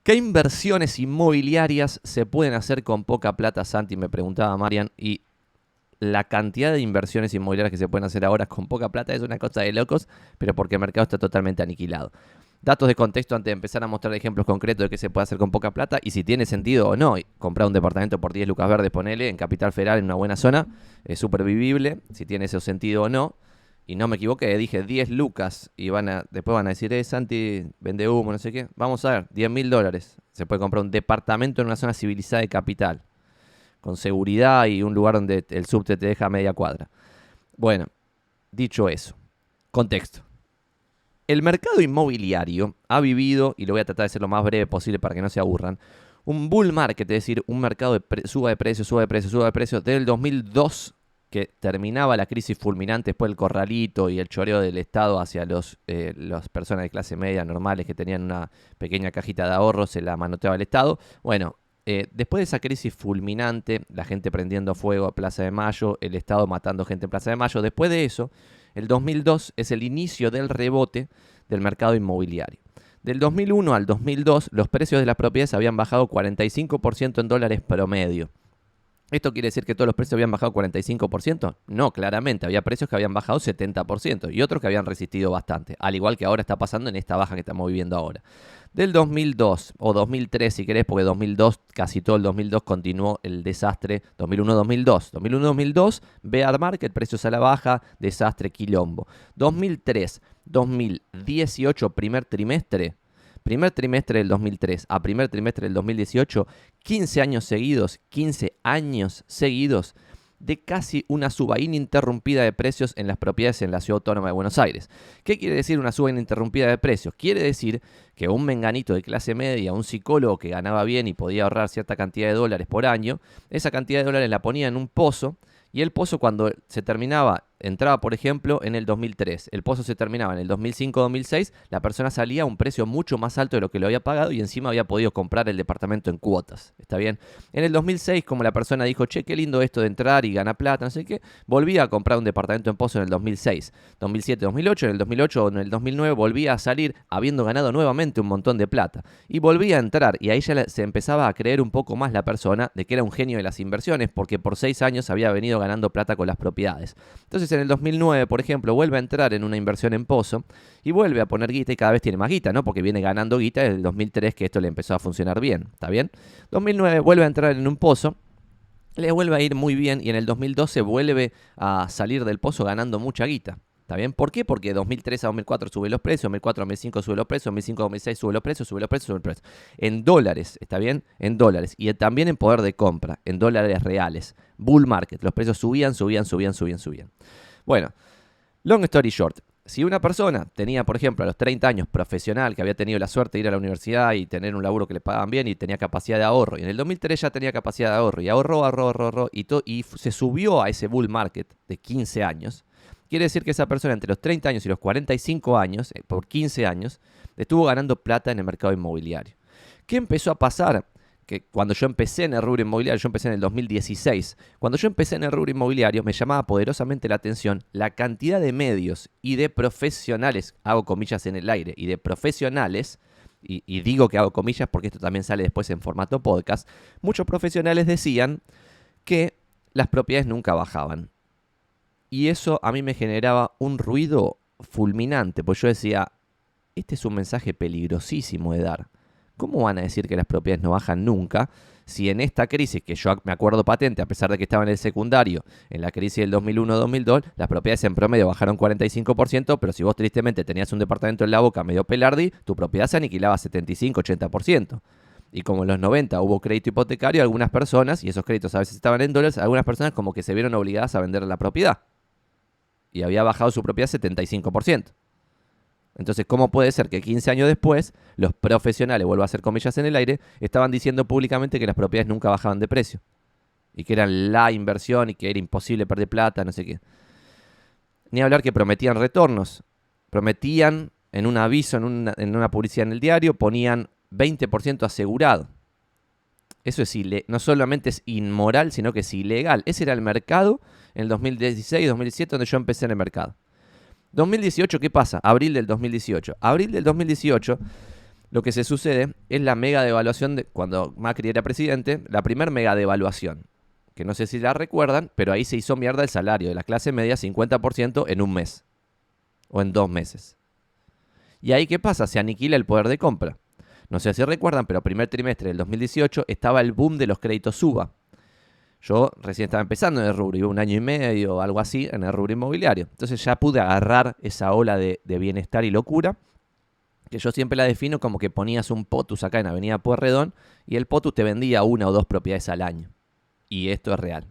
¿Qué inversiones inmobiliarias se pueden hacer con poca plata, Santi? Me preguntaba Marian. Y la cantidad de inversiones inmobiliarias que se pueden hacer ahora con poca plata es una cosa de locos, pero porque el mercado está totalmente aniquilado. Datos de contexto antes de empezar a mostrar ejemplos concretos de qué se puede hacer con poca plata y si tiene sentido o no. Comprar un departamento por 10 lucas verdes, ponele, en Capital Federal, en una buena zona, es súper vivible, si tiene ese sentido o no. Y no me equivoqué, dije 10 lucas y después van a decir, Santi, vende humo, no sé qué. Vamos a ver, $10.000. Se puede comprar un departamento en una zona civilizada de Capital, con seguridad y un lugar donde el subte te deja a media cuadra. Bueno, dicho eso, contexto. El mercado inmobiliario ha vivido, y lo voy a tratar de ser lo más breve posible para que no se aburran, un bull market, es decir, un mercado de suba de precios, suba de precios, suba de precios, desde el 2002, que terminaba la crisis fulminante después del corralito y el choreo del Estado hacia las personas de clase media normales que tenían una pequeña cajita de ahorros, se la manoteaba el Estado. Bueno, después de esa crisis fulminante, la gente prendiendo fuego a Plaza de Mayo, el Estado matando gente en Plaza de Mayo, después de eso, el 2002 es el inicio del rebote del mercado inmobiliario. Del 2001 al 2002, los precios de las propiedades habían bajado 45% en dólares promedio. ¿Esto quiere decir que todos los precios habían bajado 45%? No, claramente. Había precios que habían bajado 70% y otros que habían resistido bastante. Al igual que ahora está pasando en esta baja que estamos viviendo ahora. Del 2002 o 2003 si querés, porque 2002, casi todo el 2002 continuó el desastre. 2001-2002. 2001-2002, bear market, precios a la baja, desastre, quilombo. 2003-2018, primer trimestre del 2003 a primer trimestre del 2018, 15 años seguidos de casi una suba ininterrumpida de precios en las propiedades en la Ciudad Autónoma de Buenos Aires. ¿Qué quiere decir una suba ininterrumpida de precios? Quiere decir que un menganito de clase media, un psicólogo que ganaba bien y podía ahorrar cierta cantidad de dólares por año, esa cantidad de dólares la ponía en un pozo y el pozo cuando se terminaba, entraba por ejemplo en el 2003, el pozo se terminaba en el 2005-2006, la persona salía a un precio mucho más alto de lo que lo había pagado y encima había podido comprar el departamento en cuotas, ¿está bien? En el 2006, como la persona dijo, che, qué lindo esto de entrar y ganar plata, no sé qué, volvía a comprar un departamento en pozo en el 2006, 2007-2008, en el 2008 o en el 2009 volvía a salir habiendo ganado nuevamente un montón de plata y volvía a entrar y ahí ya se empezaba a creer un poco más la persona de que era un genio de las inversiones porque por 6 años había venido ganando plata con las propiedades. Entonces en el 2009, por ejemplo, vuelve a entrar en una inversión en pozo y vuelve a poner guita y cada vez tiene más guita, ¿no? Porque viene ganando guita desde el 2003 que esto le empezó a funcionar bien, ¿está bien? 2009 vuelve a entrar en un pozo, le vuelve a ir muy bien y en el 2012 vuelve a salir del pozo ganando mucha guita. ¿Está bien? ¿Por qué? Porque 2003 a 2004 sube los precios, 2004 a 2005 sube los precios, 2005 a 2006 sube los precios, sube los precios, sube los precios. En dólares, ¿está bien? En dólares. Y también en poder de compra, en dólares reales. Bull market. Los precios subían. Bueno, long story short. Si una persona tenía, por ejemplo, a los 30 años profesional, que había tenido la suerte de ir a la universidad y tener un laburo que le pagaban bien y tenía capacidad de ahorro, y en el 2003 ya tenía capacidad de ahorro, y ahorró, y se subió a ese bull market de 15 años, quiere decir que esa persona entre los 30 años y los 45 años, por 15 años, estuvo ganando plata en el mercado inmobiliario. ¿Qué empezó a pasar? Que cuando yo empecé en el rubro inmobiliario, yo empecé en el 2016, cuando yo empecé en el rubro inmobiliario me llamaba poderosamente la atención la cantidad de medios y de profesionales, hago comillas en el aire, y de profesionales, y digo que hago comillas porque esto también sale después en formato podcast, muchos profesionales decían que las propiedades nunca bajaban. Y eso a mí me generaba un ruido fulminante, pues yo decía, este es un mensaje peligrosísimo de dar. ¿Cómo van a decir que las propiedades no bajan nunca si en esta crisis, que yo me acuerdo patente, a pesar de que estaba en el secundario, en la crisis del 2001-2002, las propiedades en promedio bajaron 45%, pero si vos tristemente tenías un departamento en La Boca medio pelardi, tu propiedad se aniquilaba 75-80%. Y como en los 90 hubo crédito hipotecario, algunas personas, y esos créditos a veces estaban en dólares, algunas personas como que se vieron obligadas a vender la propiedad. Y había bajado su propiedad 75%. Entonces, ¿cómo puede ser que 15 años después los profesionales, vuelvo a hacer comillas en el aire, estaban diciendo públicamente que las propiedades nunca bajaban de precio? Y que eran la inversión y que era imposible perder plata, no sé qué. Ni hablar que prometían retornos. Prometían en un aviso, en una publicidad en el diario, ponían 20% asegurado. Eso es no solamente es inmoral, sino que es ilegal. Ese era el mercado en el 2016 y 2017 donde yo empecé en el mercado. 2018, ¿qué pasa? Abril del 2018. Abril del 2018, lo que se sucede es la mega devaluación de cuando Macri era presidente, la primer mega devaluación, que no sé si la recuerdan, pero ahí se hizo mierda el salario de la clase media 50% en un mes o en 2 meses. Y ahí, ¿qué pasa? Se aniquila el poder de compra. No sé si recuerdan, pero primer trimestre del 2018 estaba el boom de los créditos UBA. Yo recién estaba empezando en el rubro, iba 1 año y medio o algo así en el rubro inmobiliario. Entonces ya pude agarrar esa ola de bienestar y locura, que yo siempre la defino como que ponías un POTUS acá en Avenida Pueyrredón y el POTUS te vendía 1 o 2 propiedades al año. Y esto es real.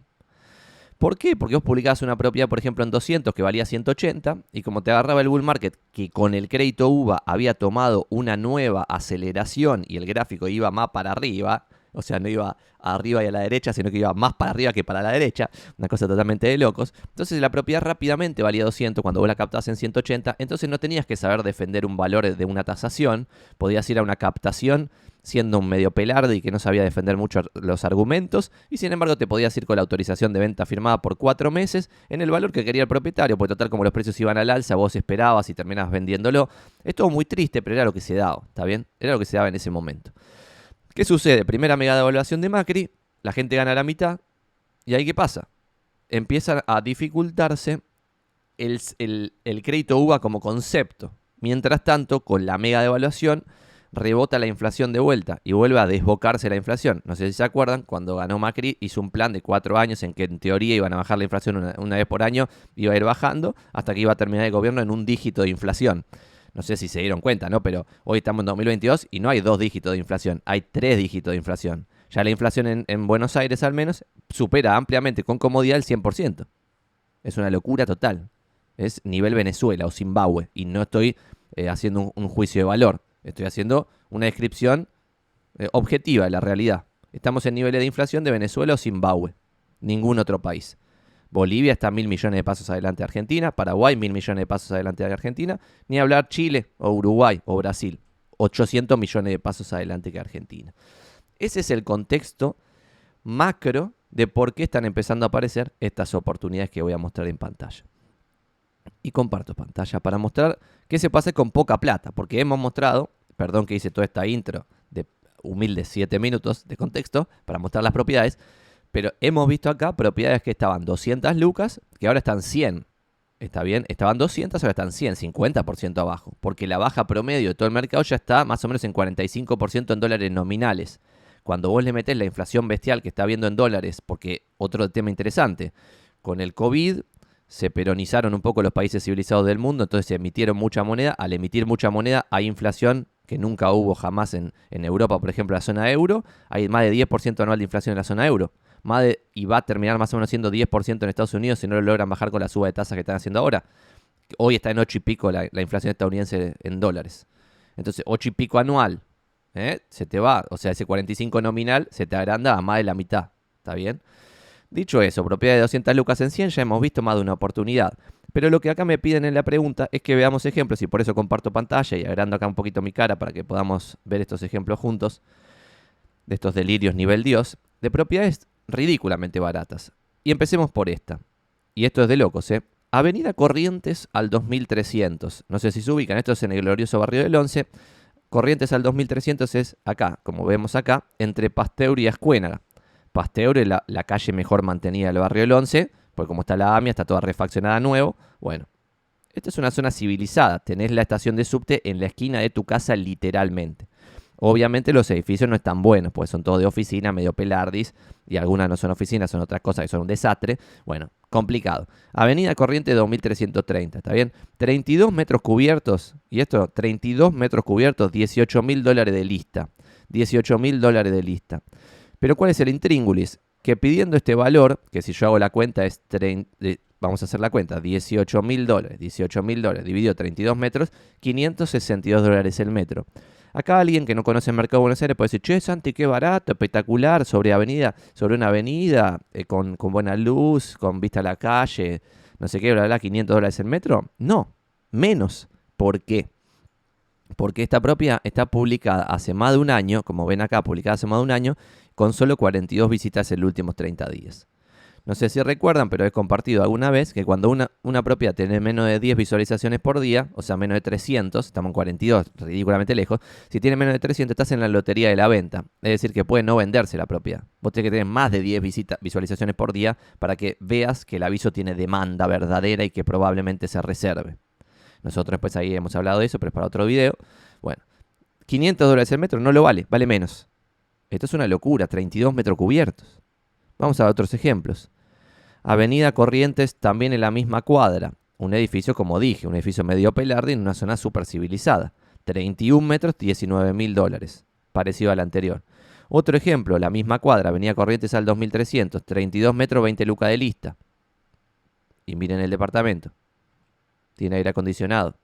¿Por qué? Porque vos publicabas una propiedad, por ejemplo, en 200 que valía 180 y como te agarraba el bull market que con el crédito UVA había tomado una nueva aceleración y el gráfico iba más para arriba, o sea, no iba arriba y a la derecha, sino que iba más para arriba que para la derecha, una cosa totalmente de locos. Entonces la propiedad rápidamente valía 200 cuando vos la captabas en 180, entonces no tenías que saber defender un valor de una tasación, podías ir a una captación siendo un medio pelarde y que no sabía defender mucho los argumentos, y sin embargo te podías ir con la autorización de venta firmada por 4 meses en el valor que quería el propietario, porque total como los precios iban al alza, vos esperabas y terminabas vendiéndolo. Es todo muy triste, pero era lo que se daba, ¿está bien? Era lo que se daba en ese momento. ¿Qué sucede? Primera mega devaluación de Macri, la gente gana la mitad, y ahí ¿qué pasa? Empieza a dificultarse el crédito UVA como concepto. Mientras tanto, con la mega devaluación, rebota la inflación de vuelta y vuelve a desbocarse la inflación. No sé si se acuerdan, cuando ganó Macri hizo un plan de 4 años en que en teoría iban a bajar la inflación una vez por año, iba a ir bajando hasta que iba a terminar el gobierno en un dígito de inflación. No sé si se dieron cuenta, ¿no? Pero hoy estamos en 2022 y no hay 2 dígitos de inflación, hay 3 dígitos de inflación. Ya la inflación en Buenos Aires al menos supera ampliamente con comodidad el 100%. Es una locura total. Es nivel Venezuela o Zimbabue y no estoy haciendo un juicio de valor. Estoy haciendo una descripción objetiva de la realidad. Estamos en niveles de inflación de Venezuela o Zimbabue. Ningún otro país. Bolivia está 1.000 millones de pasos adelante de Argentina. Paraguay 1.000 millones de pasos adelante de Argentina. Ni hablar Chile o Uruguay o Brasil. 800 millones de pasos adelante que Argentina. Ese es el contexto macro de por qué están empezando a aparecer estas oportunidades que voy a mostrar en pantalla. Y comparto pantalla para mostrar qué se pasa con poca plata, porque hemos mostrado, perdón que hice toda esta intro de humildes 7 minutos de contexto para mostrar las propiedades, pero hemos visto acá propiedades que estaban 200 lucas, que ahora están 100. ¿Está bien? Estaban 200, ahora están 100, 50% abajo, porque la baja promedio de todo el mercado ya está más o menos en 45% en dólares nominales. Cuando vos le metés la inflación bestial que está habiendo en dólares, porque otro tema interesante, con el COVID se peronizaron un poco los países civilizados del mundo, entonces se emitieron mucha moneda. Al emitir mucha moneda hay inflación que nunca hubo jamás en Europa, por ejemplo, la zona euro. Hay más de 10% anual de inflación en la zona euro. Y va a terminar más o menos siendo 10% en Estados Unidos si no lo logran bajar con la suba de tasas que están haciendo ahora. Hoy está en 8 y pico la inflación estadounidense en dólares. Entonces, 8 y pico anual, se te va, o sea, ese 45 nominal se te agranda a más de la mitad. ¿Está bien? Dicho eso, propiedad de 200 lucas en 100, ya hemos visto más de una oportunidad. Pero lo que acá me piden en la pregunta es que veamos ejemplos, y por eso comparto pantalla y agrando acá un poquito mi cara para que podamos ver estos ejemplos juntos, de estos delirios nivel Dios, de propiedades ridículamente baratas. Y empecemos por esta. Y esto es de locos, ¿eh? Avenida Corrientes al 2300. No sé si se ubican, esto es en el glorioso barrio del 11. Corrientes al 2300 es acá, como vemos acá, entre Pasteur y Ascuénaga. Pasteur es la calle mejor mantenida del barrio del 11, porque como está la AMIA, está toda refaccionada a nuevo. Bueno, esta es una zona civilizada. Tenés la estación de subte en la esquina de tu casa literalmente. Obviamente los edificios no están buenos, pues son todos de oficina, medio pelardis, y algunas no son oficinas, son otras cosas que son un desastre. Bueno, complicado. Avenida Corrientes 2330, ¿está bien? 32 metros cubiertos, y esto, 32 metros cubiertos, $18.000 de lista. $18.000 de lista. Pero ¿cuál es el intríngulis? Que pidiendo este valor, que si yo hago la cuenta es, vamos a hacer la cuenta, $18.000 dividido 32 metros, $562 el metro. Acá alguien que no conoce el mercado de Buenos Aires puede decir, che, Santi, qué barato, espectacular, sobre una avenida con buena luz, con vista a la calle, no sé qué, bla, bla, $500 el metro. No, menos. ¿Por qué? Porque esta propiedad está publicada hace más de un año, como ven acá, publicada hace más de un año, con solo 42 visitas en los últimos 30 días. No sé si recuerdan, pero he compartido alguna vez que cuando una propiedad tiene menos de 10 visualizaciones por día, o sea, menos de 300, estamos en 42, ridículamente lejos, si tiene menos de 300 estás en la lotería de la venta. Es decir, que puede no venderse la propiedad. Vos tenés que tener más de 10 visualizaciones por día para que veas que el aviso tiene demanda verdadera y que probablemente se reserve. Nosotros después ahí hemos hablado de eso, pero es para otro video. Bueno, $500 el metro no lo vale, vale menos. Esto es una locura, 32 metros cubiertos. Vamos a otros ejemplos. Avenida Corrientes, también en la misma cuadra. Un edificio, como dije, un edificio medio pelarde en una zona súper civilizada. 31 metros, $19.000. Parecido al anterior. Otro ejemplo, la misma cuadra, Avenida Corrientes al 2300. 32 metros, 20 lucas de lista. Y miren el departamento. Tiene aire acondicionado.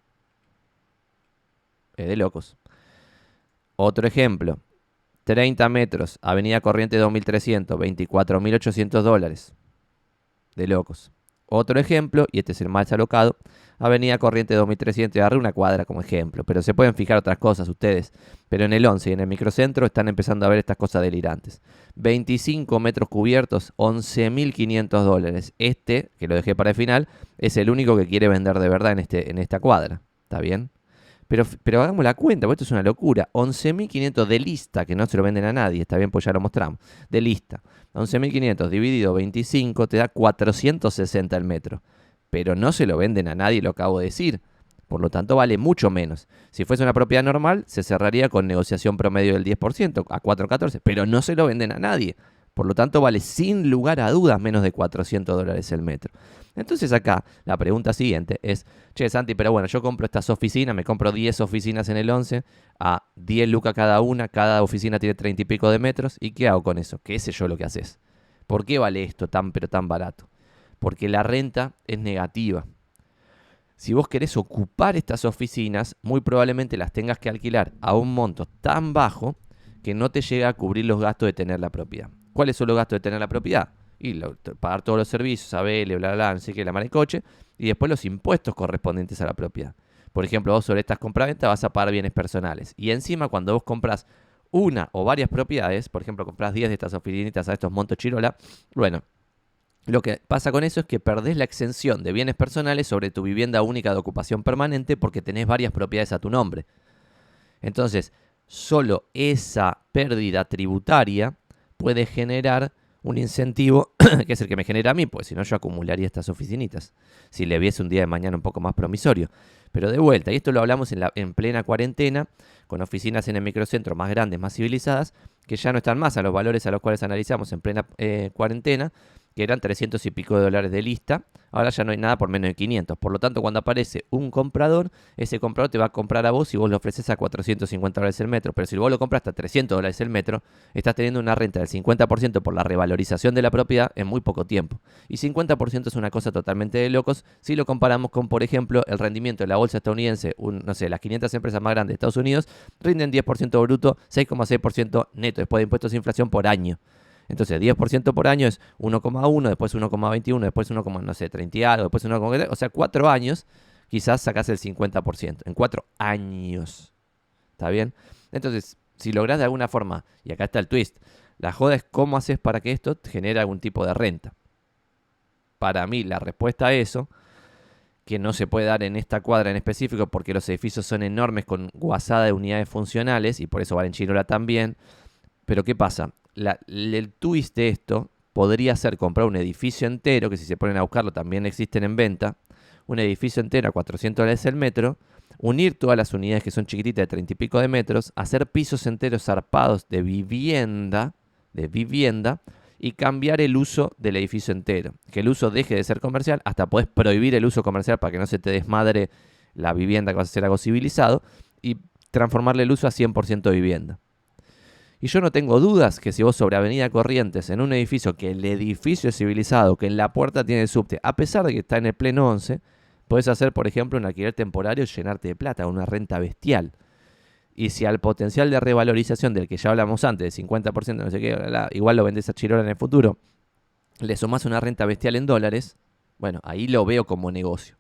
Es de locos. Otro ejemplo. 30 metros, Avenida Corrientes 2300, $24.800. De locos. Otro ejemplo, y este es el más alocado, Avenida Corrientes 2300, agarré una cuadra como ejemplo, pero se pueden fijar otras cosas ustedes. Pero en el 11 y en el microcentro están empezando a ver estas cosas delirantes. 25 metros cubiertos, $11.500. Este, que lo dejé para el final, es el único que quiere vender de verdad en esta cuadra. ¿Está bien? Pero hagamos la cuenta, porque esto es una locura. 11.500 de lista, que no se lo venden a nadie, está bien, pues ya lo mostramos. De lista. 11.500 dividido 25 te da 460 el metro. Pero no se lo venden a nadie, lo acabo de decir. Por lo tanto, vale mucho menos. Si fuese una propiedad normal, se cerraría con negociación promedio del 10%, a 4.14. Pero no se lo venden a nadie. Por lo tanto, vale sin lugar a dudas menos de $400 el metro. Entonces acá, la pregunta siguiente es, che, Santi, pero bueno, yo compro estas oficinas, me compro 10 oficinas en el 11, a 10 lucas cada una, cada oficina tiene 30 y pico de metros, ¿y qué hago con eso? ¿Qué sé yo lo que haces? ¿Por qué vale esto pero tan barato? Porque la renta es negativa. Si vos querés ocupar estas oficinas, muy probablemente las tengas que alquilar a un monto tan bajo que no te llega a cubrir los gastos de tener la propiedad. ¿Cuáles son los gastos de tener la propiedad? Y pagar todos los servicios, ABL, bla, bla, bla, no sé qué, la mano de coche, y después los impuestos correspondientes a la propiedad. Por ejemplo, vos sobre estas compraventas vas a pagar bienes personales. Y encima, cuando vos compras una o varias propiedades, por ejemplo, compras 10 de estas oficinitas a estos montos chirola, bueno, lo que pasa con eso es que perdés la exención de bienes personales sobre tu vivienda única de ocupación permanente porque tenés varias propiedades a tu nombre. Entonces, solo esa pérdida tributaria puede generar un incentivo que es el que me genera a mí, pues si no yo acumularía estas oficinitas, si le viese un día de mañana un poco más promisorio. Pero de vuelta, y esto lo hablamos en plena cuarentena, con oficinas en el microcentro más grandes, más civilizadas, que ya no están más a los valores a los cuales analizamos en plena cuarentena, que eran 300 y pico de dólares de lista. Ahora ya no hay nada por menos de 500. Por lo tanto, cuando aparece un comprador, ese comprador te va a comprar a vos si vos lo ofreces a 450 dólares el metro. Pero si vos lo compras hasta 300 dólares el metro, estás teniendo una renta del 50% por la revalorización de la propiedad en muy poco tiempo. Y 50% es una cosa totalmente de locos si lo comparamos con, por ejemplo, el rendimiento de la bolsa estadounidense. No sé, las 500 empresas más grandes de Estados Unidos rinden 10% bruto, 6,6% neto después de impuestos de inflación por año. Entonces, 10% por año es 1,1, después 1,21, después 1,30 y algo, después 1,3. O sea, 4 años, quizás sacás el 50%. En 4 años. ¿Está bien? Entonces, si lográs de alguna forma, y acá está el twist, la joda es cómo haces para que esto genere algún tipo de renta. Para mí, la respuesta a eso, que no se puede dar en esta cuadra en específico porque los edificios son enormes con guasada de unidades funcionales y por eso valen Chirola también. Pero ¿qué pasa? El twist de esto podría ser comprar un edificio entero, que si se ponen a buscarlo también existen en venta, un edificio entero a 400 dólares el metro, unir todas las unidades que son chiquititas de 30 y pico de metros, hacer pisos enteros zarpados de vivienda, y cambiar el uso del edificio entero. Que el uso deje de ser comercial, hasta podés prohibir el uso comercial para que no se te desmadre la vivienda que vas a hacer algo civilizado, y transformarle el uso a 100% vivienda. Y yo no tengo dudas que si vos sobre Avenida Corrientes, en un edificio que el edificio es civilizado, que en la puerta tiene el subte, a pesar de que está en el pleno 11, podés hacer, por ejemplo, un alquiler temporario y llenarte de plata, una renta bestial. Y si al potencial de revalorización del que ya hablamos antes, de 50%, no sé qué, igual lo vendés a Chirola en el futuro, le sumás una renta bestial en dólares, bueno, ahí lo veo como negocio.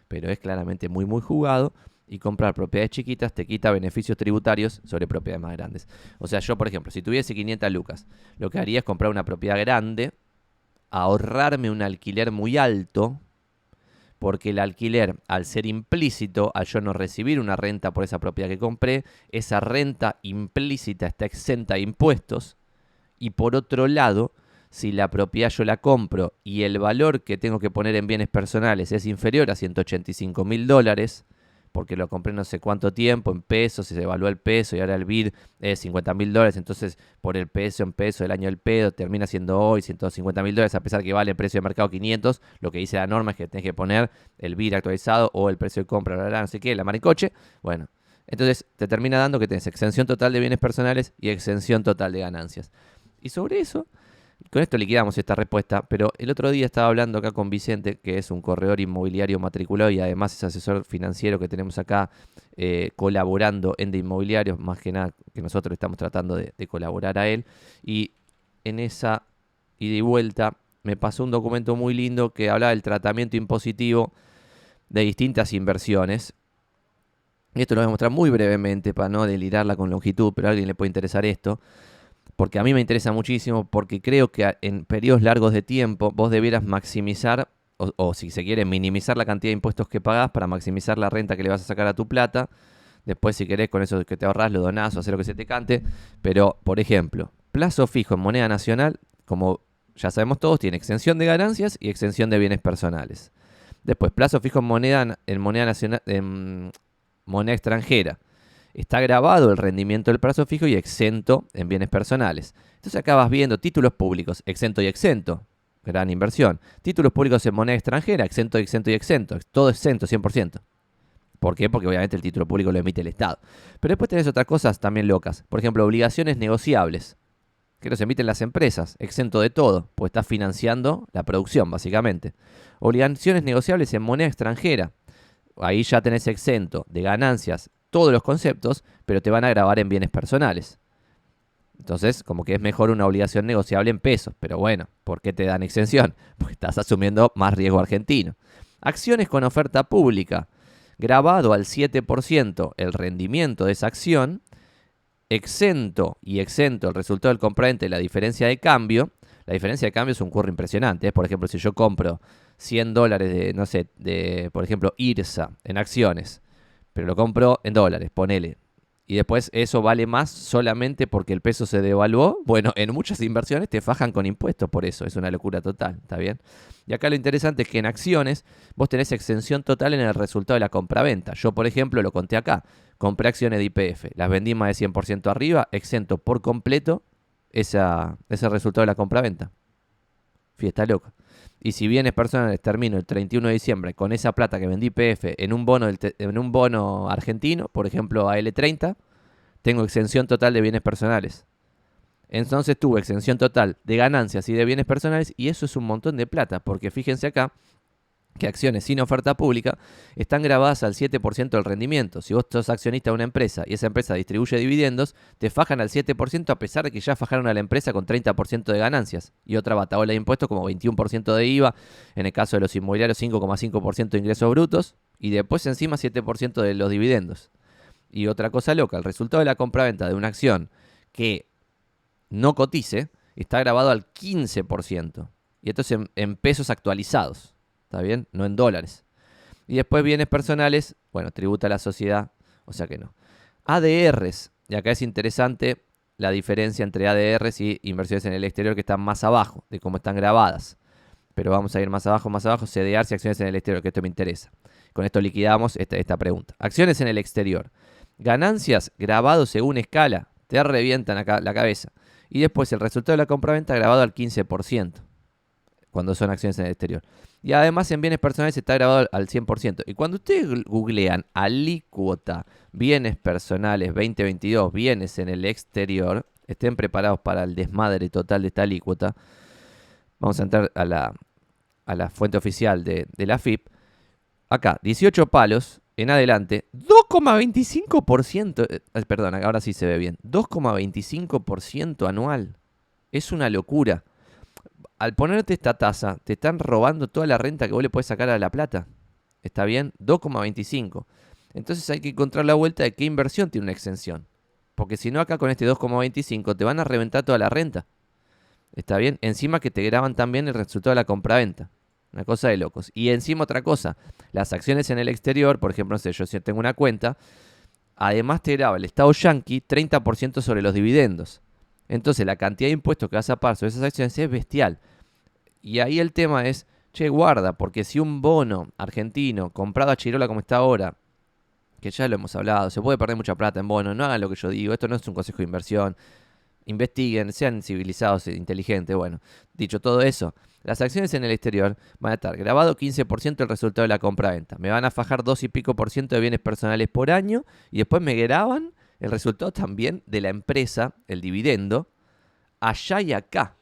Pero es claramente muy, muy jugado. Y comprar propiedades chiquitas te quita beneficios tributarios sobre propiedades más grandes. O sea, yo, por ejemplo, si tuviese 500 lucas, lo que haría es comprar una propiedad grande ahorrarme un alquiler muy alto, porque el alquiler, al ser implícito, al yo no recibir una renta por esa propiedad que compré, esa renta implícita está exenta de impuestos. Y por otro lado, si la propiedad yo la compro y el valor que tengo que poner en bienes personales es inferior a $185.000, porque lo compré no sé cuánto tiempo, en pesos, se evalúa el peso y ahora el BID es $50.000, entonces por el peso en peso del año del pedo termina siendo hoy $150.000, a pesar que vale el precio de mercado 500, lo que dice la norma es que tenés que poner el BID actualizado o el precio de compra, no sé qué, la maricoche, bueno. Entonces te termina dando que tenés exención total de bienes personales y exención total de ganancias. Y sobre eso, con esto liquidamos esta respuesta, pero el otro día estaba hablando acá con Vicente, que es un corredor inmobiliario matriculado y además es asesor financiero que tenemos acá colaborando en de inmobiliarios, más que nada que nosotros estamos tratando de colaborar a él. Y en esa ida y vuelta me pasó un documento muy lindo que hablaba del tratamiento impositivo de distintas inversiones. Y esto lo voy a mostrar muy brevemente para no delirarla con longitud, pero a alguien le puede interesar esto. Porque a mí me interesa muchísimo, porque creo que en periodos largos de tiempo vos debieras maximizar, o si se quiere, minimizar la cantidad de impuestos que pagás para maximizar la renta que le vas a sacar a tu plata. Después, si querés, con eso que te ahorrás, lo donás o hacer lo que se te cante. Pero, por ejemplo, plazo fijo en moneda nacional, como ya sabemos todos, tiene exención de ganancias y exención de bienes personales. Después, plazo fijo en moneda nacional, en moneda extranjera. Está grabado el rendimiento del plazo fijo y exento en bienes personales. Entonces acá vas viendo títulos públicos, exento y exento. Gran inversión. Títulos públicos en moneda extranjera, exento, exento y exento. Todo exento, 100%. ¿Por qué? Porque obviamente el título público lo emite el Estado. Pero después tenés otras cosas también locas. Por ejemplo, obligaciones negociables, que los emiten las empresas, exento de todo, pues estás financiando la producción, básicamente. Obligaciones negociables en moneda extranjera. Ahí ya tenés exento de ganancias todos los conceptos, pero te van a grabar en bienes personales. Entonces, como que es mejor una obligación negociable en pesos. Pero bueno, ¿por qué te dan exención? Porque estás asumiendo más riesgo argentino. Acciones con oferta pública. Grabado al 7% el rendimiento de esa acción, exento y exento el resultado del compraventa y la diferencia de cambio. La diferencia de cambio es un curro impresionante. Por ejemplo, si yo compro $100 de, no sé, de, por ejemplo, IRSA en acciones, pero lo compro en dólares, ponele. Y después eso vale más solamente porque el peso se devaluó. Bueno, en muchas inversiones te fajan con impuestos por eso. Es una locura total, ¿está bien? Y acá lo interesante es que en acciones vos tenés exención total en el resultado de la compraventa. Yo, por ejemplo, lo conté acá. Compré acciones de YPF. Las vendí más de 100% arriba, exento por completo ese resultado de la compraventa. Fiesta loca. Y si bienes personales termino el 31 de diciembre con esa plata que vendí PF en un bono argentino, por ejemplo AL30, tengo exención total de bienes personales. Entonces tuve exención total de ganancias y de bienes personales y eso es un montón de plata, porque fíjense acá que acciones sin oferta pública están grabadas al 7% del rendimiento. Si vos sos accionista de una empresa y esa empresa distribuye dividendos, te fajan al 7% a pesar de que ya fajaron a la empresa con 30% de ganancias. Y otra batabola de impuestos como 21% de IVA, en el caso de los inmobiliarios 5,5% de ingresos brutos y después encima 7% de los dividendos. Y otra cosa loca, el resultado de la compraventa de una acción que no cotice está grabado al 15%. Y esto es en pesos actualizados. ¿Está bien? No en dólares. Y después bienes personales, bueno, tributa a la sociedad, o sea que no. ADRs, y acá es interesante la diferencia entre ADRs y inversiones en el exterior que están más abajo, de cómo están grabadas. Pero vamos a ir más abajo, CDRs y acciones en el exterior, que esto me interesa. Con esto liquidamos esta pregunta. Acciones en el exterior. Ganancias grabados según escala, te revientan acá la cabeza. Y después el resultado de la compraventa grabado al 15%, cuando son acciones en el exterior. Y además en bienes personales está grabado al 100%. Y cuando ustedes googlean alícuota bienes personales 2022, bienes en el exterior, estén preparados para el desmadre total de esta alícuota. Vamos a entrar a la fuente oficial de la AFIP. Acá, 18 palos en adelante, 2,25%. Perdón, ahora sí se ve bien. 2,25% anual. Es una locura. Al ponerte esta tasa, te están robando toda la renta que vos le podés sacar a la plata. ¿Está bien? 2,25. Entonces hay que encontrar la vuelta de qué inversión tiene una exención. Porque si no, acá con este 2,25 te van a reventar toda la renta. ¿Está bien? Encima que te graban también el resultado de la compraventa. Una cosa de locos. Y encima otra cosa, las acciones en el exterior, por ejemplo, no sé, yo si tengo una cuenta, además te graba el Estado Yankee 30% sobre los dividendos. Entonces la cantidad de impuestos que vas a pagar sobre esas acciones es bestial. Y ahí el tema es, che, guarda, porque si un bono argentino comprado a Chirola como está ahora, que ya lo hemos hablado, se puede perder mucha plata en bonos, no hagan lo que yo digo, esto no es un consejo de inversión, investiguen, sean civilizados e inteligentes. Bueno, dicho todo eso, las acciones en el exterior van a estar grabado 15% el resultado de la compra-venta. Me van a fajar 2 y pico por ciento de bienes personales por año y después me graban el resultado también de la empresa, el dividendo, allá y acá.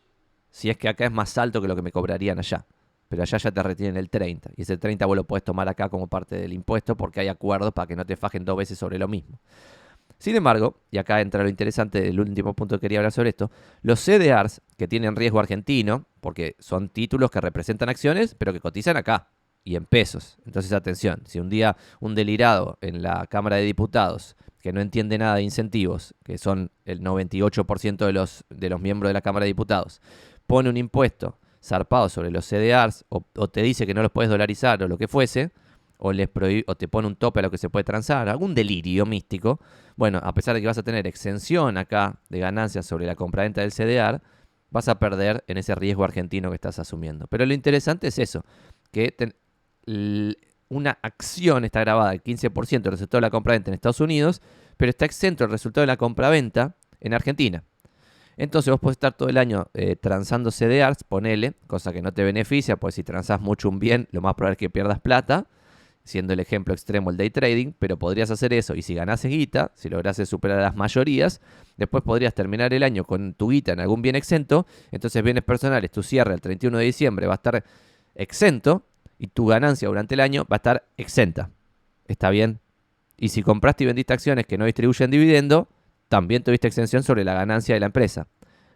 Si es que acá es más alto que lo que me cobrarían allá. Pero allá ya te retienen el 30. Y ese 30 vos lo podés tomar acá como parte del impuesto porque hay acuerdos para que no te fajen 2 veces sobre lo mismo. Sin embargo, y acá entra lo interesante del último punto que quería hablar sobre esto, los CDRs que tienen riesgo argentino, porque son títulos que representan acciones, pero que cotizan acá y en pesos. Entonces, atención, si un día un delirado en la Cámara de Diputados que no entiende nada de incentivos, que son el 98% de los miembros de la Cámara de Diputados, pone un impuesto zarpado sobre los CDRs o te dice que no los puedes dolarizar o lo que fuese, o te pone un tope a lo que se puede transar, algún delirio místico, bueno, a pesar de que vas a tener exención acá de ganancias sobre la compraventa del CDR, vas a perder en ese riesgo argentino que estás asumiendo. Pero lo interesante es eso, que una acción está grabada al 15% del resultado de la compraventa en Estados Unidos, pero está exento el resultado de la compraventa en Argentina. Entonces vos podés estar todo el año transando CDRs, ponele, cosa que no te beneficia, pues si transás mucho un bien, lo más probable es que pierdas plata, siendo el ejemplo extremo el day trading, pero podrías hacer eso y si ganases guita, si lograses superar a las mayorías, después podrías terminar el año con tu guita en algún bien exento, entonces bienes personales, tu cierre el 31 de diciembre va a estar exento y tu ganancia durante el año va a estar exenta. ¿Está bien? Y si compraste y vendiste acciones que no distribuyen dividendo, también tuviste exención sobre la ganancia de la empresa.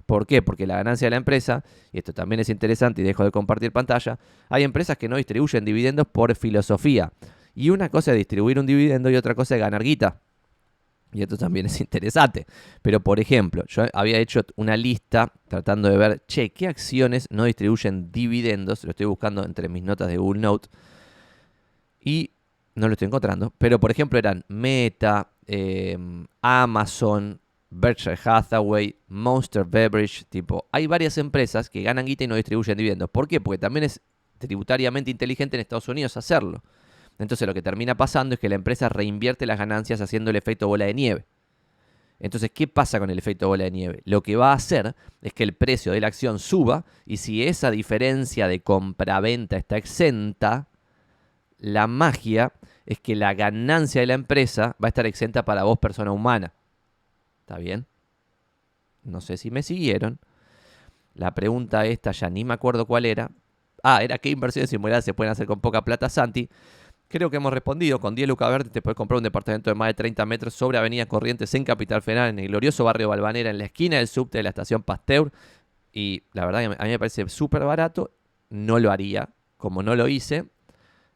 ¿Por qué? Porque la ganancia de la empresa, y esto también es interesante y dejo de compartir pantalla, hay empresas que no distribuyen dividendos por filosofía. Y una cosa es distribuir un dividendo y otra cosa es ganar guita. Y esto también es interesante. Pero, por ejemplo, yo había hecho una lista tratando de ver, che, ¿qué acciones no distribuyen dividendos? Lo estoy buscando entre mis notas de Google Note. Y no lo estoy encontrando. Pero, por ejemplo, eran Meta, Amazon, Berkshire Hathaway, Monster Beverage, tipo, hay varias empresas que ganan guita y no distribuyen dividendos. ¿Por qué? Porque también es tributariamente inteligente en Estados Unidos hacerlo. Entonces lo que termina pasando es que la empresa reinvierte las ganancias haciendo el efecto bola de nieve. Entonces, ¿qué pasa con el efecto bola de nieve? Lo que va a hacer es que el precio de la acción suba y si esa diferencia de compra-venta está exenta, la magia es que la ganancia de la empresa va a estar exenta para vos, persona humana. ¿Está bien? No sé si me siguieron. La pregunta esta ya ni me acuerdo cuál era. Era qué inversiones inmobiliarias se pueden hacer con poca plata, Santi. Creo que hemos respondido. Con 10 lucas verdes te puedes comprar un departamento de más de 30 metros sobre Avenida Corrientes en Capital Federal, en el glorioso barrio Balvanera, en la esquina del subte de la estación Pasteur. Y la verdad que a mí me parece súper barato. No lo haría, como no lo hice.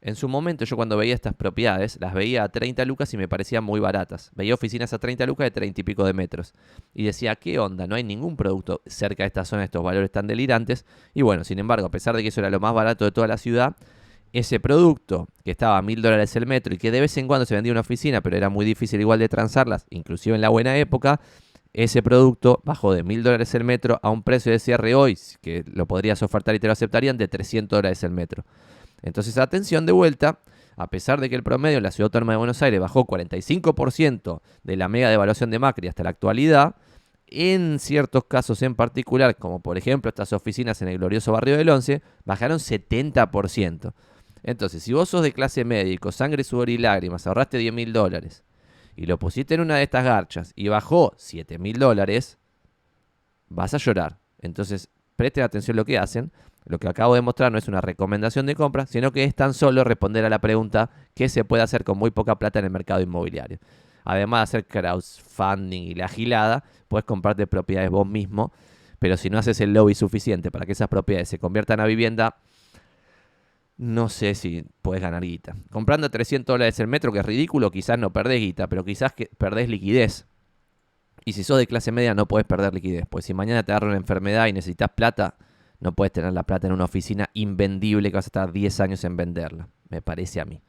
En su momento yo cuando veía estas propiedades, las veía a 30 lucas y me parecían muy baratas. Veía oficinas a 30 lucas de 30 y pico de metros. Y decía, ¿qué onda? No hay ningún producto cerca de esta zona de estos valores tan delirantes. Y bueno, sin embargo, a pesar de que eso era lo más barato de toda la ciudad, ese producto que estaba a $1.000 el metro y que de vez en cuando se vendía en una oficina, pero era muy difícil igual de transarlas, inclusive en la buena época, ese producto bajó de $1.000 el metro a un precio de cierre hoy, que lo podrías ofertar y te lo aceptarían, de $300 el metro. Entonces, atención de vuelta, a pesar de que el promedio en la Ciudad Autónoma de Buenos Aires bajó 45% de la mega devaluación de Macri hasta la actualidad, en ciertos casos en particular, como por ejemplo estas oficinas en el glorioso barrio del Once, bajaron 70%. Entonces, si vos sos de clase media y con sangre, sudor y lágrimas ahorraste $10.000 y lo pusiste en una de estas garchas y bajó $7.000, vas a llorar. Entonces, presten atención a lo que hacen. Lo que acabo de mostrar no es una recomendación de compra, sino que es tan solo responder a la pregunta qué se puede hacer con muy poca plata en el mercado inmobiliario. Además de hacer crowdfunding y la gilada, puedes comprarte propiedades vos mismo, pero si no haces el lobby suficiente para que esas propiedades se conviertan a vivienda, no sé si puedes ganar guita. Comprando $300 el metro, que es ridículo, quizás no perdés guita, pero quizás que perdés liquidez. Y si sos de clase media no podés perder liquidez, pues si mañana te agarra una enfermedad y necesitas plata, no puedes tener la plata en una oficina invendible que vas a estar 10 años en venderla, me parece a mí.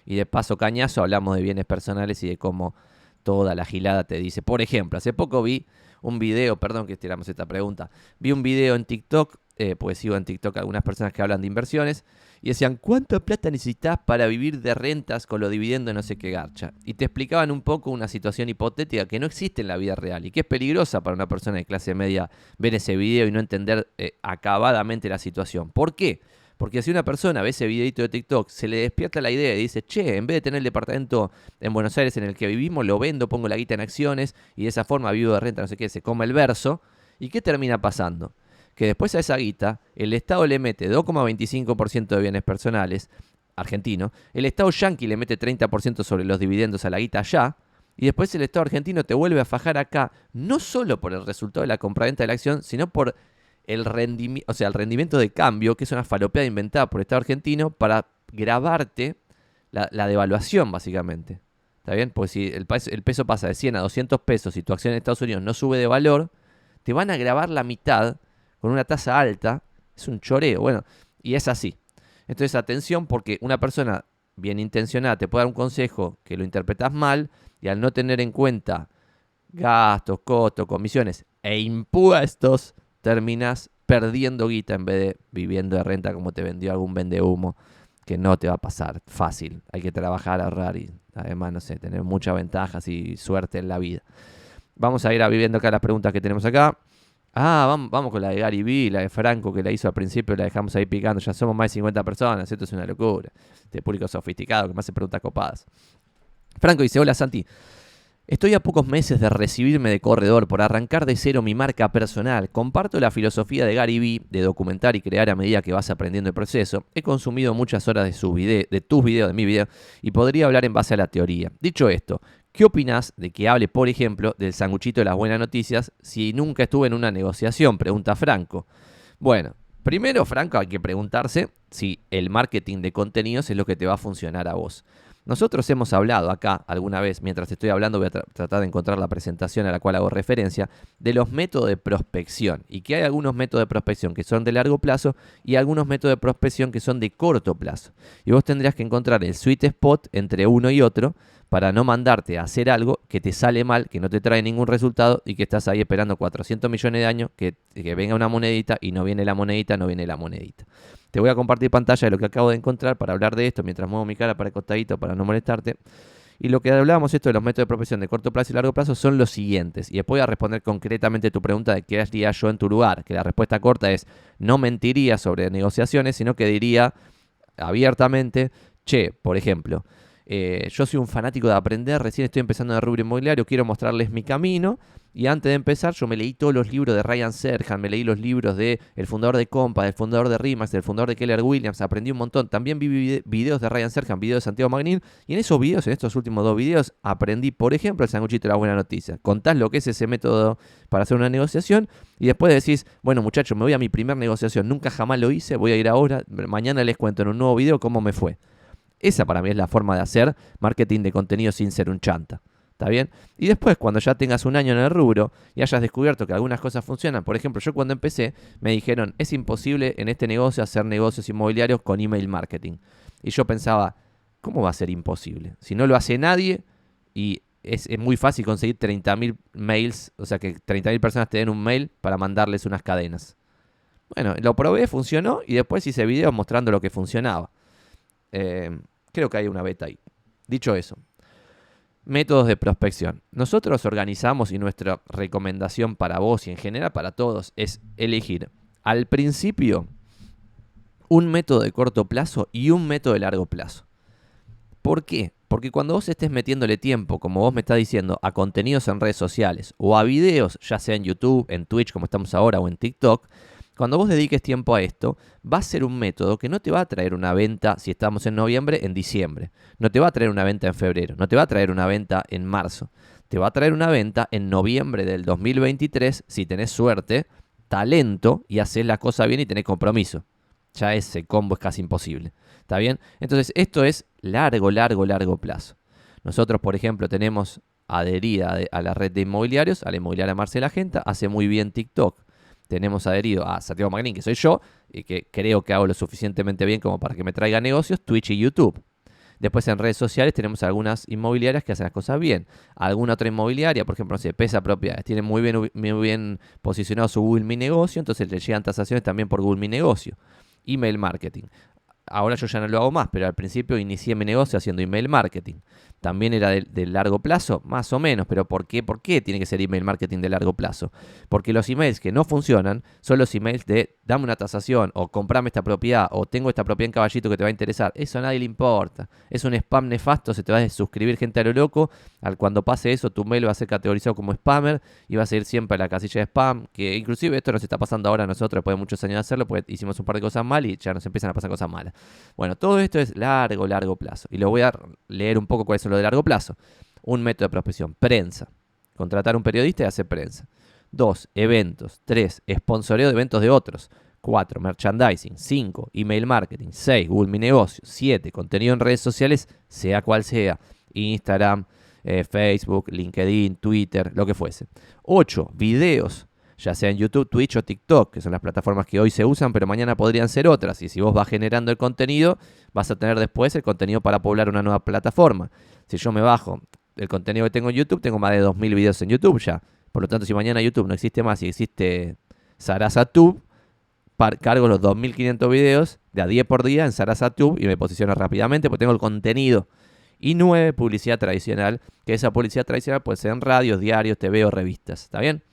Y de paso cañazo hablamos de bienes personales y de cómo toda la gilada te dice. Por ejemplo, hace poco vi un video, perdón que estiramos esta pregunta, vi un video en TikTok, pues sigo en TikTok algunas personas que hablan de inversiones, y decían, ¿cuánta plata necesitas para vivir de rentas con los dividendos no sé qué garcha? Y te explicaban un poco una situación hipotética que no existe en la vida real y que es peligrosa para una persona de clase media ver ese video y no entender acabadamente la situación. ¿Por qué? Porque si una persona ve ese videito de TikTok, se le despierta la idea y dice, che, en vez de tener el departamento en Buenos Aires en el que vivimos, lo vendo, pongo la guita en acciones y de esa forma vivo de renta, no sé qué, se come el verso. ¿Y qué termina pasando? Que después a esa guita el Estado le mete 2,25% de bienes personales argentino, el Estado yanqui le mete 30% sobre los dividendos a la guita allá, y después el Estado argentino te vuelve a fajar acá, no solo por el resultado de la compraventa de la acción, sino por el rendimiento de cambio, que es una falopeada inventada por el Estado argentino para grabarte la devaluación, básicamente. ¿Está bien? Pues si el peso pasa de 100 a 200 pesos y tu acción en Estados Unidos no sube de valor, te van a grabar la mitad con una tasa alta. Es un choreo. Bueno, y es así. Entonces, atención, porque una persona bien intencionada te puede dar un consejo que lo interpretas mal y al no tener en cuenta gastos, costos, comisiones e impuestos, terminas perdiendo guita en vez de viviendo de renta como te vendió algún vendehumo, que no te va a pasar fácil. Hay que trabajar, ahorrar y además, no sé, tener muchas ventajas y suerte en la vida. Vamos a ir viviendo acá las preguntas que tenemos acá. Vamos con la de Gary Vee, la de Franco que la hizo al principio, la dejamos ahí picando. Ya somos más de 50 personas, esto es una locura. Este público sofisticado que me hace preguntas copadas. Franco dice, hola Santi. Estoy a pocos meses de recibirme de corredor por arrancar de cero mi marca personal. Comparto la filosofía de Gary Vee de documentar y crear a medida que vas aprendiendo el proceso. He consumido muchas horas de tus videos, de mi video, y podría hablar en base a la teoría. Dicho esto, ¿qué opinas de que hable, por ejemplo, del sanguchito de las buenas noticias si nunca estuve en una negociación? Pregunta Franco. Bueno, primero, Franco, hay que preguntarse si el marketing de contenidos es lo que te va a funcionar a vos. Nosotros hemos hablado acá alguna vez, mientras estoy hablando voy a tratar de encontrar la presentación a la cual hago referencia, de los métodos de prospección y que hay algunos métodos de prospección que son de largo plazo y algunos métodos de prospección que son de corto plazo. Y vos tendrías que encontrar el sweet spot entre uno y otro para no mandarte a hacer algo que te sale mal, que no te trae ningún resultado y que estás ahí esperando 400 millones de años que venga una monedita y no viene la monedita, no viene la monedita. Te voy a compartir pantalla de lo que acabo de encontrar para hablar de esto mientras muevo mi cara para el costadito para no molestarte. Y lo que hablábamos esto de los métodos de prospección de corto plazo y largo plazo son los siguientes. Y después voy a responder concretamente tu pregunta de qué haría yo en tu lugar. Que la respuesta corta es, no mentiría sobre negociaciones, sino que diría abiertamente, che, por ejemplo, yo soy un fanático de aprender, recién estoy empezando en el rubro inmobiliario, quiero mostrarles mi camino. Y antes de empezar, yo me leí todos los libros de Ryan Serhant, me leí los libros de el fundador de Compass, del fundador de RE/MAX, del fundador de Keller Williams, aprendí un montón. También vi videos de Ryan Serhant, videos de Santiago Magnin, y en esos videos, en estos últimos 2 videos, aprendí, por ejemplo, el sanguchito de la buena noticia. Contás lo que es ese método para hacer una negociación, y después decís, bueno muchachos, me voy a mi primer negociación, nunca jamás lo hice, voy a ir ahora, mañana les cuento en un nuevo video cómo me fue. Esa para mí es la forma de hacer marketing de contenido sin ser un chanta. ¿Está bien? Y después, cuando ya tengas un año en el rubro y hayas descubierto que algunas cosas funcionan, por ejemplo, yo cuando empecé me dijeron, es imposible en este negocio hacer negocios inmobiliarios con email marketing. Y yo pensaba, ¿cómo va a ser imposible? Si no lo hace nadie y es muy fácil conseguir 30.000 mails, o sea que 30.000 personas te den un mail para mandarles unas cadenas. Bueno, lo probé, funcionó y después hice videos mostrando lo que funcionaba. Creo que hay una beta ahí. Dicho eso. Métodos de prospección. Nosotros organizamos y nuestra recomendación para vos y en general para todos es elegir al principio un método de corto plazo y un método de largo plazo. ¿Por qué? Porque cuando vos estés metiéndole tiempo, como vos me estás diciendo, a contenidos en redes sociales o a videos, ya sea en YouTube, en Twitch como estamos ahora o en TikTok, cuando vos dediques tiempo a esto, va a ser un método que no te va a traer una venta, si estamos en noviembre, en diciembre. No te va a traer una venta en febrero. No te va a traer una venta en marzo. Te va a traer una venta en noviembre del 2023 si tenés suerte, talento y haces la cosa bien y tenés compromiso. Ya ese combo es casi imposible. ¿Está bien? Entonces, esto es largo plazo. Nosotros, por ejemplo, tenemos adherida a la red de inmobiliarios, a la inmobiliaria Marcela Genta, hace muy bien TikTok. Tenemos adherido a Santiago Magnin, que soy yo, y que creo que hago lo suficientemente bien como para que me traiga negocios, Twitch y YouTube. Después en redes sociales tenemos algunas inmobiliarias que hacen las cosas bien. Alguna otra inmobiliaria, por ejemplo, no sé, Pesa Propiedades, tiene muy bien posicionado su Google Mi Negocio, entonces le llegan tasaciones también por Google Mi Negocio. Email marketing. Ahora yo ya no lo hago más, pero al principio inicié mi negocio haciendo email marketing. También era de largo plazo, más o menos, pero ¿por qué? ¿Por qué tiene que ser email marketing de largo plazo? Porque los emails que no funcionan son los emails de dame una tasación o comprame esta propiedad o tengo esta propiedad en Caballito que te va a interesar. Eso a nadie le importa. Es un spam nefasto, se te va a suscribir gente a lo loco. Cuando pase eso, tu mail va a ser categorizado como spammer y va a seguir siempre a la casilla de spam, que inclusive esto nos está pasando ahora a nosotros después de muchos años de hacerlo, porque hicimos un par de cosas mal y ya nos empiezan a pasar cosas malas. Bueno, todo esto es largo plazo. Y lo voy a leer un poco cuáles son los de largo plazo. Un método de prospección, prensa. Contratar un periodista y hacer prensa. 2, eventos. 3, sponsoreo de eventos de otros. 4, merchandising. 5, email marketing. 6, Google Mi Negocio. 7, contenido en redes sociales, sea cual sea. Instagram, Facebook, LinkedIn, Twitter, lo que fuese. 8, videos. Ya sea en YouTube, Twitch o TikTok, que son las plataformas que hoy se usan, pero mañana podrían ser otras. Y si vos vas generando el contenido, vas a tener después el contenido para poblar una nueva plataforma. Si yo me bajo el contenido que tengo en YouTube, tengo más de 2000 videos en YouTube ya. Por lo tanto, si mañana YouTube no existe más y existe SarasaTube, cargo los 2500 videos de a 10 por día en SarasaTube y me posiciono rápidamente porque tengo el contenido. Y 9, publicidad tradicional, que esa publicidad tradicional puede ser en radios, diarios, TV o revistas. ¿Está bien?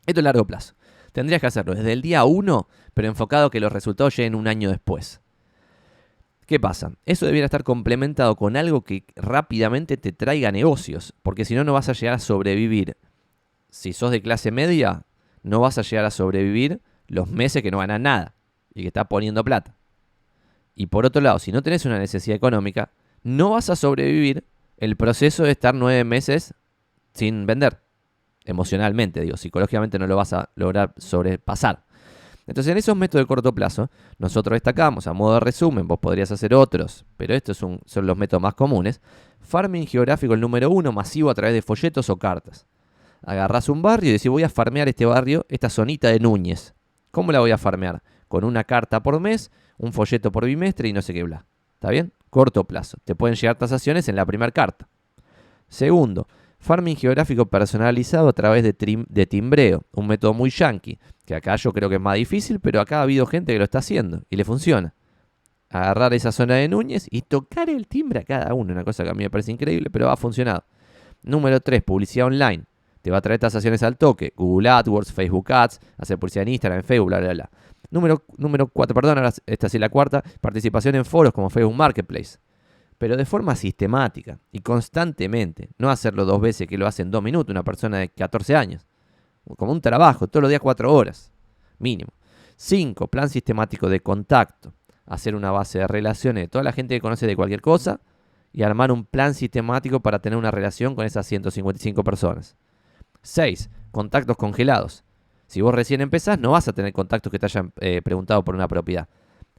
Esto es largo plazo. Tendrías que hacerlo desde el día 1, pero enfocado a que los resultados lleguen un año después. ¿Qué pasa? Eso debiera estar complementado con algo que rápidamente te traiga negocios, porque si no, no vas a llegar a sobrevivir. Si sos de clase media, no vas a llegar a sobrevivir los meses que no ganas nada y que estás poniendo plata. Y por otro lado, si no tenés una necesidad económica, no vas a sobrevivir el proceso de estar 9 meses sin vender. Emocionalmente, digo, psicológicamente no lo vas a lograr sobrepasar. Entonces, en esos métodos de corto plazo, nosotros destacamos, a modo de resumen, vos podrías hacer otros, pero estos son los métodos más comunes. Farming geográfico, el número 1, masivo a través de folletos o cartas. Agarrás un barrio y decís, voy a farmear este barrio, esta zonita de Núñez. ¿Cómo la voy a farmear? Con una carta por mes, un folleto por bimestre y no sé qué bla. ¿Está bien? Corto plazo. Te pueden llegar tasaciones en la primera carta. Segundo, farming geográfico personalizado a través de timbreo, un método muy yankee, que acá yo creo que es más difícil, pero acá ha habido gente que lo está haciendo y le funciona. Agarrar esa zona de Núñez y tocar el timbre a cada uno, una cosa que a mí me parece increíble, pero ha funcionado. Número 3, publicidad online. Te va a traer tasaciones al toque, Google AdWords, Facebook Ads, hacer publicidad en Instagram, en Facebook, bla, bla, bla. Número 4, perdón, ahora esta sí la cuarta, participación en foros como Facebook Marketplace. Pero de forma sistemática y constantemente. No hacerlo 2 veces que lo hace en 2 minutos una persona de 14 años. Como un trabajo, todos los días 4 horas, mínimo. 5, plan sistemático de contacto. Hacer una base de relaciones de toda la gente que conoce de cualquier cosa y armar un plan sistemático para tener una relación con esas 155 personas. 6, contactos congelados. Si vos recién empezás, no vas a tener contactos que te hayan preguntado por una propiedad.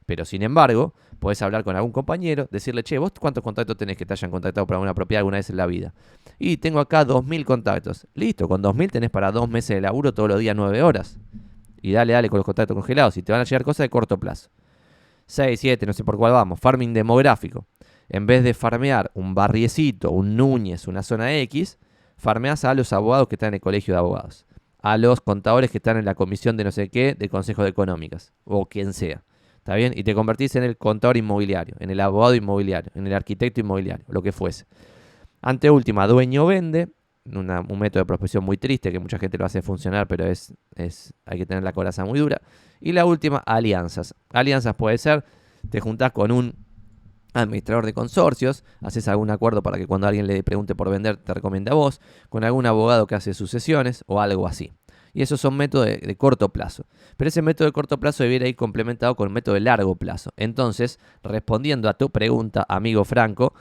Pero sin embargo, podés hablar con algún compañero, decirle, che, ¿vos cuántos contactos tenés que te hayan contactado para una propiedad alguna vez en la vida? Y tengo acá 2000 contactos. Listo, con 2000 tenés para 2 meses de laburo todos los días 9 horas. Y dale con los contactos congelados y te van a llegar cosas de corto plazo. 6, 7, no sé por cuál vamos. Farming demográfico. En vez de farmear un barriecito, un Núñez, una zona X, farmeás a los abogados que están en el colegio de abogados. A los contadores que están en la comisión de no sé qué, de consejos de económicas. O quien sea. ¿Está bien? Y te convertís en el contador inmobiliario, en el abogado inmobiliario, en el arquitecto inmobiliario, lo que fuese. Anteúltima, dueño vende, un método de prospección muy triste que mucha gente lo hace funcionar, pero hay que tener la coraza muy dura. Y la última, alianzas. Alianzas puede ser, te juntás con un administrador de consorcios, haces algún acuerdo para que cuando alguien le pregunte por vender te recomiende a vos, con algún abogado que hace sucesiones o algo así. Y esos son métodos de corto plazo. Pero ese método de corto plazo debiera ir complementado con el método de largo plazo. Entonces, respondiendo a tu pregunta, amigo Franco,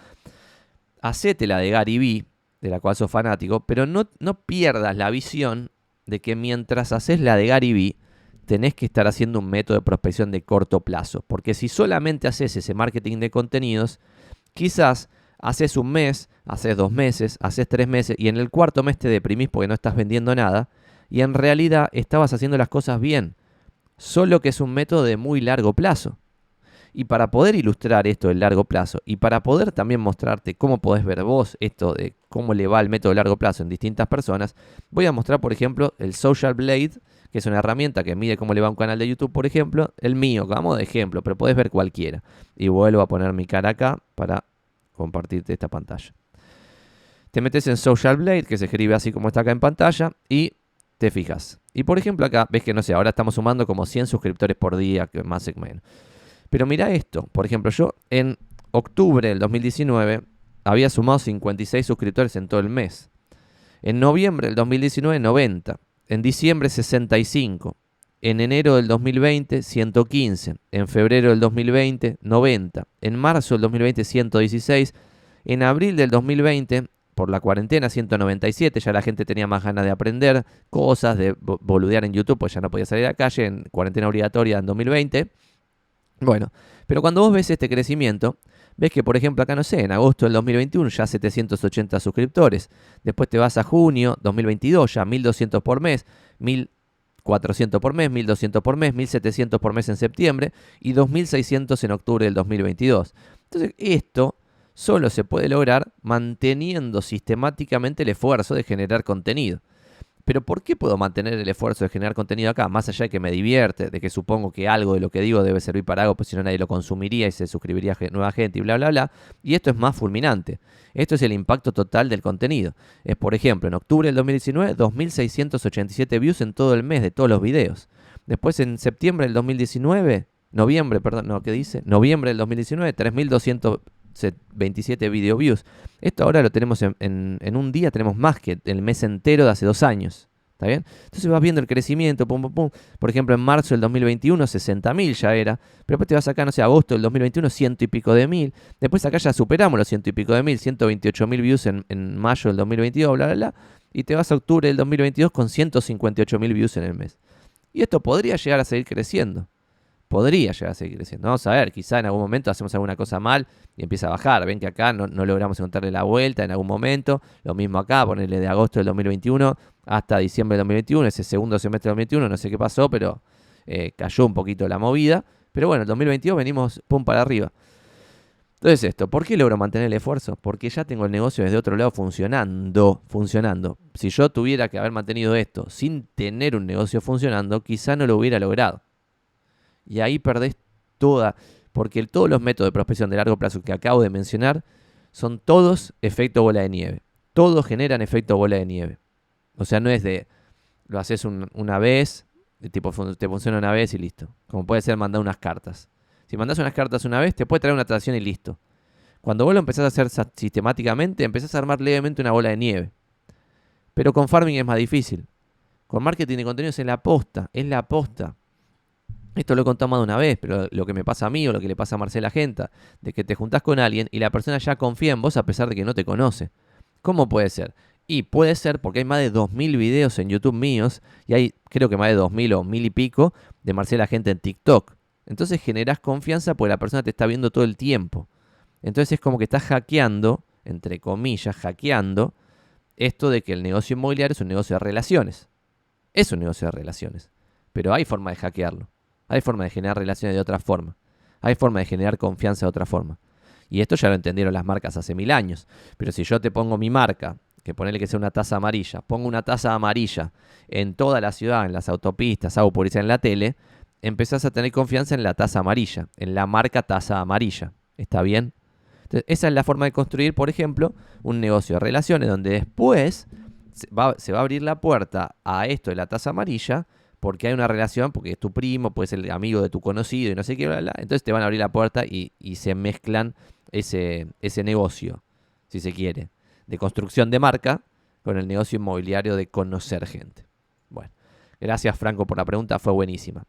hacete la de Gary Vee, de la cual sos fanático, pero no pierdas la visión de que mientras haces la de Gary Vee, tenés que estar haciendo un método de prospección de corto plazo. Porque si solamente haces ese marketing de contenidos, quizás Haces un mes, haces 2 meses, haces 3 meses y en el cuarto mes te deprimís porque no estás vendiendo nada y en realidad estabas haciendo las cosas bien, solo que es un método de muy largo plazo. Y para poder ilustrar esto del largo plazo y para poder también mostrarte cómo podés ver vos esto de cómo le va el método de largo plazo en distintas personas, voy a mostrar, por ejemplo, el Social Blade, que es una herramienta que mide cómo le va a un canal de YouTube, por ejemplo, el mío, vamos de ejemplo, pero podés ver cualquiera. Y vuelvo a poner mi cara acá para compartirte esta pantalla. Te metes en Social Blade, que se escribe así como está acá en pantalla, y te fijas. Y por ejemplo acá, ves que no sé, ahora estamos sumando como 100 suscriptores por día, que más o menos. Pero mira esto, por ejemplo, yo en octubre del 2019 había sumado 56 suscriptores en todo el mes. En noviembre del 2019, 90. En diciembre, 65. En enero del 2020, 115. En febrero del 2020, 90. En marzo del 2020, 116. En abril del 2020, por la cuarentena, 197. Ya la gente tenía más ganas de aprender cosas, de boludear en YouTube, pues ya no podía salir a la calle en cuarentena obligatoria en 2020. Bueno, pero cuando vos ves este crecimiento, ves que, por ejemplo, acá no sé, en agosto del 2021 ya 780 suscriptores. Después te vas a junio 2022, ya 1200 por mes, 1400 por mes, 1200 por mes, 1700 por mes en septiembre y 2600 en octubre del 2022. Entonces, esto solo se puede lograr manteniendo sistemáticamente el esfuerzo de generar contenido. Pero ¿por qué puedo mantener el esfuerzo de generar contenido acá? Más allá de que me divierte, de que supongo que algo de lo que digo debe servir para algo, pues si no nadie lo consumiría y se suscribiría nueva gente y bla, bla, bla. Y esto es más fulminante. Esto es el impacto total del contenido. Es, por ejemplo, en octubre del 2019, 2.687 views en todo el mes de todos los videos. Después en septiembre del 2019, noviembre del 2019, 3.227 video views. Esto ahora lo tenemos en un día, tenemos más que el mes entero de hace 2 años. ¿Está bien? Entonces vas viendo el crecimiento, pum, pum, pum. Por ejemplo, en marzo del 2021, 60.000 ya era. Pero después te vas acá, no sé, agosto del 2021, 100 y pico de mil. Después acá ya superamos los 100 y pico de mil, 128.000 views en mayo del 2022, bla, bla, bla. Y te vas a octubre del 2022 con 158.000 views en el mes. Y esto podría llegar a seguir creciendo. Podría llegar a seguir creciendo. Vamos a ver, quizá en algún momento hacemos alguna cosa mal y empieza a bajar. Ven que acá no logramos encontrarle la vuelta en algún momento. Lo mismo acá, ponerle de agosto del 2021 hasta diciembre del 2021, ese segundo semestre del 2021, no sé qué pasó, pero cayó un poquito la movida. Pero bueno, el 2022 venimos pum para arriba. Entonces esto, ¿por qué logro mantener el esfuerzo? Porque ya tengo el negocio desde otro lado funcionando. Si yo tuviera que haber mantenido esto sin tener un negocio funcionando, quizá no lo hubiera logrado. Y ahí perdés porque todos los métodos de prospección de largo plazo que acabo de mencionar son todos efecto bola de nieve. Todos generan efecto bola de nieve. O sea, no es de, lo haces una vez, tipo te funciona una vez y listo. Como puede ser mandar unas cartas. Si mandás unas cartas una vez, te puede traer una transacción y listo. Cuando vos lo empezás a hacer sistemáticamente, empezás a armar levemente una bola de nieve. Pero con farming es más difícil. Con marketing de contenidos es la posta. Esto lo he contado más de una vez, pero lo que me pasa a mí o lo que le pasa a Marcela Genta, de que te juntás con alguien y la persona ya confía en vos a pesar de que no te conoce. ¿Cómo puede ser? Y puede ser porque hay más de 2.000 videos en YouTube míos y hay creo que más de 2.000 o 1.000 y pico de Marcela Genta en TikTok. Entonces generás confianza porque la persona te está viendo todo el tiempo. Entonces es como que estás hackeando, entre comillas, hackeando esto de que el negocio inmobiliario es un negocio de relaciones. Es un negocio de relaciones, pero hay forma de hackearlo. Hay forma de generar relaciones de otra forma. Hay forma de generar confianza de otra forma. Y esto ya lo entendieron las marcas hace 1000 años. Pero si yo te pongo mi marca, que ponele que sea una taza amarilla, pongo una taza amarilla en toda la ciudad, en las autopistas, hago publicidad en la tele, empezás a tener confianza en la taza amarilla, en la marca taza amarilla. ¿Está bien? Entonces, esa es la forma de construir, por ejemplo, un negocio de relaciones donde después se va a abrir la puerta a esto de la taza amarilla porque hay una relación, porque es tu primo, puede ser el amigo de tu conocido y no sé qué, bla, bla. Entonces te van a abrir la puerta y se mezclan ese negocio, si se quiere, de construcción de marca con el negocio inmobiliario de conocer gente. Bueno, gracias Franco por la pregunta, fue buenísima.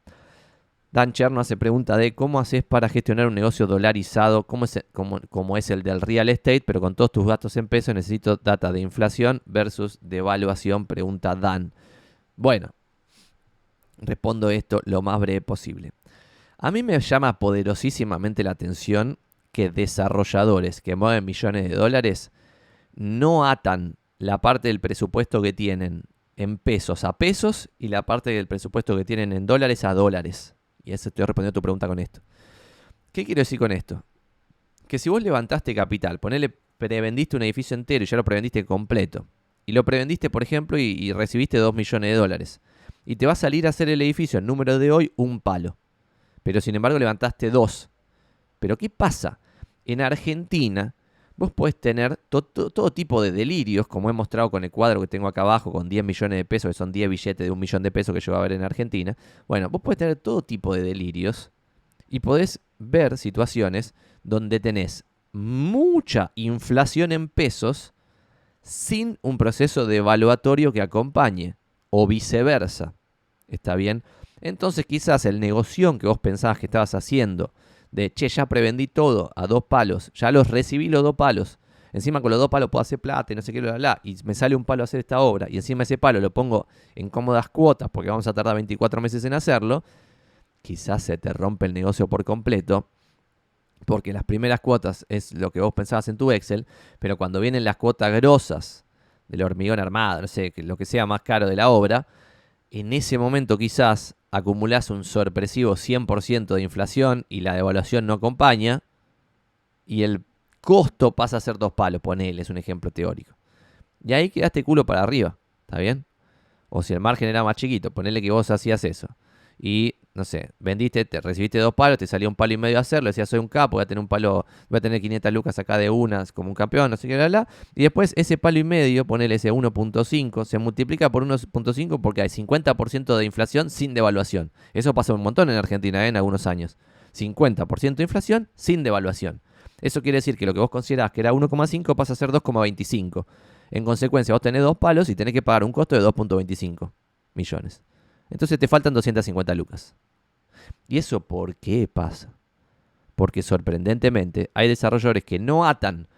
Dan Cherno hace pregunta de cómo haces para gestionar un negocio dolarizado como es el del real estate, pero con todos tus gastos en pesos necesito data de inflación versus devaluación, pregunta Dan. Bueno, respondo esto lo más breve posible. A mí me llama poderosísimamente la atención que desarrolladores que mueven millones de dólares no atan la parte del presupuesto que tienen en pesos a pesos y la parte del presupuesto que tienen en dólares a dólares. Y eso estoy respondiendo a tu pregunta con esto. ¿Qué quiero decir con esto? Que si vos levantaste capital, prevendiste un edificio entero y ya lo prevendiste completo, y lo prevendiste, por ejemplo, y recibiste 2 millones de dólares, y te va a salir a hacer el edificio en número de hoy un palo, pero sin embargo levantaste 2. ¿Pero qué pasa? En Argentina vos podés tener todo tipo de delirios, como he mostrado con el cuadro que tengo acá abajo, con 10 millones de pesos, que son 10 billetes de 1 millón de pesos que yo voy a ver en Argentina. Bueno, vos podés tener todo tipo de delirios y podés ver situaciones donde tenés mucha inflación en pesos sin un proceso devaluatorio que acompañe, o viceversa. ¿Está bien? Entonces quizás el negocio que vos pensabas que estabas haciendo, de che, ya prevendí todo a 2 palos, ya los recibí los 2 palos, encima con los 2 palos puedo hacer plata y no sé qué, y me sale un palo a hacer esta obra, y encima ese palo lo pongo en cómodas cuotas porque vamos a tardar 24 meses en hacerlo, quizás se te rompe el negocio por completo, porque las primeras cuotas es lo que vos pensabas en tu Excel, pero cuando vienen las cuotas grosas del hormigón armado, no sé, lo que sea más caro de la obra, en ese momento quizás acumulás un sorpresivo 100% de inflación y la devaluación no acompaña y el costo pasa a ser 2 palos, ponele, es un ejemplo teórico. Y ahí quedaste culo para arriba, ¿está bien? O si el margen era más chiquito, ponele que vos hacías eso. Y, no sé, vendiste, te recibiste 2 palos, te salía 1,5 palo a hacerlo, decías soy un capo, voy a tener un palo, voy a tener 500 lucas acá de unas como un campeón, no sé qué, y después ese palo y medio, ponele ese 1,5, se multiplica por 1,5 porque hay 50% de inflación sin devaluación. Eso pasa un montón en Argentina, en algunos años. 50% de inflación sin devaluación. Eso quiere decir que lo que vos considerás que era 1,5 pasa a ser 2,25. En consecuencia, vos tenés 2 palos y tenés que pagar un costo de 2,25 millones. Entonces te faltan 250 lucas. ¿Y eso por qué pasa? Porque sorprendentemente hay desarrolladores que no atan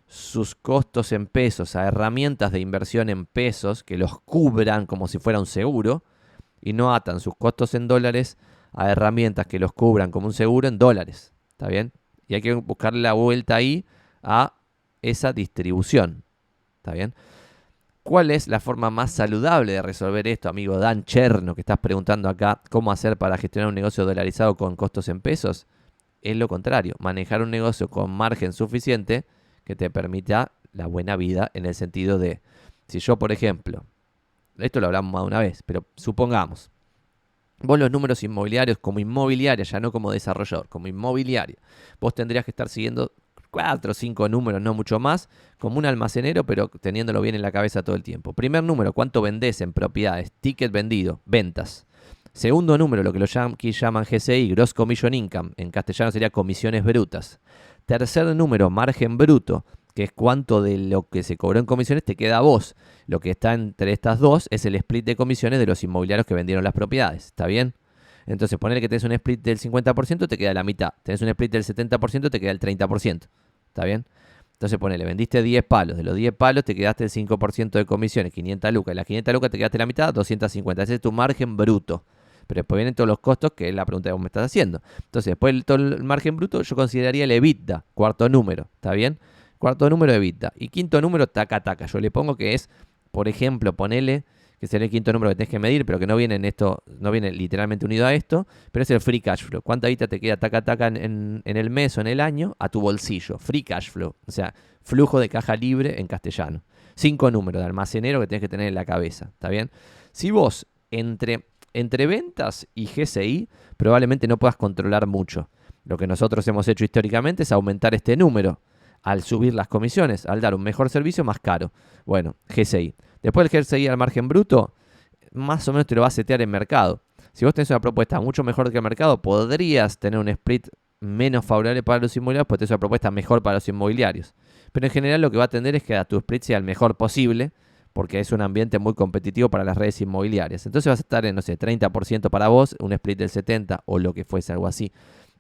sus costos en pesos a herramientas de inversión en pesos que los cubran como si fuera un seguro y no atan sus costos en dólares a herramientas que los cubran como un seguro en dólares. ¿Está bien? Y hay que buscarle la vuelta ahí a esa distribución. ¿Está bien? ¿Cuál es la forma más saludable de resolver esto, amigo Dan Cherno, que estás preguntando acá cómo hacer para gestionar un negocio dolarizado con costos en pesos? Es lo contrario, manejar un negocio con margen suficiente que te permita la buena vida en el sentido de, si yo, por ejemplo, esto lo hablamos más de una vez, pero supongamos, vos los números inmobiliarios como inmobiliaria, ya no como desarrollador, como inmobiliaria, vos tendrías que estar siguiendo 4 o 5 números, no mucho más, como un almacenero, pero teniéndolo bien en la cabeza todo el tiempo. Primer número, ¿cuánto vendés en propiedades? Ticket vendido, ventas. Segundo número, lo que los yankees llaman GCI, Gross Commission Income, en castellano sería comisiones brutas. Tercer número, margen bruto, que es cuánto de lo que se cobró en comisiones te queda a vos. Lo que está entre estas dos es el split de comisiones de los inmobiliarios que vendieron las propiedades. ¿Está bien? Entonces, poner que tenés un split del 50%, te queda la mitad. Tenés un split del 70%, te queda el 30%. ¿Está bien? Entonces, ponele, vendiste 10 palos. De los 10 palos te quedaste el 5% de comisiones, 500 lucas. Y las 500 lucas te quedaste la mitad, 250. Ese es tu margen bruto. Pero después vienen todos los costos, que es la pregunta que vos me estás haciendo. Entonces, después de todo el margen bruto, yo consideraría el EBITDA, cuarto número. ¿Está bien? Cuarto número de EBITDA. Y quinto número, taca, taca. Yo le pongo que es, por ejemplo, ponele que sería el quinto número que tenés que medir, pero que no viene en esto, no viene literalmente unido a esto, pero es el free cash flow. ¿Cuánta guita te queda taca taca en el mes o en el año a tu bolsillo? Free cash flow, o sea, flujo de caja libre en castellano. 5 números de almacenero que tenés que tener en la cabeza, ¿está bien? Si vos entre ventas y GCI probablemente no puedas controlar mucho. Lo que nosotros hemos hecho históricamente es aumentar este número al subir las comisiones, al dar un mejor servicio más caro. Bueno, GCI. Después el GCI al margen bruto, más o menos te lo va a setear en mercado. Si vos tenés una propuesta mucho mejor que el mercado, podrías tener un split menos favorable para los inmobiliarios, pues tenés una propuesta mejor para los inmobiliarios. Pero en general lo que va a tender es que a tu split sea el mejor posible, porque es un ambiente muy competitivo para las redes inmobiliarias. Entonces vas a estar en, no sé, 30% para vos, un split del 70% o lo que fuese, algo así,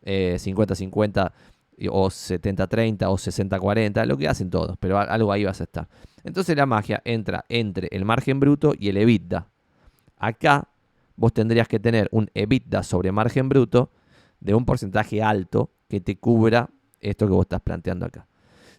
50-50% o 70-30 o 60-40, lo que hacen todos, pero algo ahí vas a estar. Entonces la magia entra entre el margen bruto y el EBITDA. Acá vos tendrías que tener un EBITDA sobre margen bruto de un porcentaje alto que te cubra esto que vos estás planteando acá.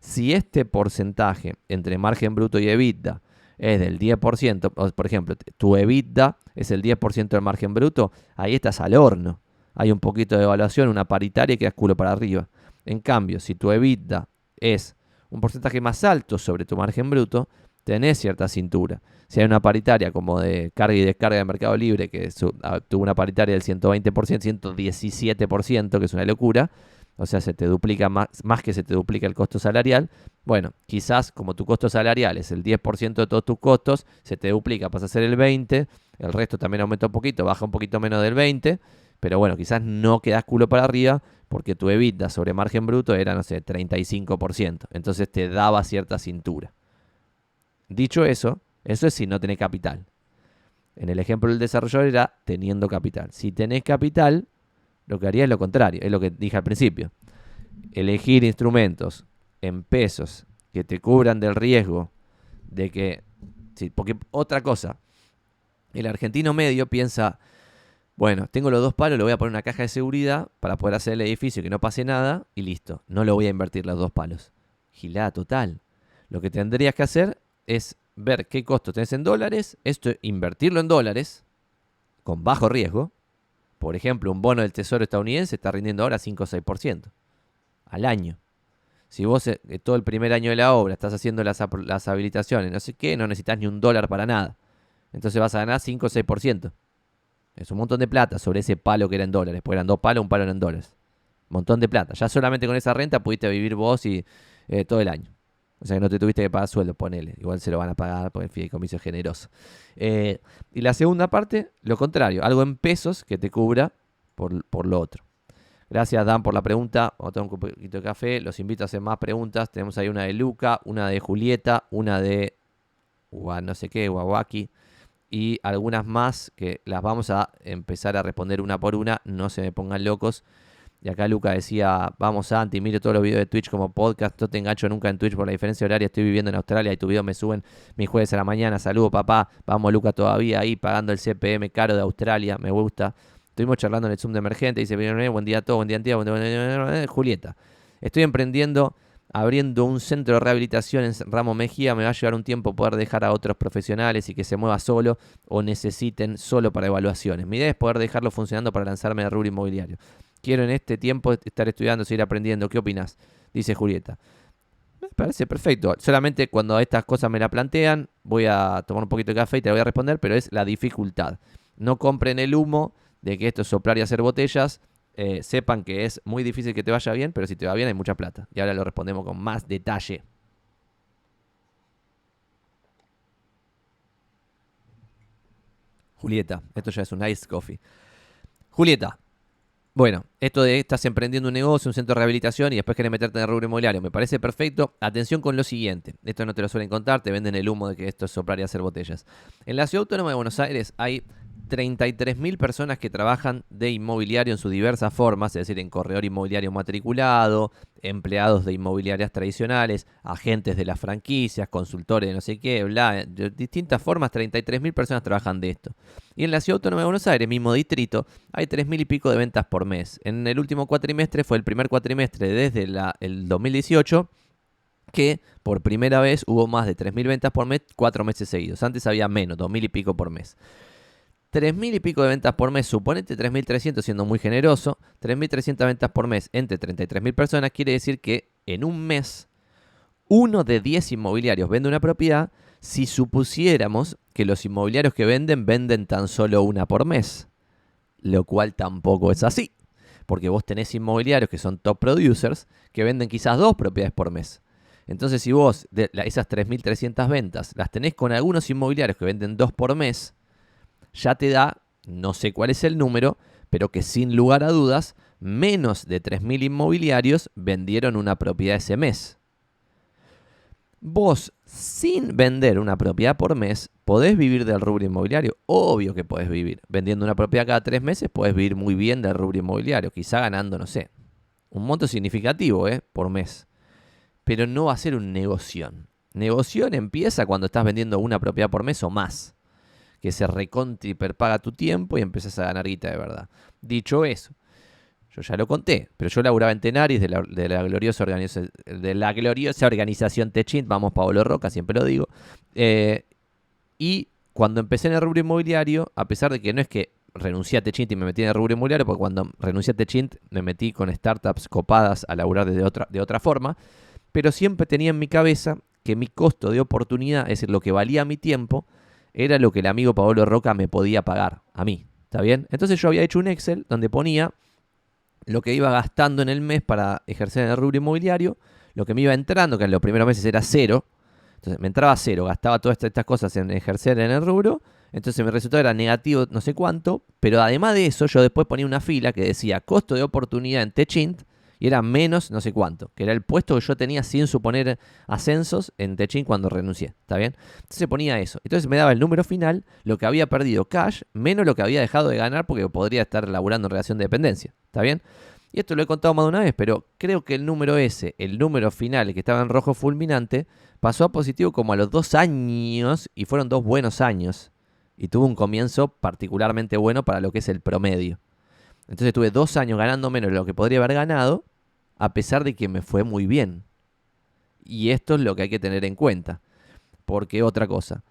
Si este porcentaje entre margen bruto y EBITDA es del 10%, por ejemplo, tu EBITDA es el 10% del margen bruto, ahí estás al horno. Hay un poquito de evaluación, una paritaria y quedas culo para arriba. En cambio, si tu EBITDA es un porcentaje más alto sobre tu margen bruto, tenés cierta cintura. Si hay una paritaria como de carga y descarga de Mercado Libre, que tuvo una paritaria del 120%, 117%, que es una locura, o sea, se te duplica más que se te duplica el costo salarial. Bueno, quizás como tu costo salarial es el 10% de todos tus costos, se te duplica, pasa a ser el 20%, el resto también aumenta un poquito, baja un poquito menos del 20%, pero bueno, quizás no quedás culo para arriba porque tu EBITDA sobre margen bruto era, no sé, 35%. Entonces te daba cierta cintura. Dicho eso, eso es si no tenés capital. En el ejemplo del desarrollador era teniendo capital. Si tenés capital, lo que haría es lo contrario, es lo que dije al principio. Elegir instrumentos en pesos que te cubran del riesgo de que... Sí, porque otra cosa, el argentino medio piensa, bueno, tengo los 2 palos, le voy a poner una caja de seguridad para poder hacer el edificio y que no pase nada y listo. No lo voy a invertir los 2 palos. Gilada total. Lo que tendrías que hacer es ver qué costo tenés en dólares, esto invertirlo en dólares con bajo riesgo. Por ejemplo, un bono del Tesoro estadounidense está rindiendo ahora 5 o 6% al año. Si vos todo el primer año de la obra estás haciendo las habilitaciones, no sé qué, no necesitas ni $1 para nada. Entonces vas a ganar 5 o 6%. Es un montón de plata sobre ese palo que era en dólares. Porque eran 2 palos, un palo era en dólares. Montón de plata. Ya solamente con esa renta pudiste vivir vos y todo el año. O sea que no te tuviste que pagar sueldo, ponele. Igual se lo van a pagar porque el fideicomiso es generoso. Y la segunda parte, lo contrario. Algo en pesos que te cubra por lo otro. Gracias, Dan, por la pregunta. Vamos a tomar un poquito de café. Los invito a hacer más preguntas. Tenemos ahí una de Luca, una de Julieta, una de no sé qué, Wawaki. Y algunas más que las vamos a empezar a responder una por una. No se me pongan locos. Y acá Luca decía, vamos Santi, miro todos los videos de Twitch como podcast, no te engancho nunca en Twitch por la diferencia horaria, estoy viviendo en Australia y tu video me suben mis jueves a la mañana, saludo papá, vamos Luca todavía ahí pagando el CPM caro de Australia, me gusta. Estuvimos charlando en el Zoom de emergente, dice, buen día a todos, buen día Antía, Julieta. Estoy emprendiendo, abriendo un centro de rehabilitación en Ramos Mejía, me va a llevar un tiempo poder dejar a otros profesionales y que se mueva solo o necesiten solo para evaluaciones. Mi idea es poder dejarlo funcionando para lanzarme al rubro inmobiliario. Quiero en este tiempo estar estudiando, seguir aprendiendo. ¿Qué opinas? Dice Julieta. Me parece perfecto. Solamente cuando estas cosas me la plantean, voy a tomar un poquito de café y te voy a responder, pero es la dificultad. No compren el humo de que esto es soplar y hacer botellas. Sepan que es muy difícil que te vaya bien, pero si te va bien hay mucha plata. Y ahora lo respondemos con más detalle. Julieta, esto ya es un iced coffee. Julieta. Bueno, esto de estás emprendiendo un negocio, un centro de rehabilitación y después querés meterte en el rubro inmobiliario, me parece perfecto. Atención con lo siguiente, esto no te lo suelen contar, te venden el humo de que esto es soplar y hacer botellas. En la Ciudad Autónoma de Buenos Aires hay 33.000 personas que trabajan de inmobiliario en sus diversas formas, es decir, en corredor inmobiliario matriculado, empleados de inmobiliarias tradicionales, agentes de las franquicias, consultores de no sé qué, bla, de distintas formas, 33.000 personas trabajan de esto. Y en la Ciudad Autónoma de Buenos Aires, mismo distrito, hay 3.000 y pico de ventas por mes. En el último cuatrimestre, fue el primer cuatrimestre desde el 2018, que por primera vez hubo más de 3.000 ventas por mes 4 meses seguidos. Antes había menos, 2.000 y pico por mes. 3.000 y pico de ventas por mes, suponete 3.300 siendo muy generoso, 3.300 ventas por mes entre 33.000 personas, quiere decir que en un mes, 1 de 10 inmobiliarios vende una propiedad, si supusiéramos que los inmobiliarios que venden tan solo una por mes, lo cual tampoco es así, porque vos tenés inmobiliarios que son top producers, que venden quizás 2 propiedades por mes. Entonces si vos esas 3.300 ventas las tenés con algunos inmobiliarios que venden 2 por mes, ya te da, no sé cuál es el número, pero que sin lugar a dudas, menos de 3.000 inmobiliarios vendieron una propiedad ese mes. Vos, sin vender una propiedad por mes, ¿podés vivir del rubro inmobiliario? Obvio que podés vivir. Vendiendo una propiedad cada 3 meses, podés vivir muy bien del rubro inmobiliario. Quizá ganando, no sé, un monto significativo por mes. Pero no va a ser un negoción. Negoción empieza cuando estás vendiendo una propiedad por mes o más, que se recontra hiperpaga tu tiempo y empezás a ganar guita de verdad. Dicho eso, Yo ya lo conté, pero yo laburaba en Tenaris de la gloriosa organización Techint, vamos Pablo Roca, siempre lo digo. Y cuando empecé en el rubro inmobiliario, a pesar de que no es que renuncié a Techint y me metí en el rubro inmobiliario, porque cuando renuncié a Techint me metí con startups copadas a laburar de otra forma, pero siempre tenía en mi cabeza que mi costo de oportunidad, es decir, lo que valía mi tiempo, era lo que el amigo Pablo Roca me podía pagar a mí. ¿Está bien? Entonces yo había hecho un Excel donde ponía lo que iba gastando en el mes para ejercer en el rubro inmobiliario, lo que me iba entrando, que en los primeros meses era cero. Entonces me entraba cero, gastaba todas estas cosas en ejercer en el rubro, entonces mi resultado era negativo no sé cuánto, pero además de eso yo después ponía una fila que decía costo de oportunidad en Techint y era menos no sé cuánto, que era el puesto que yo tenía sin suponer ascensos en Techint cuando renuncié, ¿está bien? Entonces ponía eso, entonces me daba el número final, lo que había perdido cash, menos lo que había dejado de ganar porque podría estar laburando en relación de dependencia, ¿está bien? Y esto lo he contado más de una vez, pero creo que el número ese, el número final, el que estaba en rojo fulminante, pasó a positivo como a los 2 años y fueron 2 buenos años. Y tuvo un comienzo particularmente bueno para lo que es el promedio. Entonces tuve 2 años ganando menos de lo que podría haber ganado, a pesar de que me fue muy bien. Y esto es lo que hay que tener en cuenta. Porque otra cosa,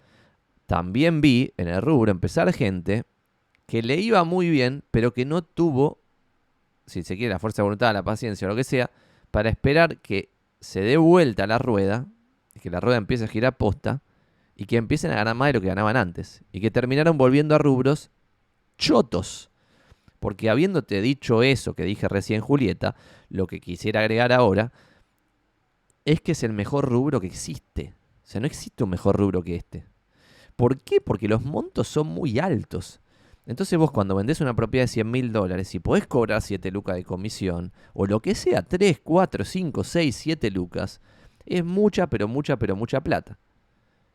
también vi en el rubro empezar gente que le iba muy bien, pero que no tuvo, si se quiere, la fuerza de voluntad, la paciencia o lo que sea, para esperar que se dé vuelta la rueda, que la rueda empiece a girar posta, y que empiecen a ganar más de lo que ganaban antes, y que terminaron volviendo a rubros chotos. Porque habiéndote dicho eso que dije recién, Julieta, lo que quisiera agregar ahora es que es el mejor rubro que existe. O sea, no existe un mejor rubro que este. ¿Por qué? Porque los montos son muy altos. Entonces vos cuando vendés una propiedad de $100.000 y podés cobrar 7 lucas de comisión, o lo que sea, 3, 4, 5, 6, 7 lucas, es mucha, pero mucha, pero mucha plata.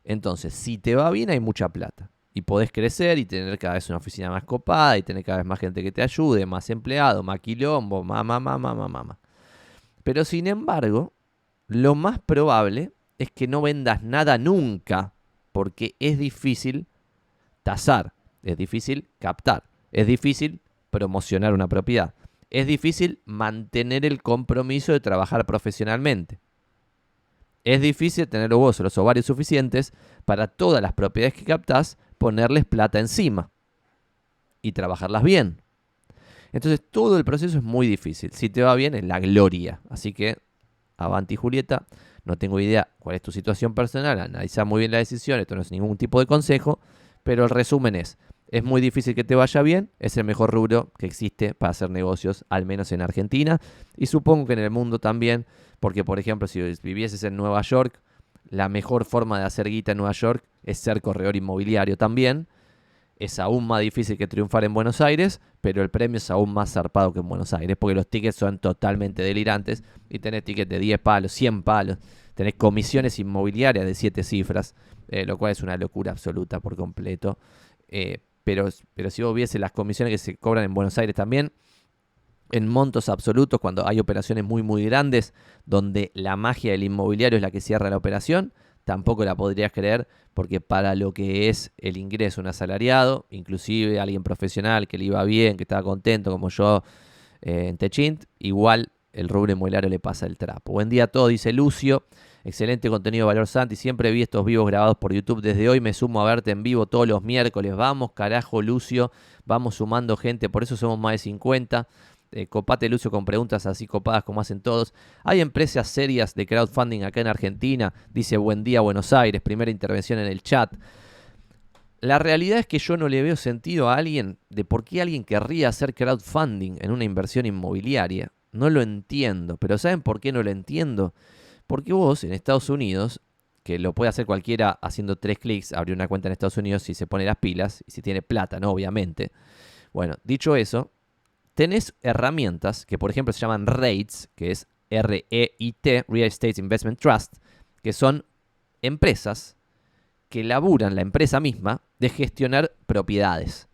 Entonces, si te va bien, hay mucha plata. Y podés crecer y tener cada vez una oficina más copada y tener cada vez más gente que te ayude, más empleados, más quilombo, más. Pero sin embargo, lo más probable es que no vendas nada nunca, porque es difícil tasar. Es difícil captar, es difícil promocionar una propiedad, es difícil mantener el compromiso de trabajar profesionalmente. Es difícil tener los ovarios suficientes para todas las propiedades que captás, ponerles plata encima y trabajarlas bien. Entonces todo el proceso es muy difícil. Si te va bien es la gloria. Así que, avanti Julieta, no tengo idea cuál es tu situación personal, analiza muy bien la decisión, esto no es ningún tipo de consejo, pero el resumen es muy difícil que te vaya bien, es el mejor rubro que existe para hacer negocios, al menos en Argentina, y supongo que en el mundo también, porque por ejemplo si vivieses en Nueva York, la mejor forma de hacer guita en Nueva York es ser corredor inmobiliario también. Es aún más difícil que triunfar en Buenos Aires, pero el premio es aún más zarpado que en Buenos Aires, porque los tickets son totalmente delirantes y tenés tickets de 10 palos, 100 palos, tenés comisiones inmobiliarias de 7 cifras, lo cual es una locura absoluta por completo. Pero si vos viese las comisiones que se cobran en Buenos Aires también, en montos absolutos, cuando hay operaciones muy muy grandes, donde la magia del inmobiliario es la que cierra la operación, tampoco la podrías creer, porque para lo que es el ingreso un asalariado, inclusive alguien profesional que le iba bien, que estaba contento como yo en Techint, igual el rubro inmobiliario le pasa el trapo. Buen día a todos, dice Lucio. Excelente contenido de Valor Santi. Siempre vi estos vivos grabados por YouTube. Desde hoy me sumo a verte en vivo todos los miércoles. Vamos, carajo, Lucio. Vamos sumando gente. Por eso somos más de 50. Copate, Lucio, con preguntas así copadas como hacen todos. Hay empresas serias de crowdfunding acá en Argentina. Dice buen día, Buenos Aires. Primera intervención en el chat. La realidad es que yo no le veo sentido a alguien de por qué alguien querría hacer crowdfunding en una inversión inmobiliaria. No lo entiendo. Pero ¿saben por qué no lo entiendo? Porque vos en Estados Unidos, que lo puede hacer cualquiera haciendo 3 clics, abrir una cuenta en Estados Unidos si se pone las pilas y si tiene plata, ¿no? Obviamente. Bueno, dicho eso, tenés herramientas que por ejemplo se llaman REITs, que es R-E-I-T, Real Estate Investment Trust, que son empresas que laburan la empresa misma de gestionar propiedades.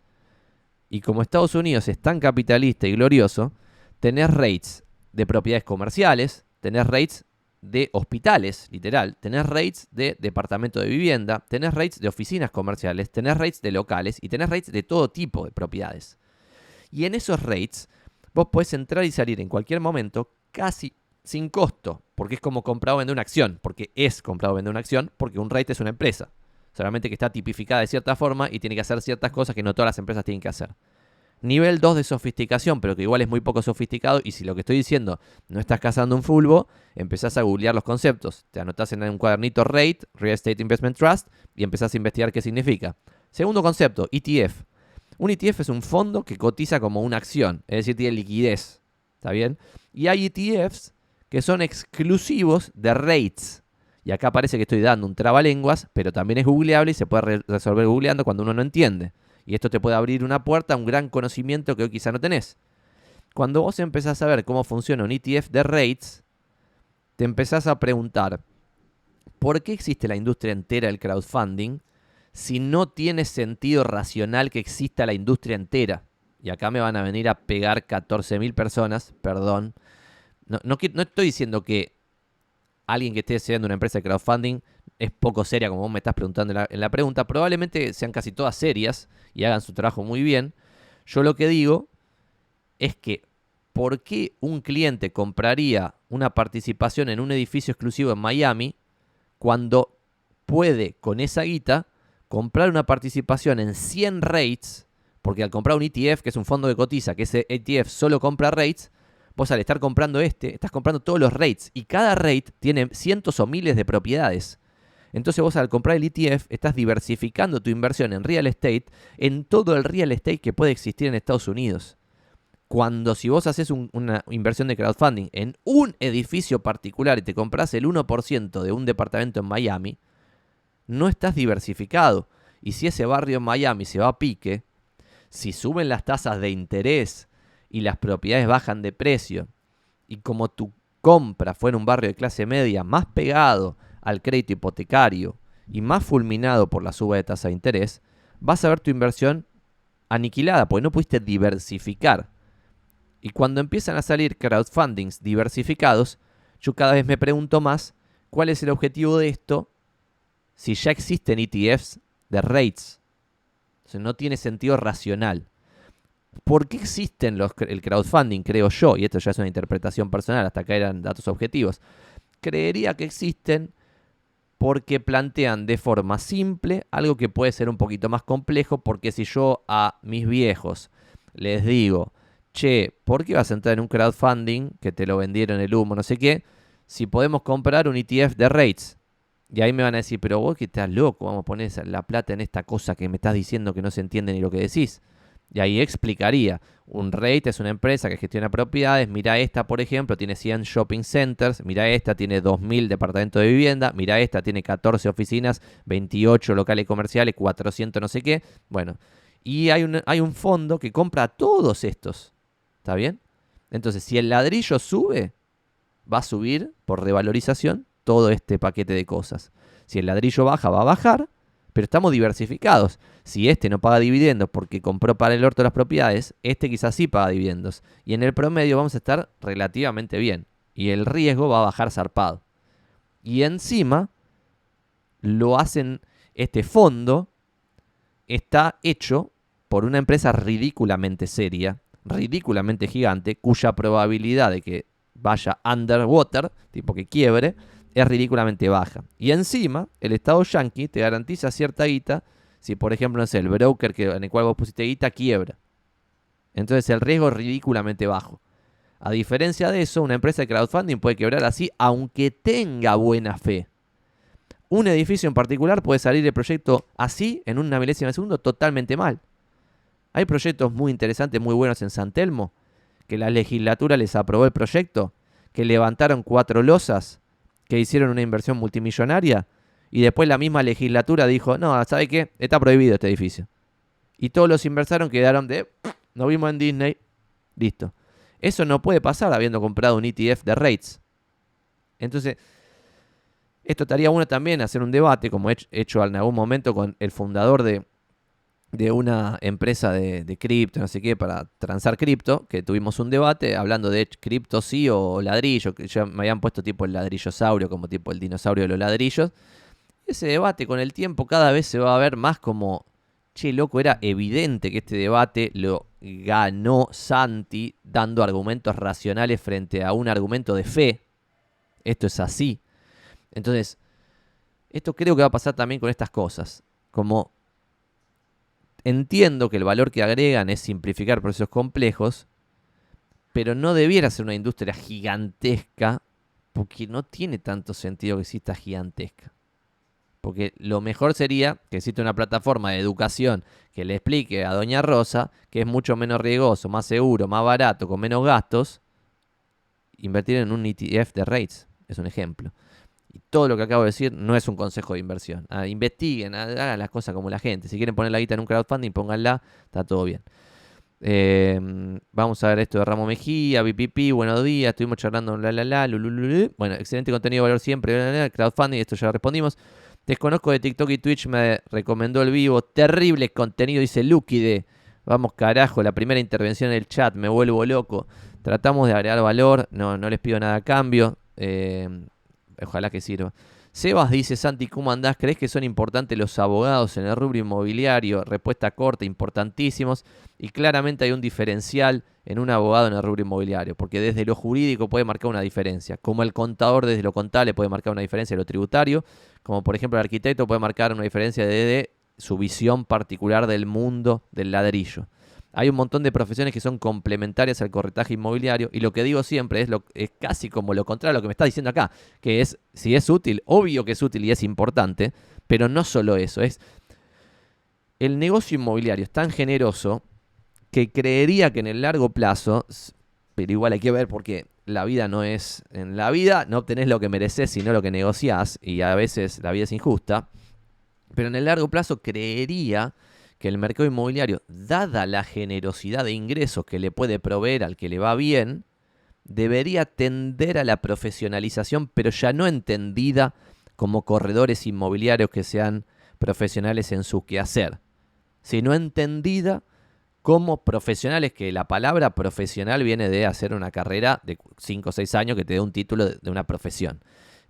Y como Estados Unidos es tan capitalista y glorioso, tenés REITs de propiedades comerciales, tenés REITs de hospitales, literal, tenés rates de departamento de vivienda, tenés rates de oficinas comerciales, tenés rates de locales y tenés rates de todo tipo de propiedades. Y en esos rates vos podés entrar y salir en cualquier momento casi sin costo, porque es como comprar o vender una acción, porque es comprar o vender una acción, porque un REIT es una empresa, solamente que está tipificada de cierta forma y tiene que hacer ciertas cosas que no todas las empresas tienen que hacer. Nivel 2 de sofisticación, pero que igual es muy poco sofisticado, y si lo que estoy diciendo no estás cazando un fulbo, empezás a googlear los conceptos, te anotás en un cuadernito REIT, Real Estate Investment Trust, y empezás a investigar qué significa. Segundo concepto, ETF. Un ETF es un fondo que cotiza como una acción, es decir, tiene liquidez, ¿está bien? Y hay ETFs que son exclusivos de REITs. Y acá parece que estoy dando un trabalenguas, pero también es googleable y se puede resolver googleando cuando uno no entiende. Y esto te puede abrir una puerta a un gran conocimiento que hoy quizá no tenés. Cuando vos empezás a ver cómo funciona un ETF de REITs, te empezás a preguntar, ¿por qué existe la industria entera del crowdfunding si no tiene sentido racional que exista la industria entera? Y acá me van a venir a pegar 14.000 personas, perdón. No estoy diciendo que alguien que esté estudiando una empresa de crowdfunding es poco seria, como vos me estás preguntando en la pregunta. Probablemente sean casi todas serias y hagan su trabajo muy bien. Yo lo que digo es que ¿por qué un cliente compraría una participación en un edificio exclusivo en Miami cuando puede con esa guita comprar una participación en 100 REITs? Porque al comprar un ETF, que es un fondo que cotiza, que ese ETF solo compra REITs, vos al estar comprando estás comprando todos los REITs. Y cada REIT tiene cientos o miles de propiedades. Entonces vos al comprar el ETF estás diversificando tu inversión en real estate, en todo el real estate que puede existir en Estados Unidos. Cuando si vos haces una inversión de crowdfunding en un edificio particular y te compras el 1% de un departamento en Miami, no estás diversificado. Y si ese barrio en Miami se va a pique, si suben las tasas de interés y las propiedades bajan de precio, y como tu compra fue en un barrio de clase media más pegado al crédito hipotecario y más fulminado por la suba de tasa de interés, vas a ver tu inversión aniquilada, porque no pudiste diversificar. Y cuando empiezan a salir crowdfundings diversificados, yo cada vez me pregunto más cuál es el objetivo de esto si ya existen ETFs de REITs. O sea, no tiene sentido racional. ¿Por qué existen el crowdfunding, creo yo? Y esto ya es una interpretación personal, hasta acá eran datos objetivos. Creería que existen porque plantean de forma simple algo que puede ser un poquito más complejo, porque si yo a mis viejos les digo, che, ¿por qué vas a entrar en un crowdfunding que te lo vendieron el humo, no sé qué, si podemos comprar un ETF de REITs? Y ahí me van a decir, pero vos que estás loco, vamos a poner la plata en esta cosa que me estás diciendo que no se entiende ni lo que decís. Y ahí explicaría, un REIT es una empresa que gestiona propiedades, mira esta por ejemplo, tiene 100 shopping centers, mira esta tiene 2.000 departamentos de vivienda, mira esta tiene 14 oficinas, 28 locales comerciales, 400 no sé qué. Bueno, y hay un fondo que compra todos estos, ¿está bien? Entonces, si el ladrillo sube, va a subir por revalorización todo este paquete de cosas. Si el ladrillo baja, va a bajar, pero estamos diversificados. Si este no paga dividendos porque compró para el orto las propiedades, este quizás sí paga dividendos. Y en el promedio vamos a estar relativamente bien. Y el riesgo va a bajar zarpado. Y encima, lo hacen, este fondo está hecho por una empresa ridículamente seria, ridículamente gigante, cuya probabilidad de que vaya underwater, tipo que quiebre, es ridículamente baja. Y encima, el Estado Yankee te garantiza cierta guita si, por ejemplo, no sé, el broker en el cual vos pusiste guita quiebra. Entonces el riesgo es ridículamente bajo. A diferencia de eso, una empresa de crowdfunding puede quebrar así, aunque tenga buena fe. Un edificio en particular puede salir de proyecto así, en una milésima de segundo, totalmente mal. Hay proyectos muy interesantes, muy buenos en San Telmo, que la legislatura les aprobó el proyecto, que levantaron 4 losas, que hicieron una inversión multimillonaria, y después la misma legislatura dijo, no, ¿sabe qué? Está prohibido este edificio. Y todos los inversores quedaron de, nos vimos en Disney, listo. Eso no puede pasar habiendo comprado un ETF de REITs. Entonces, esto estaría bueno también hacer un debate, como he hecho en algún momento con el fundador de una empresa de cripto, no sé qué, para transar cripto, que tuvimos un debate hablando de cripto sí o ladrillo, que ya me habían puesto tipo el ladrillosaurio, como tipo el dinosaurio de los ladrillos. Ese debate con el tiempo cada vez se va a ver más como, che, loco, era evidente que este debate ganó Santi dando argumentos racionales frente a un argumento de fe. Esto es así. Entonces, esto creo que va a pasar también con estas cosas. Como entiendo que el valor que agregan es simplificar procesos complejos, pero no debiera ser una industria gigantesca, porque no tiene tanto sentido que exista gigantesca. Porque lo mejor sería que exista una plataforma de educación que le explique a Doña Rosa que es mucho menos riesgoso, más seguro, más barato, con menos gastos, invertir en un ETF de rates. Es un ejemplo. Y todo lo que acabo de decir no es un consejo de inversión. Investiguen, hagan las cosas como la gente. Si quieren poner la guita en un crowdfunding, pónganla, está todo bien. Vamos a ver esto de Ramo Mejía, BPP, buenos días, estuvimos charlando, lulululu. Bueno, excelente contenido de valor siempre, crowdfunding, esto ya lo respondimos. Desconozco de TikTok y Twitch, me recomendó el vivo, terrible contenido, dice Lucky de, vamos carajo, la primera intervención en el chat, me vuelvo loco. Tratamos de agregar valor, no les pido nada a cambio, ojalá que sirva. Sebas dice, Santi, ¿cómo andás? ¿Crees que son importantes los abogados en el rubro inmobiliario? Respuesta corta, importantísimos. Y claramente hay un diferencial en un abogado en el rubro inmobiliario, porque desde lo jurídico puede marcar una diferencia, como el contador desde lo contable puede marcar una diferencia de lo tributario, como por ejemplo el arquitecto puede marcar una diferencia desde su visión particular del mundo del ladrillo. Hay un montón de profesiones que son complementarias al corretaje inmobiliario y lo que digo siempre es casi como lo contrario a lo que me está diciendo acá, que es, si es útil, obvio que es útil y es importante, pero no solo eso, es el negocio inmobiliario es tan generoso que creería que en el largo plazo, pero igual hay que ver porque la vida no es, en la vida no obtenés lo que mereces sino lo que negociás y a veces la vida es injusta, pero en el largo plazo creería que el mercado inmobiliario, dada la generosidad de ingresos que le puede proveer al que le va bien, debería tender a la profesionalización, pero ya no entendida como corredores inmobiliarios que sean profesionales en su quehacer, sino entendida como profesionales, que la palabra profesional viene de hacer una carrera de 5 o 6 años que te dé un título de una profesión.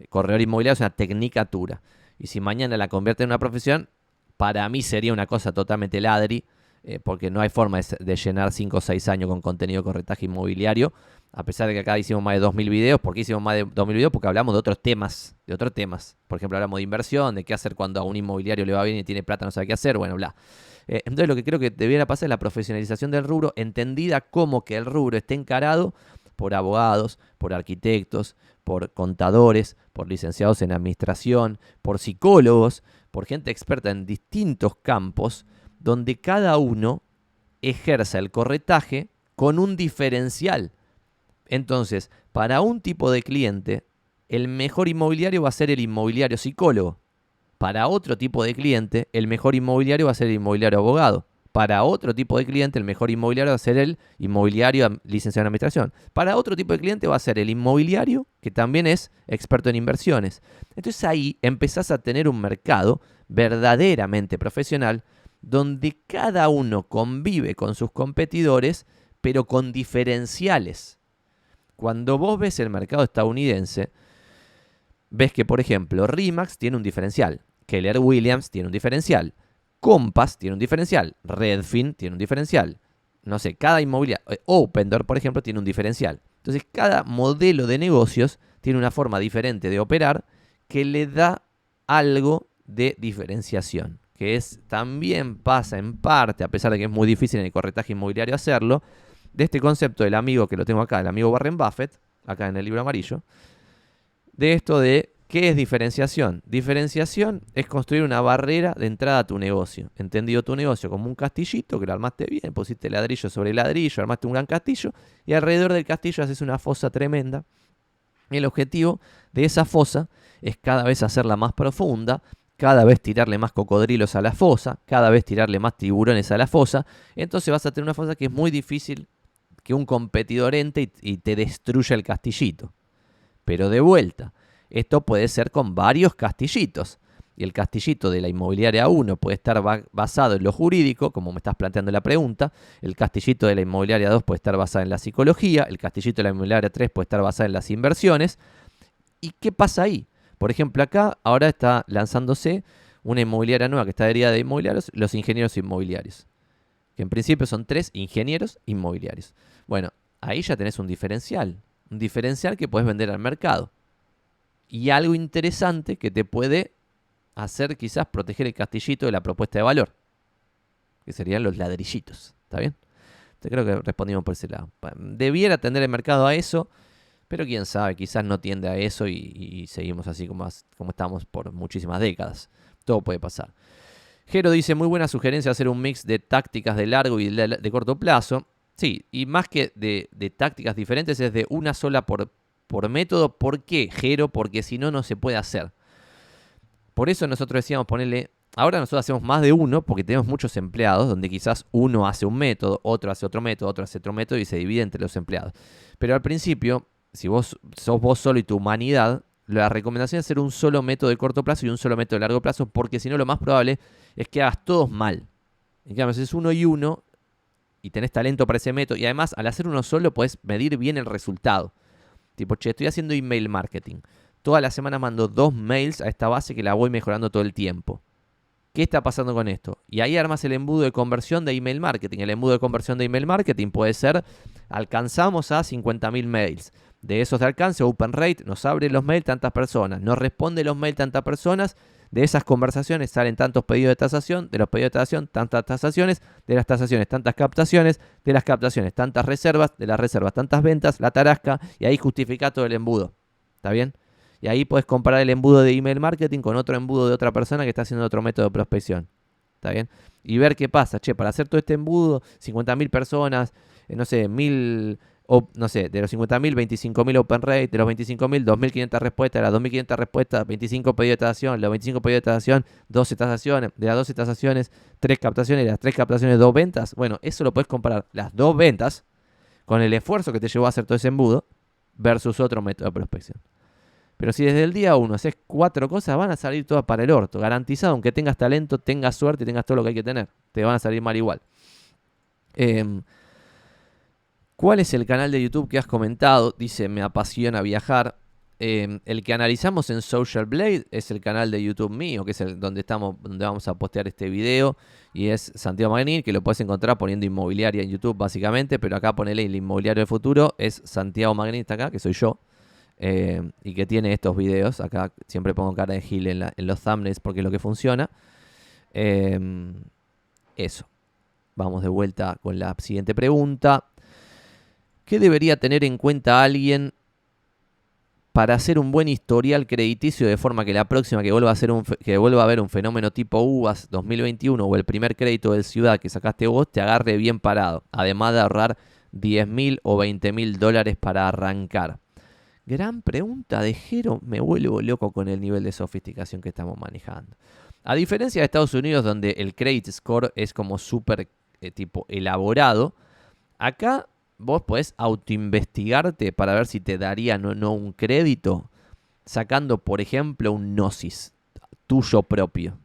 Corredor inmobiliario es una tecnicatura, y si mañana la convierte en una profesión, para mí sería una cosa totalmente ladri, porque no hay forma de llenar 5 o 6 años con contenido de corretaje inmobiliario, a pesar de que acá hicimos más de 2.000 videos. ¿Por qué hicimos más de 2.000 videos? Porque hablamos de otros temas, Por ejemplo, hablamos de inversión, de qué hacer cuando a un inmobiliario le va bien y tiene plata, no sabe qué hacer, bueno, bla. Entonces lo que creo que debiera pasar es la profesionalización del rubro, entendida como que el rubro esté encarado por abogados, por arquitectos, por contadores, por licenciados en administración, por psicólogos, por gente experta en distintos campos, donde cada uno ejerza el corretaje con un diferencial. Entonces, para un tipo de cliente, el mejor inmobiliario va a ser el inmobiliario psicólogo. Para otro tipo de cliente, el mejor inmobiliario va a ser el inmobiliario abogado. Para otro tipo de cliente, el mejor inmobiliario va a ser el inmobiliario licenciado en administración. Para otro tipo de cliente va a ser el inmobiliario, que también es experto en inversiones. Entonces ahí empezás a tener un mercado verdaderamente profesional, donde cada uno convive con sus competidores, pero con diferenciales. Cuando vos ves el mercado estadounidense, ves que, por ejemplo, RE/MAX tiene un diferencial, Keller Williams tiene un diferencial, Compass tiene un diferencial, Redfin tiene un diferencial, no sé, cada inmobiliaria, Opendoor, por ejemplo, tiene un diferencial. Entonces, cada modelo de negocios tiene una forma diferente de operar que le da algo de diferenciación, que también pasa en parte, a pesar de que es muy difícil en el corretaje inmobiliario hacerlo, de este concepto del amigo que lo tengo acá, el amigo Warren Buffett, acá en el libro amarillo, de esto de ¿qué es diferenciación? Diferenciación es construir una barrera de entrada a tu negocio. Entendido tu negocio como un castillito, que lo armaste bien, pusiste ladrillo sobre ladrillo, armaste un gran castillo, y alrededor del castillo haces una fosa tremenda. El objetivo de esa fosa es cada vez hacerla más profunda, cada vez tirarle más cocodrilos a la fosa, cada vez tirarle más tiburones a la fosa. Entonces vas a tener una fosa que es muy difícil que un competidor entre y te destruya el castillito. Pero de vuelta, esto puede ser con varios castillitos. Y el castillito de la inmobiliaria 1 puede estar basado en lo jurídico, como me estás planteando la pregunta. El castillito de la inmobiliaria 2 puede estar basado en la psicología. El castillito de la inmobiliaria 3 puede estar basado en las inversiones. ¿Y qué pasa ahí? Por ejemplo, acá ahora está lanzándose una inmobiliaria nueva que está derivada de inmobiliarios, los ingenieros inmobiliarios. que en principio son 3 ingenieros inmobiliarios. Bueno, ahí ya tenés un diferencial que puedes vender al mercado. Y algo interesante que te puede hacer quizás proteger el castillito de la propuesta de valor, que serían los ladrillitos. ¿Está bien? Te creo que respondimos por ese lado. Debiera tender el mercado a eso, pero quién sabe, quizás no tiende a eso y seguimos así como estamos por muchísimas décadas. Todo puede pasar. Jero dice, muy buena sugerencia hacer un mix de tácticas de largo y de corto plazo. Sí, y más que de tácticas diferentes es de una sola por método. ¿Por qué, Jero? Porque si no, no se puede hacer. Por eso nosotros decíamos ponerle... Ahora nosotros hacemos más de uno porque tenemos muchos empleados donde quizás uno hace un método, otro hace otro método, otro hace otro método y se divide entre los empleados. Pero al principio, si vos sos vos solo y tu humanidad, la recomendación es hacer un solo método de corto plazo y un solo método de largo plazo, porque si no lo más probable es que hagas todos mal. En cambio, si es uno y uno y tenés talento para ese método, y además al hacer uno solo podés medir bien el resultado. Tipo, che, estoy haciendo email marketing. Toda la semana mando 2 mails a esta base que la voy mejorando todo el tiempo. ¿Qué está pasando con esto? Y ahí armas el embudo de conversión de email marketing. El embudo de conversión de email marketing puede ser, alcanzamos a 50.000 mails. De esos de alcance, open rate, nos abre los mails tantas personas. Nos responde los mails tantas personas. De esas conversaciones salen tantos pedidos de tasación. De los pedidos de tasación, tantas tasaciones. De las tasaciones, tantas captaciones. De las captaciones, tantas reservas. De las reservas, tantas ventas. La tarasca. Y ahí justifica todo el embudo. ¿Está bien? Y ahí puedes comparar el embudo de email marketing con otro embudo de otra persona que está haciendo otro método de prospección. ¿Está bien? Y ver qué pasa. Che, para hacer todo este embudo, 50.000 personas, no sé, 1.000, no sé, de los 50.000, 25.000 open rate, de los 25.000, 2.500 respuestas, de las 2.500 respuestas, 25 pedidos de tasación, de los 25 pedidos de tasación, 12 tasaciones, de las 12 tasaciones, 3 captaciones, de las 3 captaciones, 2 ventas. Bueno, eso lo puedes comparar, las 2 ventas, con el esfuerzo que te llevó a hacer todo ese embudo, versus otro método de prospección. Pero si desde el día 1 haces 4 cosas, van a salir todas para el orto. Garantizado, aunque tengas talento, tengas suerte y tengas todo lo que hay que tener. Te van a salir mal igual. ¿Cuál es el canal de YouTube que has comentado? Dice, me apasiona viajar. El que analizamos en Social Blade es el canal de YouTube mío, que es donde vamos a postear este video. Y es Santiago Magnin, que lo puedes encontrar poniendo inmobiliaria en YouTube básicamente. Pero acá ponele el inmobiliario del futuro. Es Santiago Magnin, está acá, que soy yo. Y que tiene estos videos. Acá siempre pongo cara de Gil en los thumbnails porque es lo que funciona. Eso. Vamos de vuelta con la siguiente pregunta. ¿Qué debería tener en cuenta alguien para hacer un buen historial crediticio de forma que la próxima que vuelva a haber un fenómeno tipo UVAS 2021 o el primer crédito del ciudad que sacaste vos te agarre bien parado? Además de ahorrar 10.000 o 20.000 dólares para arrancar. Gran pregunta de Jero, me vuelvo loco con el nivel de sofisticación que estamos manejando. A diferencia de Estados Unidos, donde el credit score es como súper tipo elaborado, acá vos podés autoinvestigarte para ver si te darían o no un crédito, sacando, por ejemplo, un Gnosis tuyo propio.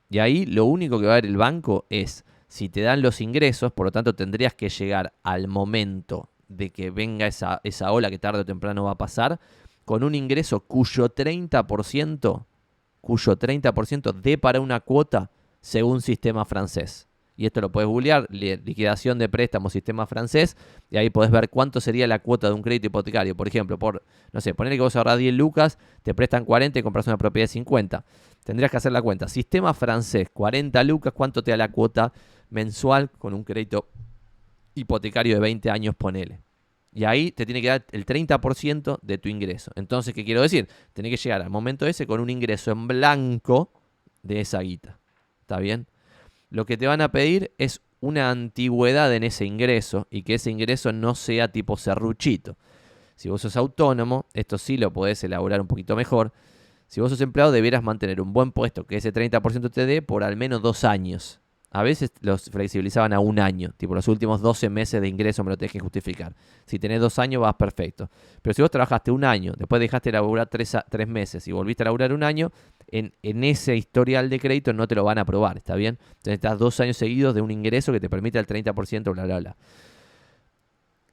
Y ahí lo único que va a ver el banco es si te dan los ingresos, por lo tanto tendrías que llegar al momento de que venga esa ola que tarde o temprano va a pasar, con un ingreso cuyo 30% dé para una cuota según sistema francés. Y esto lo puedes googlear, liquidación de préstamo sistema francés, y ahí podés ver cuánto sería la cuota de un crédito hipotecario. Por ejemplo, no sé, ponerle que vos ahorrás 10 lucas, te prestan 40 y compras una propiedad de 50. Tendrías que hacer la cuenta. Sistema francés, 40 lucas, ¿cuánto te da la cuota mensual con un crédito hipotecario de 20 años, ponele? Y ahí te tiene que dar el 30% de tu ingreso. Entonces, ¿qué quiero decir? Tenés que llegar al momento ese con un ingreso en blanco de esa guita. ¿Está bien? Lo que te van a pedir es una antigüedad en ese ingreso y que ese ingreso no sea tipo serruchito. Si vos sos autónomo, esto sí lo podés elaborar un poquito mejor. Si vos sos empleado, debieras mantener un buen puesto que ese 30% te dé por al menos 2 años. A veces los flexibilizaban a 1 año. Tipo, los últimos 12 meses de ingreso me lo tenés que justificar. Si tenés 2 años, vas perfecto. Pero si vos trabajaste 1 año, después dejaste de laburar 3 meses y volviste a laburar 1 año, en ese historial de crédito no te lo van a aprobar, ¿está bien? Entonces estás 2 años seguidos de un ingreso que te permite el 30%, bla, bla, bla.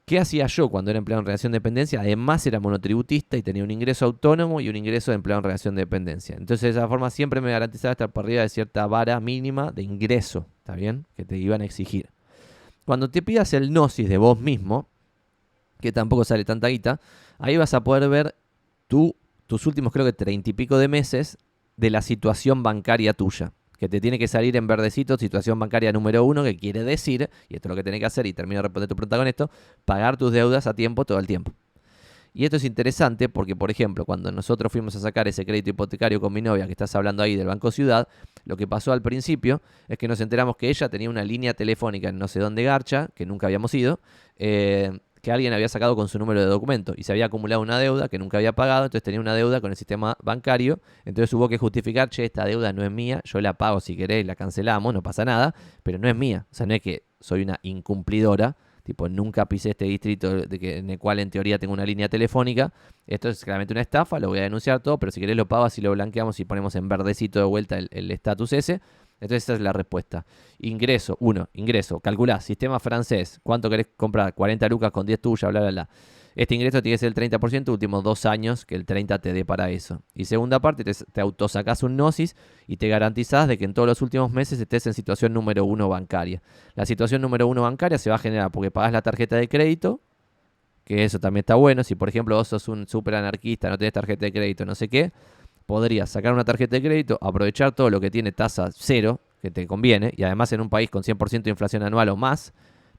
¿Qué hacía yo cuando era empleado en relación de dependencia? Además era monotributista y tenía un ingreso autónomo y un ingreso de empleado en relación de dependencia. Entonces de esa forma siempre me garantizaba estar por arriba de cierta vara mínima de ingreso, ¿está bien? Que te iban a exigir. Cuando te pidas el gnosis de vos mismo, que tampoco sale tanta guita, ahí vas a poder ver tus últimos, creo que 30 y pico de meses de la situación bancaria tuya. Que te tiene que salir en verdecito, situación bancaria número 1, que quiere decir, y esto es lo que tenés que hacer, y termino de responder tu pregunta con esto, pagar tus deudas a tiempo todo el tiempo. Y esto es interesante porque, por ejemplo, cuando nosotros fuimos a sacar ese crédito hipotecario con mi novia, que estás hablando ahí del Banco Ciudad, lo que pasó al principio es que nos enteramos que ella tenía una línea telefónica en no sé dónde garcha, que nunca habíamos ido, que alguien había sacado con su número de documento y se había acumulado una deuda que nunca había pagado, entonces tenía una deuda con el sistema bancario, entonces hubo que justificar, che, esta deuda no es mía, yo la pago si querés, la cancelamos, no pasa nada, pero no es mía, o sea, no es que soy una incumplidora, tipo, nunca pisé este distrito en el cual en teoría tengo una línea telefónica. Esto es claramente una estafa, lo voy a denunciar todo, pero si querés lo pago así lo blanqueamos y ponemos en verdecito de vuelta el estatus ese. Entonces esa es la respuesta. Ingreso, calculá, sistema francés, ¿cuánto querés comprar? 40 lucas con 10 tuyas, bla, bla, bla. Este ingreso tiene que ser el 30%, últimos 2 años que el 30% te dé para eso. Y segunda parte, te autosacás un gnosis y te garantizás de que en todos los últimos meses estés en situación número 1 bancaria. La situación número 1 bancaria se va a generar porque pagás la tarjeta de crédito, que eso también está bueno. Si por ejemplo vos sos un súper anarquista, no tenés tarjeta de crédito, no sé qué, podrías sacar una tarjeta de crédito, aprovechar todo lo que tiene tasa cero, que te conviene, y además en un país con 100% de inflación anual o más,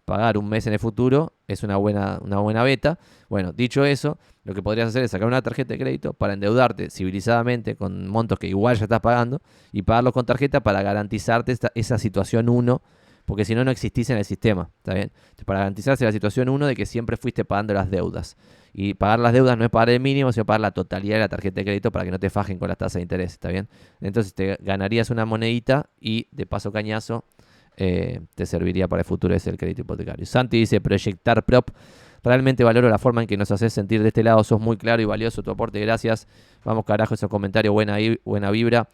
pagar un mes en el futuro es una buena beta. Bueno, dicho eso, lo que podrías hacer es sacar una tarjeta de crédito para endeudarte civilizadamente con montos que igual ya estás pagando y pagarlos con tarjeta para garantizarte esa situación 1, porque si no, no existís en el sistema, ¿está bien? Entonces, para garantizarse la situación 1 de que siempre fuiste pagando las deudas. Y pagar las deudas no es pagar el mínimo, sino pagar la totalidad de la tarjeta de crédito para que no te fajen con las tasas de interés, ¿está bien? Entonces te ganarías una monedita y de paso cañazo te serviría para el futuro ese el crédito hipotecario. Santi dice, proyectar prop. Realmente valoro la forma en que nos haces sentir de este lado. Sos muy claro y valioso tu aporte. Gracias. Vamos carajo, esos comentarios. Buena vibra.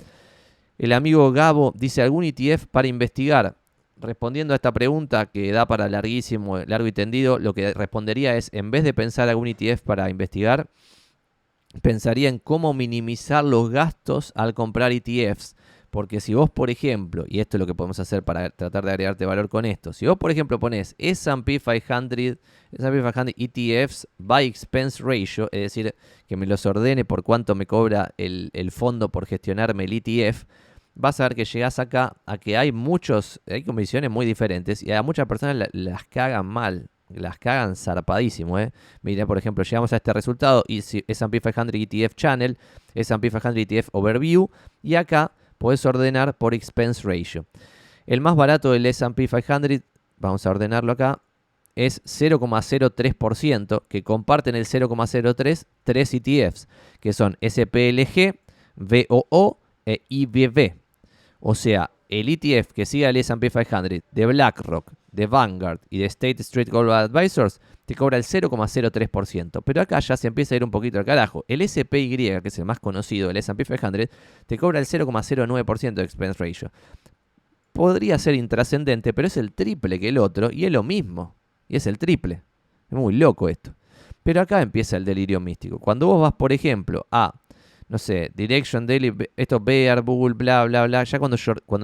El amigo Gabo dice, ¿algún ETF para investigar? Respondiendo a esta pregunta que da para larguísimo, largo y tendido, lo que respondería es, en vez de pensar algún ETF para investigar, pensaría en cómo minimizar los gastos al comprar ETFs. Porque si vos, por ejemplo, y esto es lo que podemos hacer para tratar de agregarte valor con esto, si vos, por ejemplo, pones S&P 500 ETFs by expense ratio, es decir, que me los ordene por cuánto me cobra el fondo por gestionarme el ETF, vas a ver que llegás acá a que hay comisiones muy diferentes y a muchas personas las cagan mal. Las cagan zarpadísimo, Mira, por ejemplo, llegamos a este resultado, S&P 500 ETF Channel, S&P 500 ETF Overview, y acá podés ordenar por expense ratio. El más barato del S&P 500, vamos a ordenarlo acá, es 0,03%, que comparten el 0,03 tres ETFs, que son SPLG, VOO e IBV. O sea, el ETF que siga el S&P 500 de BlackRock, de Vanguard y de State Street Global Advisors te cobra el 0,03%. Pero acá ya se empieza a ir un poquito al carajo. El SPY, que es el más conocido, el S&P 500, te cobra el 0,09% de expense ratio. Podría ser intrascendente, pero es el triple que el otro y es lo mismo. Y es el triple. Es muy loco esto. Pero acá empieza el delirio místico. Cuando vos vas, por ejemplo, a no sé, Direction Daily, esto Bear, Bull, bla, bla, bla, ya cuando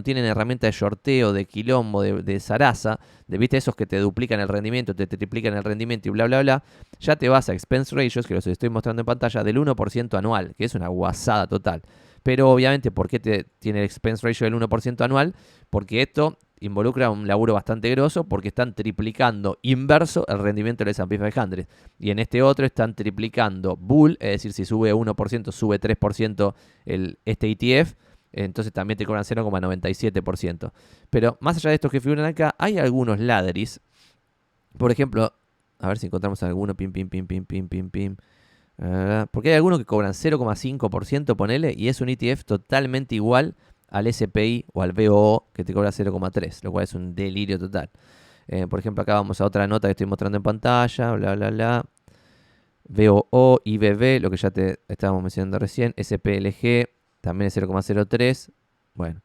tienen herramienta de shorteo, de quilombo, de zaraza, viste esos que te duplican el rendimiento, te triplican el rendimiento y bla, bla, bla, ya te vas a expense ratios, que los estoy mostrando en pantalla, del 1% anual, que es una guasada total. Pero obviamente, ¿por qué tiene el expense ratio del 1% anual? Porque esto involucra un laburo bastante grosso porque están triplicando inverso el rendimiento del S&P 500. Y en este otro están triplicando Bull, es decir, si sube 1%, sube 3% este ETF, entonces también te cobran 0,97%. Pero más allá de estos que figuran acá, hay algunos ladris. Por ejemplo, a ver si encontramos alguno, pim. Porque hay algunos que cobran 0,5%, ponele, y es un ETF totalmente igual al SPI o al VOO que te cobra 0,3, lo cual es un delirio total. Por ejemplo, acá vamos a otra nota que estoy mostrando en pantalla, bla, bla, bla. VOO, IBB, lo que ya te estábamos mencionando recién, SPLG, también es 0,03. Bueno.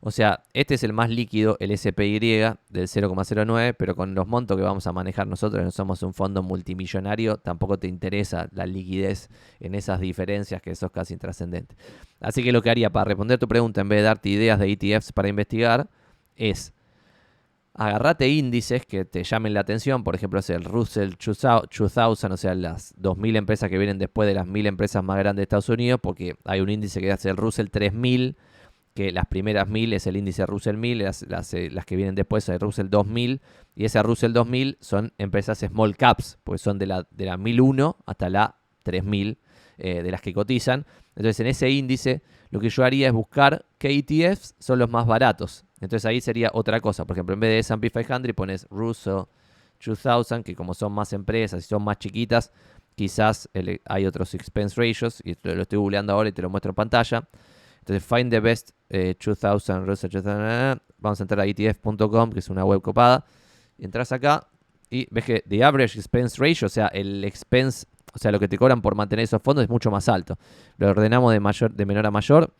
O sea, este es el más líquido, el SPY del 0,09, pero con los montos que vamos a manejar nosotros, no somos un fondo multimillonario, tampoco te interesa la liquidez en esas diferencias que sos casi intrascendentes. Así que lo que haría para responder tu pregunta, en vez de darte ideas de ETFs para investigar, es Agarrate índices que te llamen la atención, por ejemplo, es el Russell 2000, o sea, las 2000 empresas que vienen después de las 1000 empresas más grandes de Estados Unidos, porque hay un índice que hace el Russell 3000, que las primeras 1000 es el índice Russell 1000, las que vienen después es el Russell 2000, y ese Russell 2000 son empresas small caps, pues son de la 1001 hasta la 3000 de las que cotizan. Entonces, en ese índice, lo que yo haría es buscar qué ETFs son los más baratos. Entonces, ahí sería otra cosa. Por ejemplo, en vez de S&P 500 pones Russell 2000, que como son más empresas y son más chiquitas, quizás hay otros expense ratios, y lo estoy googleando ahora y te lo muestro en pantalla. Entonces, find the best 2000, Russell 2000. Vamos a entrar a ETF.com, que es una web copada. Y entras acá y ves que the average expense ratio, o sea, el expense, o sea, lo que te cobran por mantener esos fondos es mucho más alto. Lo ordenamos de menor a mayor.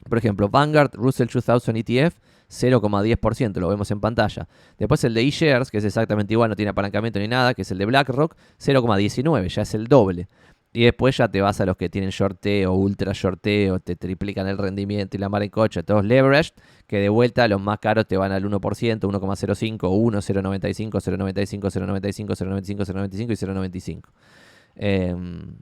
Por ejemplo, Vanguard Russell 2000 ETF, 0,10%, lo vemos en pantalla. Después el de eShares, que es exactamente igual, no tiene apalancamiento ni nada, que es el de BlackRock, 0,19, ya es el doble. Y después ya te vas a los que tienen shorteo, ultra shorteo, te triplican el rendimiento y la mar en coche, todos leveraged, que de vuelta los más caros te van al 1%, 1,05, 1, 0,95, 0,95, 0,95, 0,95, 0,95 y 0,95.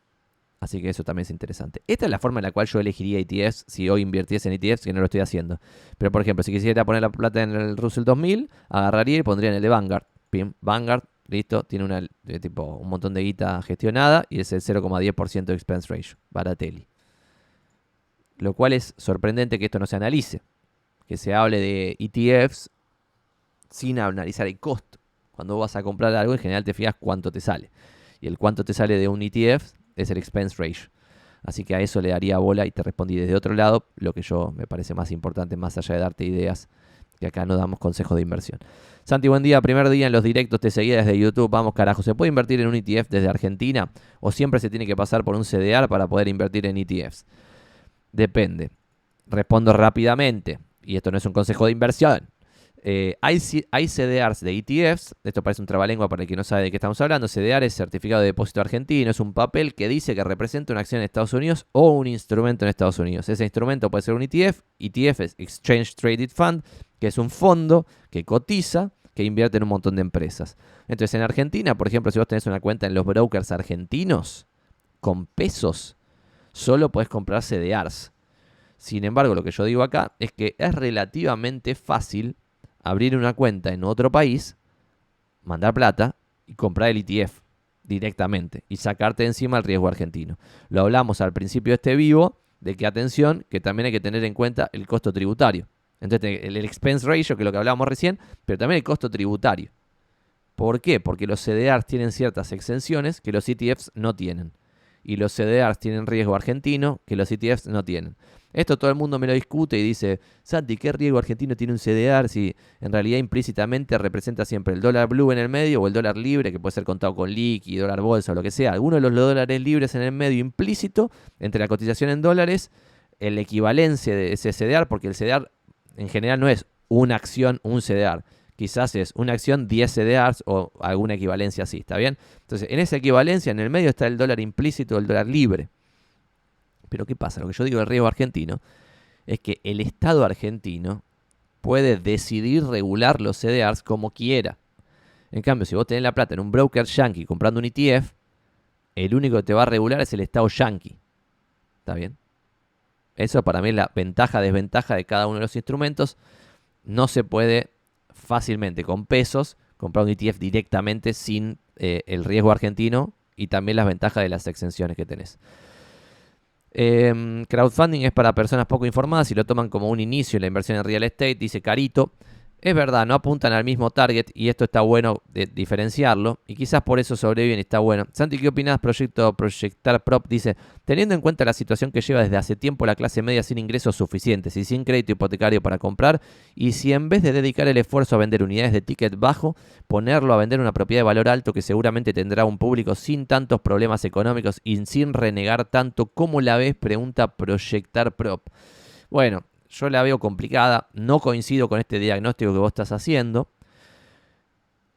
Así que eso también es interesante. Esta es la forma en la cual yo elegiría ETFs si hoy invirtiese en ETFs, que no lo estoy haciendo. Pero, por ejemplo, si quisiera poner la plata en el Russell 2000, agarraría y pondría en el de Vanguard. Pim, Vanguard, listo, tiene un montón de guita gestionada y es el 0,10% de expense ratio, Baratelli. Lo cual es sorprendente que esto no se analice, que se hable de ETFs sin analizar el costo. Cuando vos vas a comprar algo, en general te fijas cuánto te sale. Y el cuánto te sale de un ETF es el expense ratio. Así que a eso le daría bola y te respondí desde otro lado, lo que yo me parece más importante, más allá de darte ideas, que acá no damos consejos de inversión. Santi, buen día. Primer día en los directos, te seguía desde YouTube. Vamos, carajo. ¿Se puede invertir en un ETF desde Argentina? ¿O siempre se tiene que pasar por un CDR para poder invertir en ETFs? Depende. Respondo rápidamente. Y esto no es un consejo de inversión. Hay CDRs de ETFs. Esto parece un trabalengua para el que no sabe de qué estamos hablando. CDR es certificado de depósito argentino. Es un papel que dice que representa una acción en Estados Unidos o un instrumento en Estados Unidos. Ese instrumento puede ser un ETF. ETF es Exchange Traded Fund, que es un fondo que cotiza, que invierte en un montón de empresas. Entonces, en Argentina, por ejemplo, si vos tenés una cuenta en los brokers argentinos, con pesos, solo podés comprar CDRs. Sin embargo, lo que yo digo acá es que es relativamente fácil abrir una cuenta en otro país, mandar plata y comprar el ETF directamente y sacarte de encima el riesgo argentino. Lo hablamos al principio de este vivo, de que atención, que también hay que tener en cuenta el costo tributario. Entonces, el expense ratio, que es lo que hablábamos recién, pero también el costo tributario. ¿Por qué? Porque los CDRs tienen ciertas exenciones que los ETFs no tienen. Y los CDRs tienen riesgo argentino que los ETFs no tienen. Esto todo el mundo me lo discute y dice, Santi, ¿qué riesgo argentino tiene un CDR si en realidad implícitamente representa siempre el dólar blue en el medio o el dólar libre, que puede ser contado con liqui, dólar bolsa o lo que sea? Alguno de los dólares libres en el medio implícito entre la cotización en dólares, la equivalencia de ese CDR, porque el CDR en general no es una acción, un CDR. Quizás es una acción, 10 CDRs o alguna equivalencia así, ¿está bien? Entonces, en esa equivalencia, en el medio está el dólar implícito, el dólar libre. Pero ¿qué pasa? Lo que yo digo del riesgo argentino es que el Estado argentino puede decidir regular los CDRs como quiera. En cambio, si vos tenés la plata en un broker yankee comprando un ETF, el único que te va a regular es el Estado yankee. ¿Está bien? Eso para mí es la ventaja, desventaja de cada uno de los instrumentos. No se puede fácilmente con pesos comprar un ETF directamente sin el riesgo argentino y también las ventajas de las exenciones que tenés. Crowdfunding es para personas poco informadas y lo toman como un inicio en la inversión en real estate, dice Carito. Es verdad, no apuntan al mismo target y esto está bueno de diferenciarlo y quizás por eso sobreviven y está bueno. Santi, ¿qué opinás? Proyectar Prop dice, teniendo en cuenta la situación que lleva desde hace tiempo la clase media sin ingresos suficientes y sin crédito hipotecario para comprar, y si en vez de dedicar el esfuerzo a vender unidades de ticket bajo, ponerlo a vender una propiedad de valor alto que seguramente tendrá un público sin tantos problemas económicos y sin renegar tanto, ¿cómo la ves? Pregunta Proyectar Prop. Bueno, yo la veo complicada, no coincido con este diagnóstico que vos estás haciendo.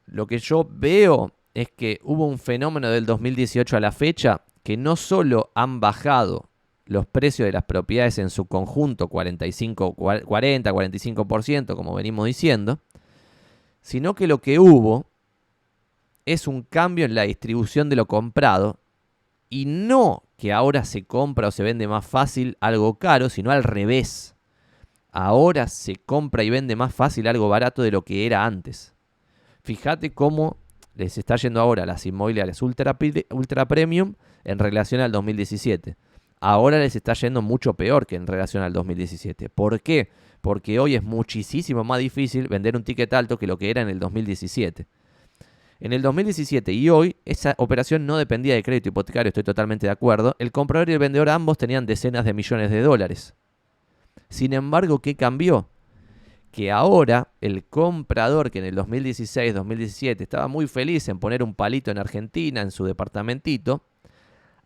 Lo que yo veo es que hubo un fenómeno del 2018 a la fecha que no solo han bajado los precios de las propiedades en su conjunto 40, 45%, como venimos diciendo, sino que lo que hubo es un cambio en la distribución de lo comprado y no que ahora se compra o se vende más fácil algo caro, sino al revés. Ahora se compra y vende más fácil algo barato de lo que era antes. Fíjate cómo les está yendo ahora las inmobiliarias ultra premium en relación al 2017. Ahora les está yendo mucho peor que en relación al 2017. ¿Por qué? Porque hoy es muchísimo más difícil vender un ticket alto que lo que era en el 2017. En el 2017 y hoy, esa operación no dependía de crédito hipotecario, estoy totalmente de acuerdo. El comprador y el vendedor ambos tenían decenas de millones de dólares. Sin embargo, ¿qué cambió? Que ahora el comprador que en el 2016-2017 estaba muy feliz en poner un palito en Argentina, en su departamentito,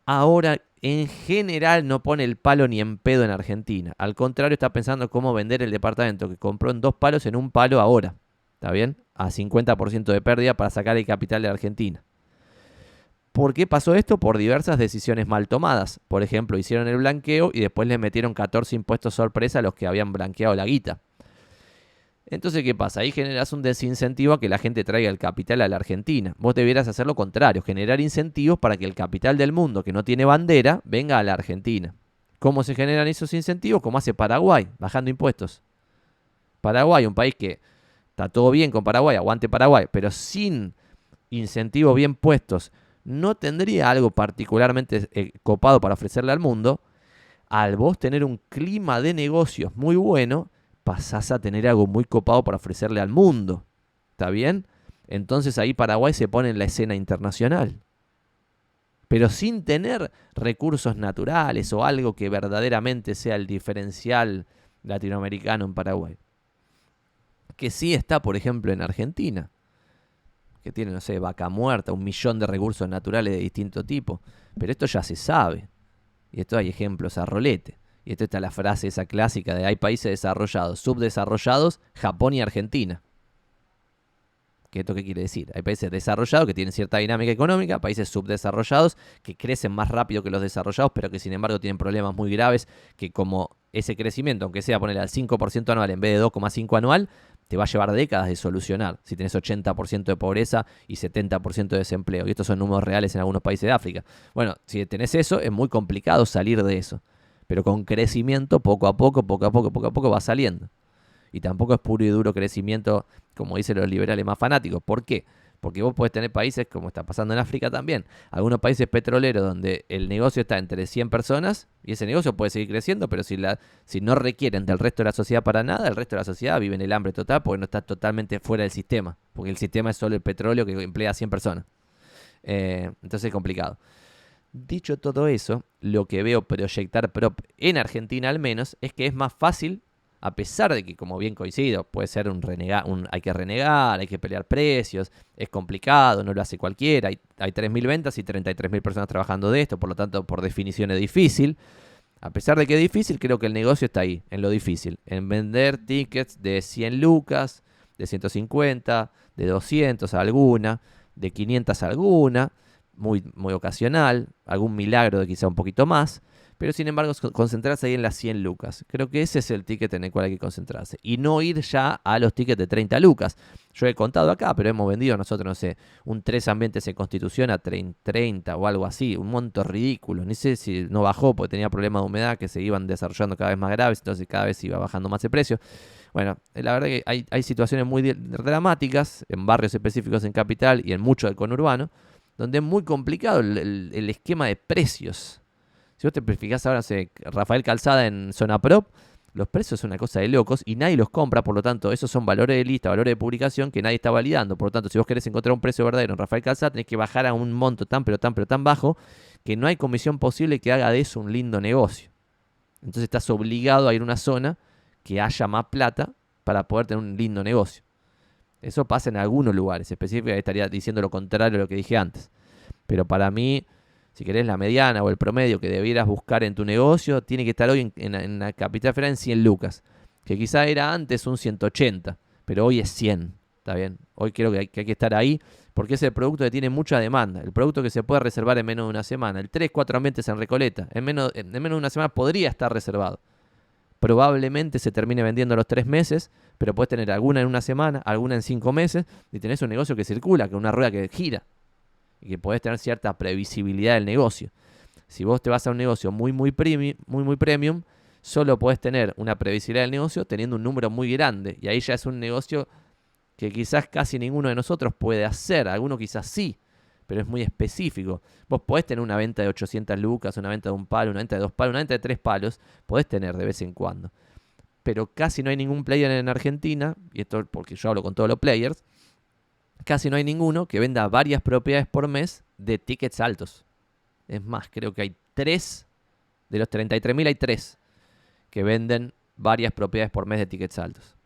ahora en general no pone el palo ni en pedo en Argentina. Al contrario, está pensando cómo vender el departamento que compró en 2 palos en 1 palo ahora. ¿Está bien? A 50% de pérdida para sacar el capital de Argentina. ¿Por qué pasó esto? Por diversas decisiones mal tomadas. Por ejemplo, hicieron el blanqueo y después les metieron 14 impuestos sorpresa a los que habían blanqueado la guita. Entonces, ¿qué pasa? Ahí generas un desincentivo a que la gente traiga el capital a la Argentina. Vos debieras hacer lo contrario, generar incentivos para que el capital del mundo que no tiene bandera venga a la Argentina. ¿Cómo se generan esos incentivos? Como hace Paraguay, bajando impuestos. Paraguay, un país que está todo bien con Paraguay, aguante Paraguay, pero sin incentivos bien puestos, no tendría algo particularmente copado para ofrecerle al mundo. Al vos tener un clima de negocios muy bueno, pasás a tener algo muy copado para ofrecerle al mundo. ¿Está bien? Entonces ahí Paraguay se pone en la escena internacional. Pero sin tener recursos naturales o algo que verdaderamente sea el diferencial latinoamericano en Paraguay. Que sí está, por ejemplo, en Argentina. Que tiene, no sé, vaca muerta, 1 millón de recursos naturales de distinto tipo. Pero esto ya se sabe. Y esto hay ejemplos a rolete. Y esta está la frase esa clásica de hay países desarrollados, subdesarrollados, Japón y Argentina. ¿Qué esto qué quiere decir? Hay países desarrollados que tienen cierta dinámica económica, países subdesarrollados que crecen más rápido que los desarrollados, pero que sin embargo tienen problemas muy graves, que como ese crecimiento, aunque sea ponerle al 5% anual en vez de 2,5 anual, te va a llevar décadas de solucionar. Si tenés 80% de pobreza y 70% de desempleo. Y estos son números reales en algunos países de África. Bueno, si tenés eso, es muy complicado salir de eso. Pero con crecimiento, poco a poco va saliendo. Y tampoco es puro y duro crecimiento, como dicen los liberales más fanáticos. ¿Por qué? Porque vos podés tener países, como está pasando en África también, algunos países petroleros donde el negocio está entre 100 personas y ese negocio puede seguir creciendo, pero si no requieren del resto de la sociedad para nada, el resto de la sociedad vive en el hambre total porque no está totalmente fuera del sistema. Porque el sistema es solo el petróleo que emplea a 100 personas. Entonces es complicado. Dicho todo eso, lo que veo proyectar prop en Argentina al menos es que es más fácil, a pesar de que, como bien coincido, puede ser hay que renegar, hay que pelear precios, es complicado, no lo hace cualquiera, hay 3.000 ventas y 33.000 personas trabajando de esto, por lo tanto, por definición es difícil. A pesar de que es difícil, creo que el negocio está ahí, en lo difícil, en vender tickets de 100 lucas, de 150, de 200 alguna, de 500 alguna, muy, muy ocasional, algún milagro de quizá un poquito más, pero sin embargo concentrarse ahí en las 100 lucas. Creo que ese es el ticket en el cual hay que concentrarse y no ir ya a los tickets de 30 lucas. Yo he contado acá, pero hemos vendido nosotros, no sé, un 3 ambientes en Constitución a 30 o algo así, un monto ridículo. Ni sé si no bajó porque tenía problemas de humedad que se iban desarrollando cada vez más graves, entonces cada vez iba bajando más el precio. Bueno, la verdad que hay situaciones muy dramáticas en barrios específicos en Capital y en mucho del conurbano, donde es muy complicado el esquema de precios. Si vos te fijás ahora, Rafael Calzada en Zona Prop, los precios son una cosa de locos y nadie los compra, por lo tanto, esos son valores de lista, valores de publicación que nadie está validando. Por lo tanto, si vos querés encontrar un precio verdadero en Rafael Calzada, tenés que bajar a un monto tan bajo que no hay comisión posible que haga de eso un lindo negocio. Entonces estás obligado a ir a una zona que haya más plata para poder tener un lindo negocio. Eso pasa en algunos lugares, específicamente estaría diciendo lo contrario a lo que dije antes. Pero para mí, si querés la mediana o el promedio que debieras buscar en tu negocio, tiene que estar hoy en la Capital Federal en 100 lucas. Que quizá era antes un 180, pero hoy es 100. ¿Está bien? Hoy creo que hay que estar ahí porque es el producto que tiene mucha demanda. El producto que se puede reservar en menos de una semana. El 3-4 ambientes en Recoleta. En menos de una semana podría estar reservado. probablemente se termine vendiendo a los 3 meses, pero puedes tener alguna en una semana, alguna en 5 meses, y tenés un negocio que circula, que una rueda que gira, y que podés tener cierta previsibilidad del negocio. Si vos te vas a un negocio muy premium, solo podés tener una previsibilidad del negocio teniendo un número muy grande, y ahí ya es un negocio que quizás casi ninguno de nosotros puede hacer, alguno quizás sí, pero es muy específico. Vos podés tener una venta de 800 lucas, una venta de un palo, una venta de 2 palos, una venta de 3 palos, podés tener de vez en cuando. Pero casi no hay ningún player en Argentina, y esto porque yo hablo con todos los players, casi no hay ninguno que venda varias propiedades por mes de tickets altos. Es más, creo que hay 3, de los 33.000 hay 3 que venden varias propiedades por mes de tickets altos.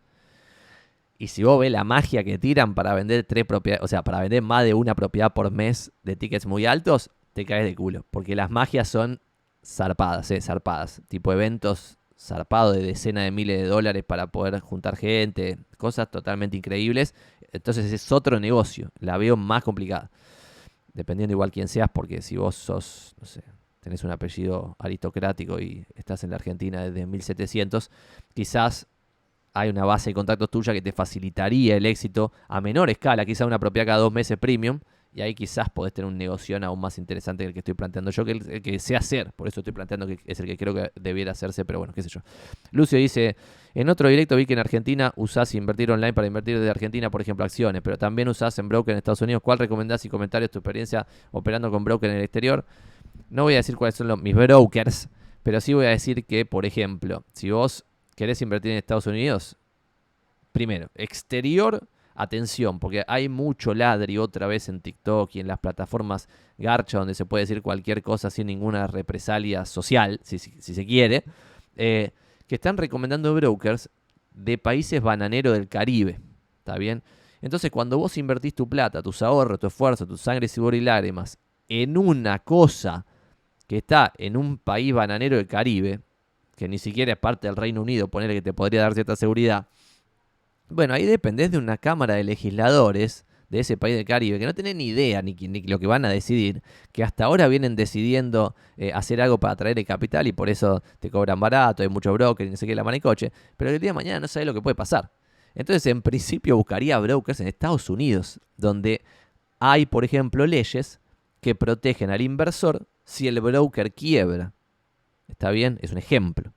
Y si vos ves la magia que tiran para vender 3 propiedades, o sea, para vender más de una propiedad por mes de tickets muy altos, te caes de culo. Porque las magias son zarpadas, zarpadas. Tipo eventos zarpados de decenas de miles de dólares para poder juntar gente, cosas totalmente increíbles. Entonces es otro negocio, la veo más complicada. Dependiendo igual quién seas, porque si vos sos, no sé, tenés un apellido aristocrático y estás en la Argentina desde 1700, quizás hay una base de contactos tuya que te facilitaría el éxito a menor escala, quizás una propiedad cada 2 meses premium, y ahí quizás podés tener un negocio aún más interesante que el que estoy planteando yo, que el que sé hacer. Por eso estoy planteando que es el que creo que debiera hacerse, pero bueno, qué sé yo. Lucio dice, en otro directo vi que en Argentina usás invertir online para invertir desde Argentina, por ejemplo, acciones, pero también usás en broker en Estados Unidos. ¿Cuál recomendás y comentarios tu experiencia operando con broker en el exterior? No voy a decir cuáles son mis brokers, pero sí voy a decir que, por ejemplo, si vos querés invertir en Estados Unidos, primero, exterior, atención, porque hay mucho ladri otra vez en TikTok y en las plataformas garcha donde se puede decir cualquier cosa sin ninguna represalia social, si se quiere, que están recomendando brokers de países bananeros del Caribe, ¿está bien? Entonces, cuando vos invertís tu plata, tus ahorros, tu esfuerzo, tu sangre, sudor y lágrimas en una cosa que está en un país bananero del Caribe, que ni siquiera es parte del Reino Unido, ponerle que te podría dar cierta seguridad, bueno, ahí dependés de una cámara de legisladores de ese país del Caribe que no tienen ni idea ni lo que van a decidir, que hasta ahora vienen decidiendo hacer algo para atraer el capital y por eso te cobran barato, hay mucho broker y no sé qué, la manicoche, pero el día de mañana no sabes lo que puede pasar. Entonces, en principio, buscaría brokers en Estados Unidos, donde hay, por ejemplo, leyes que protegen al inversor si el broker quiebra. ¿Está bien? Es un ejemplo.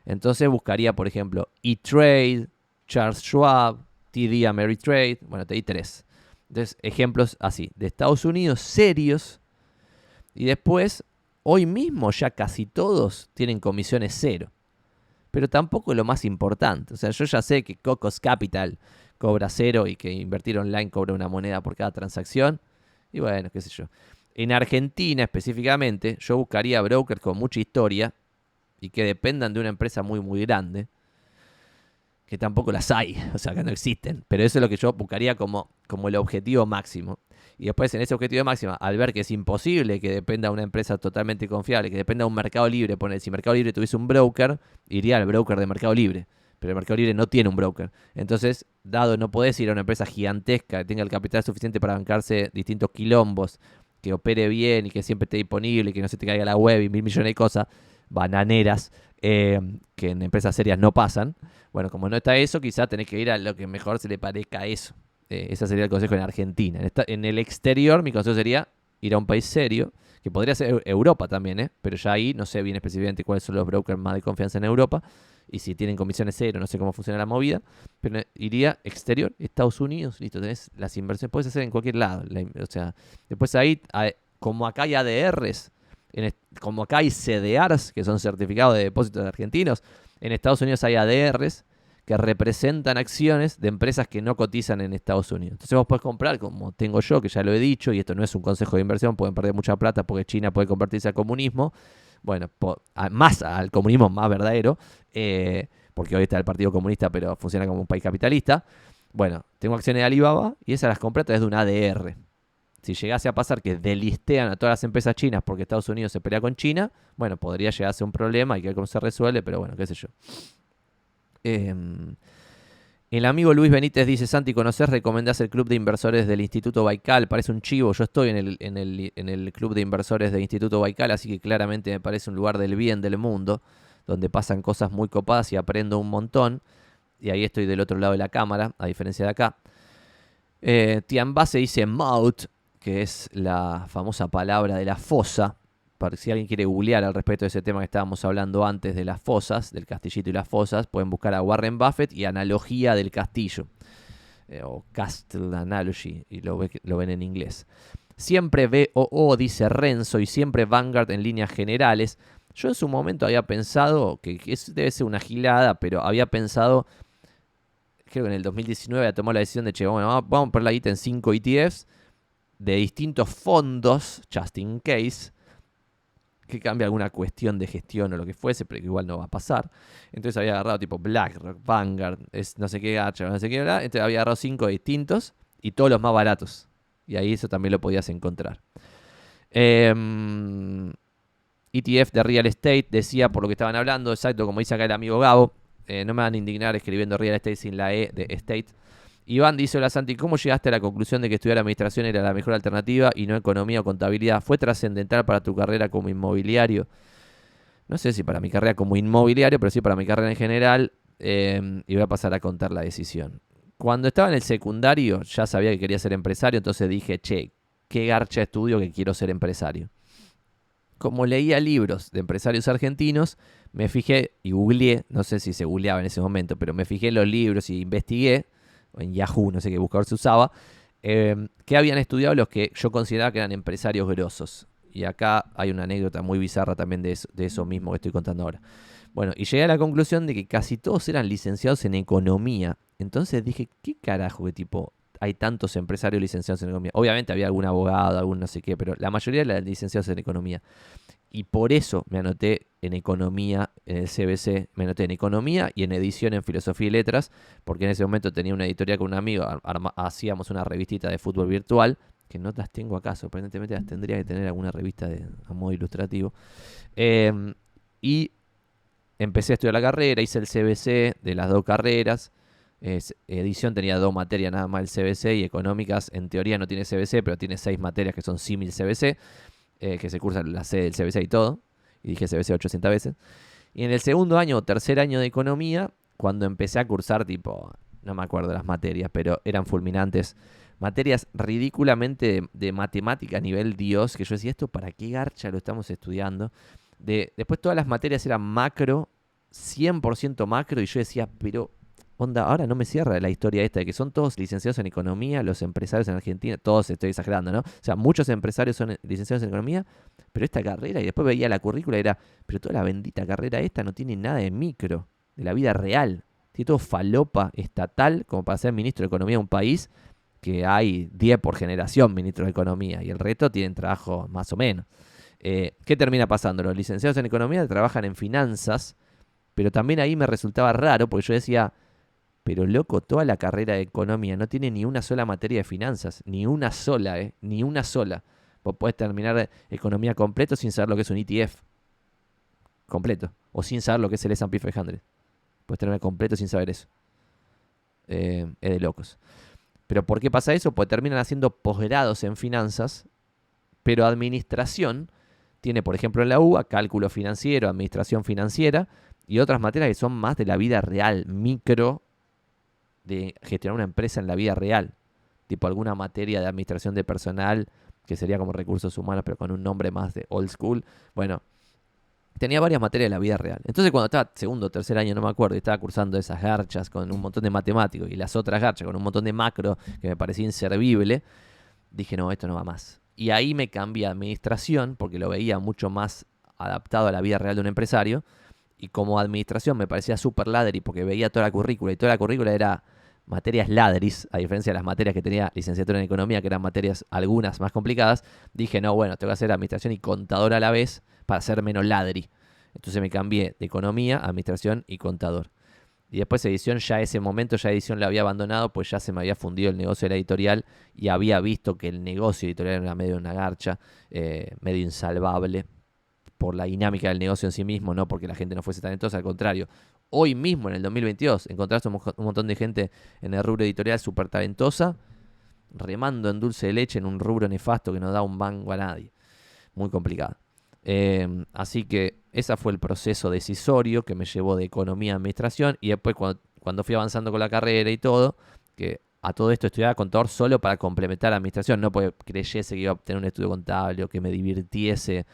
Entonces buscaría, por ejemplo, E-Trade, Charles Schwab, TD Ameritrade, bueno, te di 3. Entonces, ejemplos así, de Estados Unidos serios. Y después, hoy mismo ya casi todos tienen comisiones 0. Pero tampoco es lo más importante. O sea, yo ya sé que Cocos Capital cobra 0 y que invertir online cobra una moneda por cada transacción. Y bueno, qué sé yo. En Argentina específicamente, yo buscaría brokers con mucha historia y que dependan de una empresa muy grande, que tampoco las hay, o sea, que no existen. Pero eso es lo que yo buscaría como el objetivo máximo. Y después en ese objetivo máximo, al ver que es imposible que dependa de una empresa totalmente confiable, que dependa de un Mercado Libre, si Mercado Libre tuviese un broker, iría al broker de Mercado Libre. Pero el Mercado Libre no tiene un broker. Entonces, dado no podés ir a una empresa gigantesca que tenga el capital suficiente para bancarse distintos quilombos, que opere bien y que siempre esté disponible y que no se te caiga la web y 1.000 millones de cosas bananeras que en empresas serias no pasan. Bueno, como no está eso, quizás tenés que ir a lo que mejor se le parezca a eso. Ese sería el consejo en Argentina. En el exterior, mi consejo sería ir a un país serio, que podría ser Europa también, pero ya ahí no sé bien específicamente cuáles son los brokers más de confianza en Europa, y si tienen comisiones 0, no sé cómo funciona la movida, pero iría exterior, Estados Unidos, listo, tenés las inversiones, puedes hacer en cualquier lado. O sea, después ahí, como acá hay ADRs, como acá hay CDRs, que son certificados de depósitos de argentinos, en Estados Unidos hay ADRs que representan acciones de empresas que no cotizan en Estados Unidos. Entonces vos podés comprar, como tengo yo, que ya lo he dicho, y esto no es un consejo de inversión, pueden perder mucha plata porque China puede convertirse al comunismo, bueno, más al comunismo más verdadero, porque hoy está el Partido Comunista, pero funciona como un país capitalista. Bueno, tengo acciones de Alibaba y esas las compré a través de un ADR. Si llegase a pasar que delistean a todas las empresas chinas porque Estados Unidos se pelea con China, bueno, podría llegarse a un problema, hay que ver cómo se resuelve, pero bueno, qué sé yo. El amigo Luis Benítez dice: Santi, ¿conocés, recomendás el club de inversores del Instituto Baikal? Parece un chivo, yo estoy en el club de inversores del Instituto Baikal, así que claramente me parece un lugar del bien del mundo, donde pasan cosas muy copadas y aprendo un montón. Y ahí estoy del otro lado de la cámara, a diferencia de acá. Tianba se dice Maut, que es la famosa palabra de la fosa. Para si alguien quiere googlear al respecto de ese tema que estábamos hablando antes de las fosas, del castillito y las fosas, pueden buscar a Warren Buffett y analogía del castillo. O Castle Analogy, y lo ven en inglés. Siempre VOO, dice Renzo, y siempre Vanguard en líneas generales. Yo en su momento había pensado, que debe ser una gilada, pero había pensado, creo que en el 2019 había tomado la decisión de, che, bueno, vamos a poner la guita en 5 ETFs de distintos fondos, just in case, que cambie alguna cuestión de gestión o lo que fuese, pero que igual no va a pasar. Entonces había agarrado tipo BlackRock, Vanguard, no sé qué gacha, no sé qué, ¿verdad? Entonces había agarrado 5 distintos y todos los más baratos. Y ahí eso también lo podías encontrar. ETF de Real Estate, decía por lo que estaban hablando, exacto, como dice acá el amigo Gabo. No me van a indignar escribiendo Real Estate sin la E de Estate. Iván dice: hola Santi, ¿cómo llegaste a la conclusión de que estudiar administración era la mejor alternativa y no economía o contabilidad? ¿Fue trascendental para tu carrera como inmobiliario? No sé si para mi carrera como inmobiliario, pero sí para mi carrera en general. Y voy a pasar a contar la decisión. Cuando estaba en el secundario ya sabía que quería ser empresario, entonces dije, che, qué garcha estudio que quiero ser empresario. Como leía libros de empresarios argentinos, me fijé y googleé, no sé si se googleaba en ese momento, pero me fijé en los libros y investigué, en Yahoo, no sé qué buscador se usaba, que habían estudiado los que yo consideraba que eran empresarios grosos. Y acá hay una anécdota muy bizarra también de eso mismo que estoy contando ahora. Bueno, y llegué a la conclusión de que casi todos eran licenciados en economía. Entonces dije, ¿qué carajo que tipo hay tantos empresarios licenciados en economía? Obviamente había algún abogado, algún no sé qué, pero la mayoría eran licenciados en economía. Y por eso me anoté en economía, en el CBC, me anoté en economía y en edición en filosofía y letras, porque en ese momento tenía una editorial con un amigo, hacíamos una revistita de fútbol virtual, que no las tengo acá, sorprendentemente las tendría que tener alguna revista a modo ilustrativo. Y empecé a estudiar la carrera, hice el CBC de las dos carreras. Edición tenía 2 materias nada más el CBC, y económicas en teoría no tiene CBC, pero tiene 6 materias que son símil CBC. Que se cursa la C del CBC y todo, y dije CBC 800 veces. Y en el segundo año o tercer año de economía, cuando empecé a cursar tipo, no me acuerdo las materias, pero eran fulminantes, materias ridículamente de matemática a nivel Dios, que yo decía, ¿esto para qué garcha lo estamos estudiando? Después todas las materias eran macro, 100% macro, y yo decía, pero onda, ahora no me cierra la historia esta de que son todos licenciados en economía, los empresarios en Argentina, todos estoy exagerando, ¿no? O sea, muchos empresarios son licenciados en economía, pero esta carrera, y después veía la currícula y era, pero toda la bendita carrera esta no tiene nada de micro, de la vida real. Tiene todo falopa estatal como para ser ministro de Economía de un país que hay 10 por generación ministros de Economía, y el resto tienen trabajo más o menos. ¿Qué termina pasando? Los licenciados en Economía trabajan en finanzas, pero también ahí me resultaba raro porque yo decía, pero loco, toda la carrera de economía no tiene ni una sola materia de finanzas. Ni una sola, ni una sola. Vos podés terminar economía completo sin saber lo que es un ETF. Completo. O sin saber lo que es el S&P 500. Podés terminar completo sin saber eso. Es de locos. ¿Pero por qué pasa eso? Pues terminan haciendo posgrados en finanzas, pero administración tiene, por ejemplo, en la UBA, cálculo financiero, administración financiera, y otras materias que son más de la vida real, micro, de gestionar una empresa en la vida real, tipo alguna materia de administración de personal, que sería como recursos humanos, pero con un nombre más de old school. Bueno, tenía varias materias de la vida real. Entonces cuando estaba segundo o tercer año, no me acuerdo, y estaba cursando esas garchas con un montón de matemáticos, y las otras garchas con un montón de macro, que me parecía inservible, dije, no, esto no va más. Y ahí me cambié a administración, porque lo veía mucho más adaptado a la vida real de un empresario, y como administración me parecía súper ladri, porque veía toda la currícula, y toda la currícula era materias ladris, a diferencia de las materias que tenía licenciatura en economía, que eran materias algunas más complicadas. Dije, no, bueno, tengo que hacer administración y contador a la vez para ser menos ladri. Entonces me cambié de economía, administración y contador. Y después edición, ya ese momento ya edición la había abandonado, pues ya se me había fundido el negocio de la editorial y había visto que el negocio editorial era medio una garcha, medio insalvable por la dinámica del negocio en sí mismo, no porque la gente no fuese talentosa, al contrario. Hoy mismo, en el 2022, encontraste un montón de gente en el rubro editorial súper talentosa, remando en dulce de leche en un rubro nefasto que no da un mango a nadie. Muy complicado. Así que ese fue el proceso decisorio que me llevó de economía a administración. Y después cuando fui avanzando con la carrera y todo, que a todo esto estudiaba contador solo para complementar la administración, no porque creyese que iba a obtener un estudio contable o que me divirtiese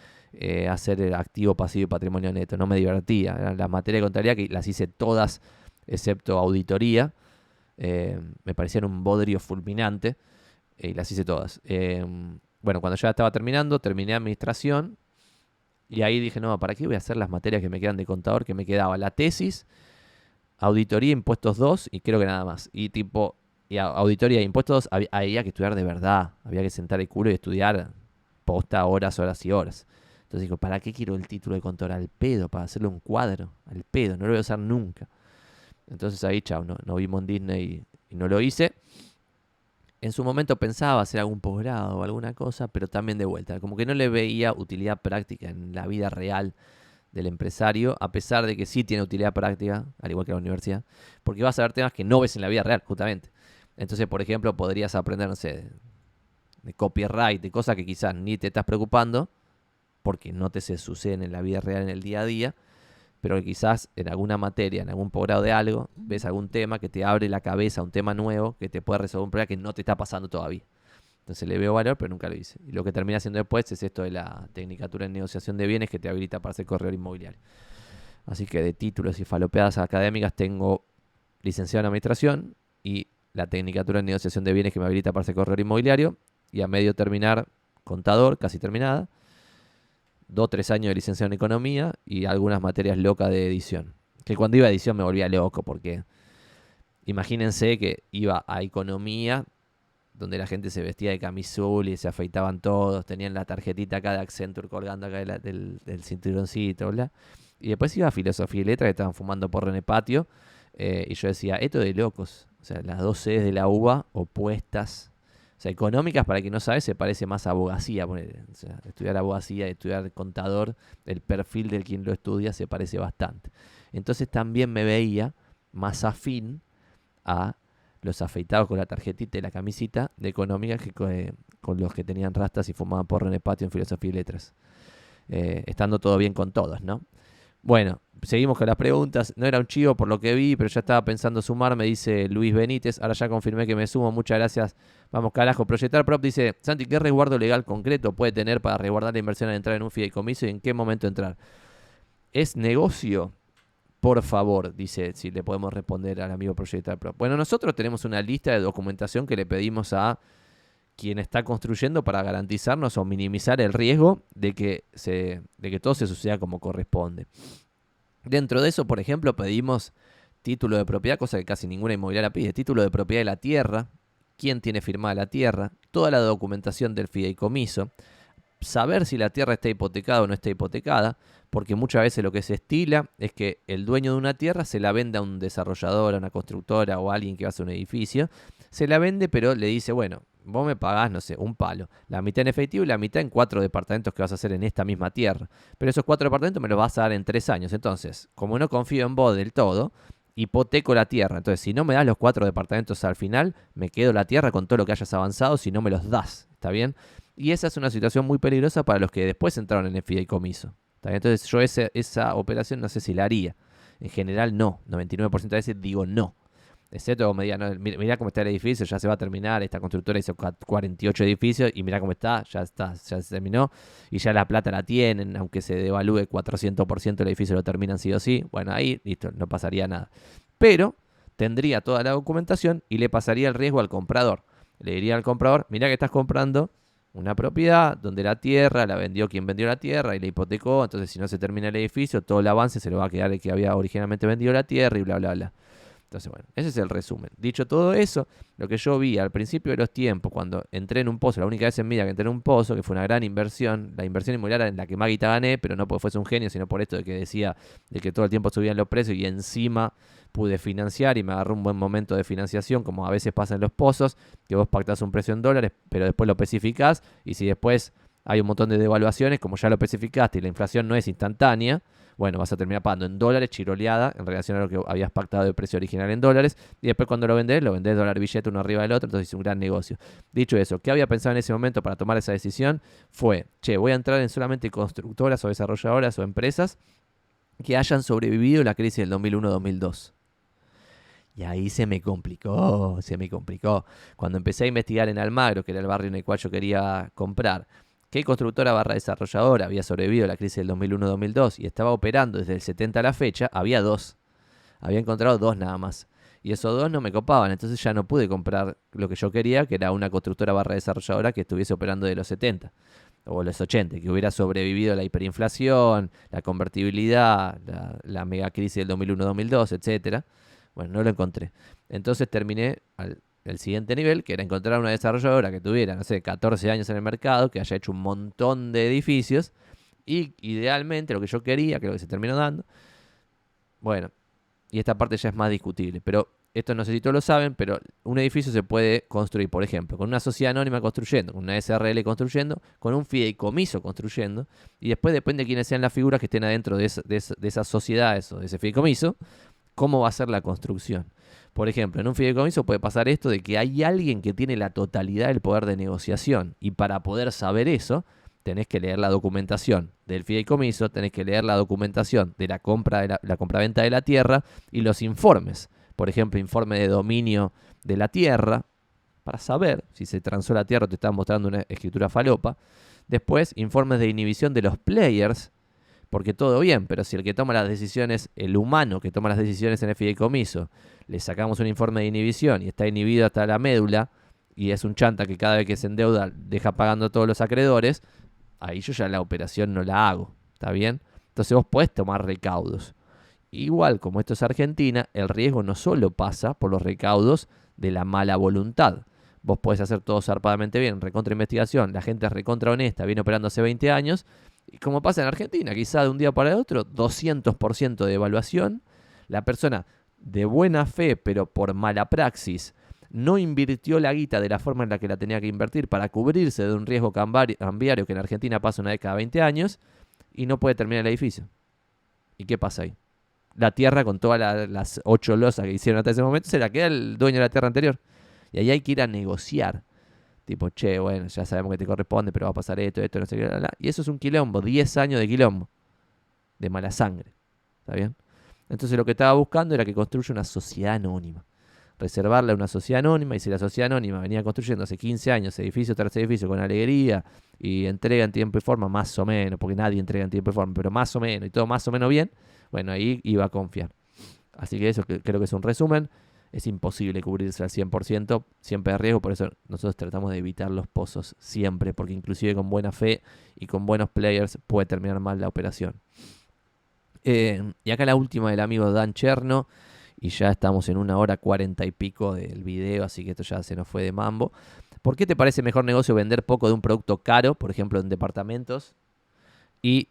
hacer el activo, pasivo y patrimonio neto. No me divertía. Eran las materias de contabilidad que las hice todas, excepto auditoría. Me parecían un bodrio fulminante y las hice todas. Bueno, cuando ya estaba terminando, terminé administración y ahí dije, no, ¿para qué voy a hacer las materias que me quedan de contador? Que me quedaba la tesis, auditoría, impuestos 2 y creo que nada más. Y tipo, auditoría e impuestos 2 había que estudiar de verdad. Había que sentar el culo y estudiar posta horas, horas y horas. Entonces digo, ¿para qué quiero el título de contador? Al pedo, para hacerle un cuadro. Al pedo, no lo voy a usar nunca. Entonces ahí, chao, no vimos en Disney y no lo hice. En su momento pensaba hacer algún posgrado o alguna cosa, pero también de vuelta. Como que no le veía utilidad práctica en la vida real del empresario, a pesar de que sí tiene utilidad práctica, al igual que la universidad, porque vas a ver temas que no ves en la vida real, justamente. Entonces, por ejemplo, podrías aprender, no sé, de copyright, de cosas que quizás ni te estás preocupando, porque no te se suceden en la vida real, en el día a día, pero que quizás en alguna materia, en algún posgrado de algo, ves algún tema que te abre la cabeza a un tema nuevo, que te puede resolver un problema que no te está pasando todavía. Entonces le veo valor, pero nunca lo hice. Y lo que terminé haciendo después es esto de la Tecnicatura en Negociación de Bienes que te habilita para ser corredor inmobiliario. Así que de títulos y falopeadas académicas tengo licenciado en Administración y la Tecnicatura en Negociación de Bienes que me habilita para ser corredor inmobiliario. Y a medio terminar, contador, casi terminada. 2 o 3 años de licenciado en Economía y algunas materias locas de edición. Que cuando iba a edición me volvía loco porque imagínense que iba a Economía donde la gente se vestía de camisول y se afeitaban todos, tenían la tarjetita acá de Accenture colgando acá del cinturoncito, bla. Y después iba a Filosofía y Letras que estaban fumando porro en el patio y yo decía, esto de locos, o sea, las dos sedes de la UBA opuestas. O sea, económicas, para quien no sabe, se parece más a abogacía. O sea, estudiar abogacía, estudiar contador, el perfil del quien lo estudia se parece bastante. Entonces también me veía más afín a los afeitados con la tarjetita y la camisita de económicas que con los que tenían rastas y fumaban porro en el patio en Filosofía y Letras. Estando todo bien con todos, ¿no? Bueno, seguimos con las preguntas. No era un chivo por lo que vi, pero ya estaba pensando sumarme, dice Luis Benítez. Ahora ya confirmé que me sumo. Muchas gracias. Vamos, carajo. Proyectar Prop dice, Santi, ¿qué resguardo legal concreto puede tener para resguardar la inversión al entrar en un fideicomiso y en qué momento entrar? ¿Es negocio? Por favor, dice, si le podemos responder al amigo Proyectar Prop. Bueno, nosotros tenemos una lista de documentación que le pedimos a quien está construyendo para garantizarnos o minimizar el riesgo de que todo se suceda como corresponde. Dentro de eso, por ejemplo, pedimos título de propiedad, cosa que casi ninguna inmobiliaria pide, título de propiedad de la tierra, quién tiene firmada la tierra, toda la documentación del fideicomiso, saber si la tierra está hipotecada o no está hipotecada, porque muchas veces lo que se estila es que el dueño de una tierra se la vende a un desarrollador, a una constructora o a alguien que va a hacer un edificio, se la vende pero le dice, bueno, vos me pagás, no sé, un palo, la mitad en efectivo y la mitad en 4 departamentos que vas a hacer en esta misma tierra, pero esos 4 departamentos me los vas a dar en 3 años, entonces, como no confío en vos del todo, hipoteco la tierra, entonces si no me das los 4 departamentos al final, me quedo la tierra con todo lo que hayas avanzado si no me los das, ¿está bien? Y esa es una situación muy peligrosa para los que después entraron en el fideicomiso. Entonces yo esa operación no sé si la haría. En general no. 99% de veces digo no. Excepto como me digan, no, mirá cómo está el edificio, ya se va a terminar, esta constructora hizo 48 edificios y mirá cómo está, ya se terminó. Y ya la plata la tienen, aunque se devalúe 400% el edificio lo terminan sí o sí. Bueno, ahí listo, no pasaría nada. Pero tendría toda la documentación y le pasaría el riesgo al comprador. Le diría al comprador, mirá que estás comprando una propiedad donde la tierra la vendió quien vendió la tierra y la hipotecó, entonces si no se termina el edificio, todo el avance se lo va a quedar el que había originalmente vendido la tierra y bla, bla, bla. Entonces, bueno, ese es el resumen. Dicho todo eso, lo que yo vi al principio de los tiempos, cuando entré en un pozo, la única vez en mi vida que entré en un pozo, que fue una gran inversión, la inversión inmobiliaria en la que más guita gané, pero no porque fuese un genio, sino por esto de que decía de que todo el tiempo subían los precios y encima pude financiar y me agarré un buen momento de financiación, como a veces pasa en los pozos, que vos pactás un precio en dólares, pero después lo especificás y si después hay un montón de devaluaciones, como ya lo especificaste, y la inflación no es instantánea, bueno, vas a terminar pagando en dólares, chiroleada, en relación a lo que habías pactado de precio original en dólares, y después cuando lo vendés dólar billete uno arriba del otro, entonces es un gran negocio. Dicho eso, ¿qué había pensado en ese momento para tomar esa decisión? Fue, voy a entrar en solamente constructoras o desarrolladoras o empresas que hayan sobrevivido la crisis del 2001-2002. Y ahí se me complicó. Cuando empecé a investigar en Almagro, que era el barrio en el cual yo quería comprar, qué constructora barra desarrolladora había sobrevivido a la crisis del 2001-2002 y estaba operando desde el 70 a la fecha, había dos. Había encontrado dos nada más. Y esos dos no me copaban, entonces ya no pude comprar lo que yo quería, que era una constructora barra desarrolladora que estuviese operando de los 70 o los 80, que hubiera sobrevivido a la hiperinflación, la convertibilidad, la megacrisis del 2001-2002, etcétera. Bueno, no lo encontré. Entonces terminé el siguiente nivel, que era encontrar una desarrolladora que tuviera, no sé, 14 años en el mercado, que haya hecho un montón de edificios, y idealmente lo que yo quería, creo que se terminó dando. Bueno, y esta parte ya es más discutible, pero esto no sé si todos lo saben, pero un edificio se puede construir, por ejemplo, con una sociedad anónima construyendo, con una SRL construyendo, con un fideicomiso construyendo, y después depende de quiénes sean las figuras que estén adentro de esas sociedades o de ese fideicomiso, cómo va a ser la construcción. Por ejemplo, en un fideicomiso puede pasar esto de que hay alguien que tiene la totalidad del poder de negociación, y para poder saber eso, tenés que leer la documentación del fideicomiso, tenés que leer la documentación de la compra de la compraventa de la tierra y los informes. Por ejemplo, informe de dominio de la tierra, para saber si se transó la tierra o te están mostrando una escritura falopa. Después, informes de inhibición de los players, porque todo bien, pero si el que toma las decisiones, el humano que toma las decisiones en el fideicomiso, le sacamos un informe de inhibición y está inhibido hasta la médula, y es un chanta que cada vez que se endeuda deja pagando a todos los acreedores, ahí yo ya la operación no la hago, ¿está bien? Entonces vos podés tomar recaudos. Igual, como esto es Argentina, el riesgo no solo pasa por los recaudos de la mala voluntad. Vos podés hacer todo zarpadamente bien, recontra investigación, la gente es recontra honesta, viene operando hace 20 años, y como pasa en Argentina, quizá de un día para el otro, 200% de evaluación, la persona de buena fe, pero por mala praxis, no invirtió la guita de la forma en la que la tenía que invertir para cubrirse de un riesgo cambiario que en Argentina pasa una vez cada 20 años, y no puede terminar el edificio. ¿Y qué pasa ahí? La tierra, con todas las 8 losas que hicieron hasta ese momento, se la queda el dueño de la tierra anterior. Y ahí hay que ir a negociar. Tipo, bueno, ya sabemos que te corresponde, pero va a pasar esto, no sé qué, Y eso es un quilombo, 10 años de quilombo. De mala sangre. ¿Está bien? Entonces lo que estaba buscando era que construya una sociedad anónima. Reservarle a una sociedad anónima, y si la sociedad anónima venía construyendo hace 15 años edificio tras edificio con alegría y entrega en tiempo y forma, más o menos, porque nadie entrega en tiempo y forma, pero más o menos, y todo más o menos bien, bueno, ahí iba a confiar. Así que eso creo que es un resumen. Es imposible cubrirse al 100%, siempre hay riesgo, por eso nosotros tratamos de evitar los pozos siempre, porque inclusive con buena fe y con buenos players puede terminar mal la operación. Y acá la última del amigo Dan Cherno, y ya estamos en 1 hora 40 y pico del video, así que esto ya se nos fue de mambo. ¿Por qué te parece mejor negocio vender poco de un producto caro, por ejemplo en departamentos, y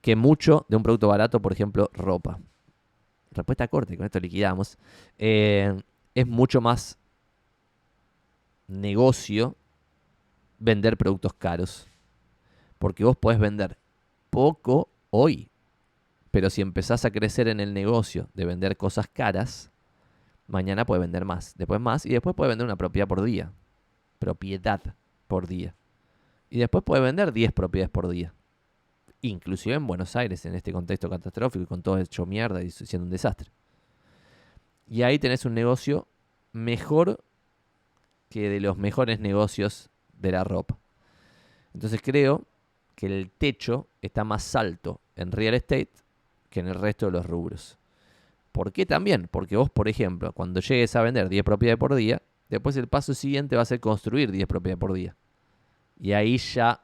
que mucho de un producto barato, por ejemplo ropa? Respuesta corta, y con esto liquidamos. Es mucho más negocio vender productos caros, porque vos podés vender poco hoy, pero si empezás a crecer en el negocio de vender cosas caras, mañana puedes vender más, después más, y después puedes vender una propiedad por día. Propiedad por día. Y después puedes vender 10 propiedades por día. Inclusive en Buenos Aires, en este contexto catastrófico y con todo hecho mierda y siendo un desastre. Y ahí tenés un negocio mejor que de los mejores negocios de la ropa. Entonces creo que el techo está más alto en real estate que en el resto de los rubros. ¿Por qué también? Porque vos, por ejemplo, cuando llegues a vender 10 propiedades por día, después el paso siguiente va a ser construir 10 propiedades por día. Y ahí ya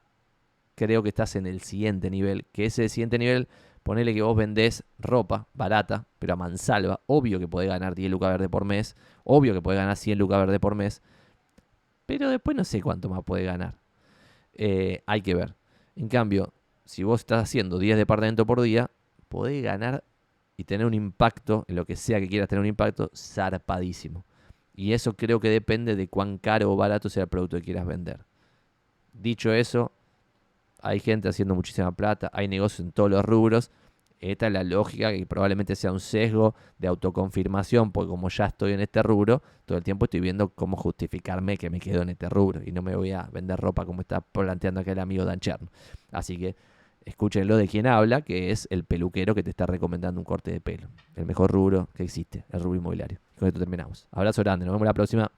creo que estás en el siguiente nivel, que ese siguiente nivel, ponele que vos vendés ropa barata, pero a mansalva, obvio que podés ganar 10 lucas verde por mes, obvio que podés ganar 100 lucas verde por mes, pero después no sé cuánto más podés ganar. Hay que ver. En cambio, si vos estás haciendo 10 departamentos por día, podés ganar y tener un impacto, en lo que sea que quieras tener un impacto, zarpadísimo. Y eso creo que depende de cuán caro o barato sea el producto que quieras vender. Dicho eso, hay gente haciendo muchísima plata, hay negocios en todos los rubros. Esta es la lógica, que probablemente sea un sesgo de autoconfirmación, porque como ya estoy en este rubro, todo el tiempo estoy viendo cómo justificarme que me quedo en este rubro y no me voy a vender ropa como está planteando acá el amigo Dan Cherno. Así que escúchenlo de quien habla, que es el peluquero que te está recomendando un corte de pelo. El mejor rubro que existe, el rubro inmobiliario. Y con esto terminamos. Abrazo grande, nos vemos la próxima.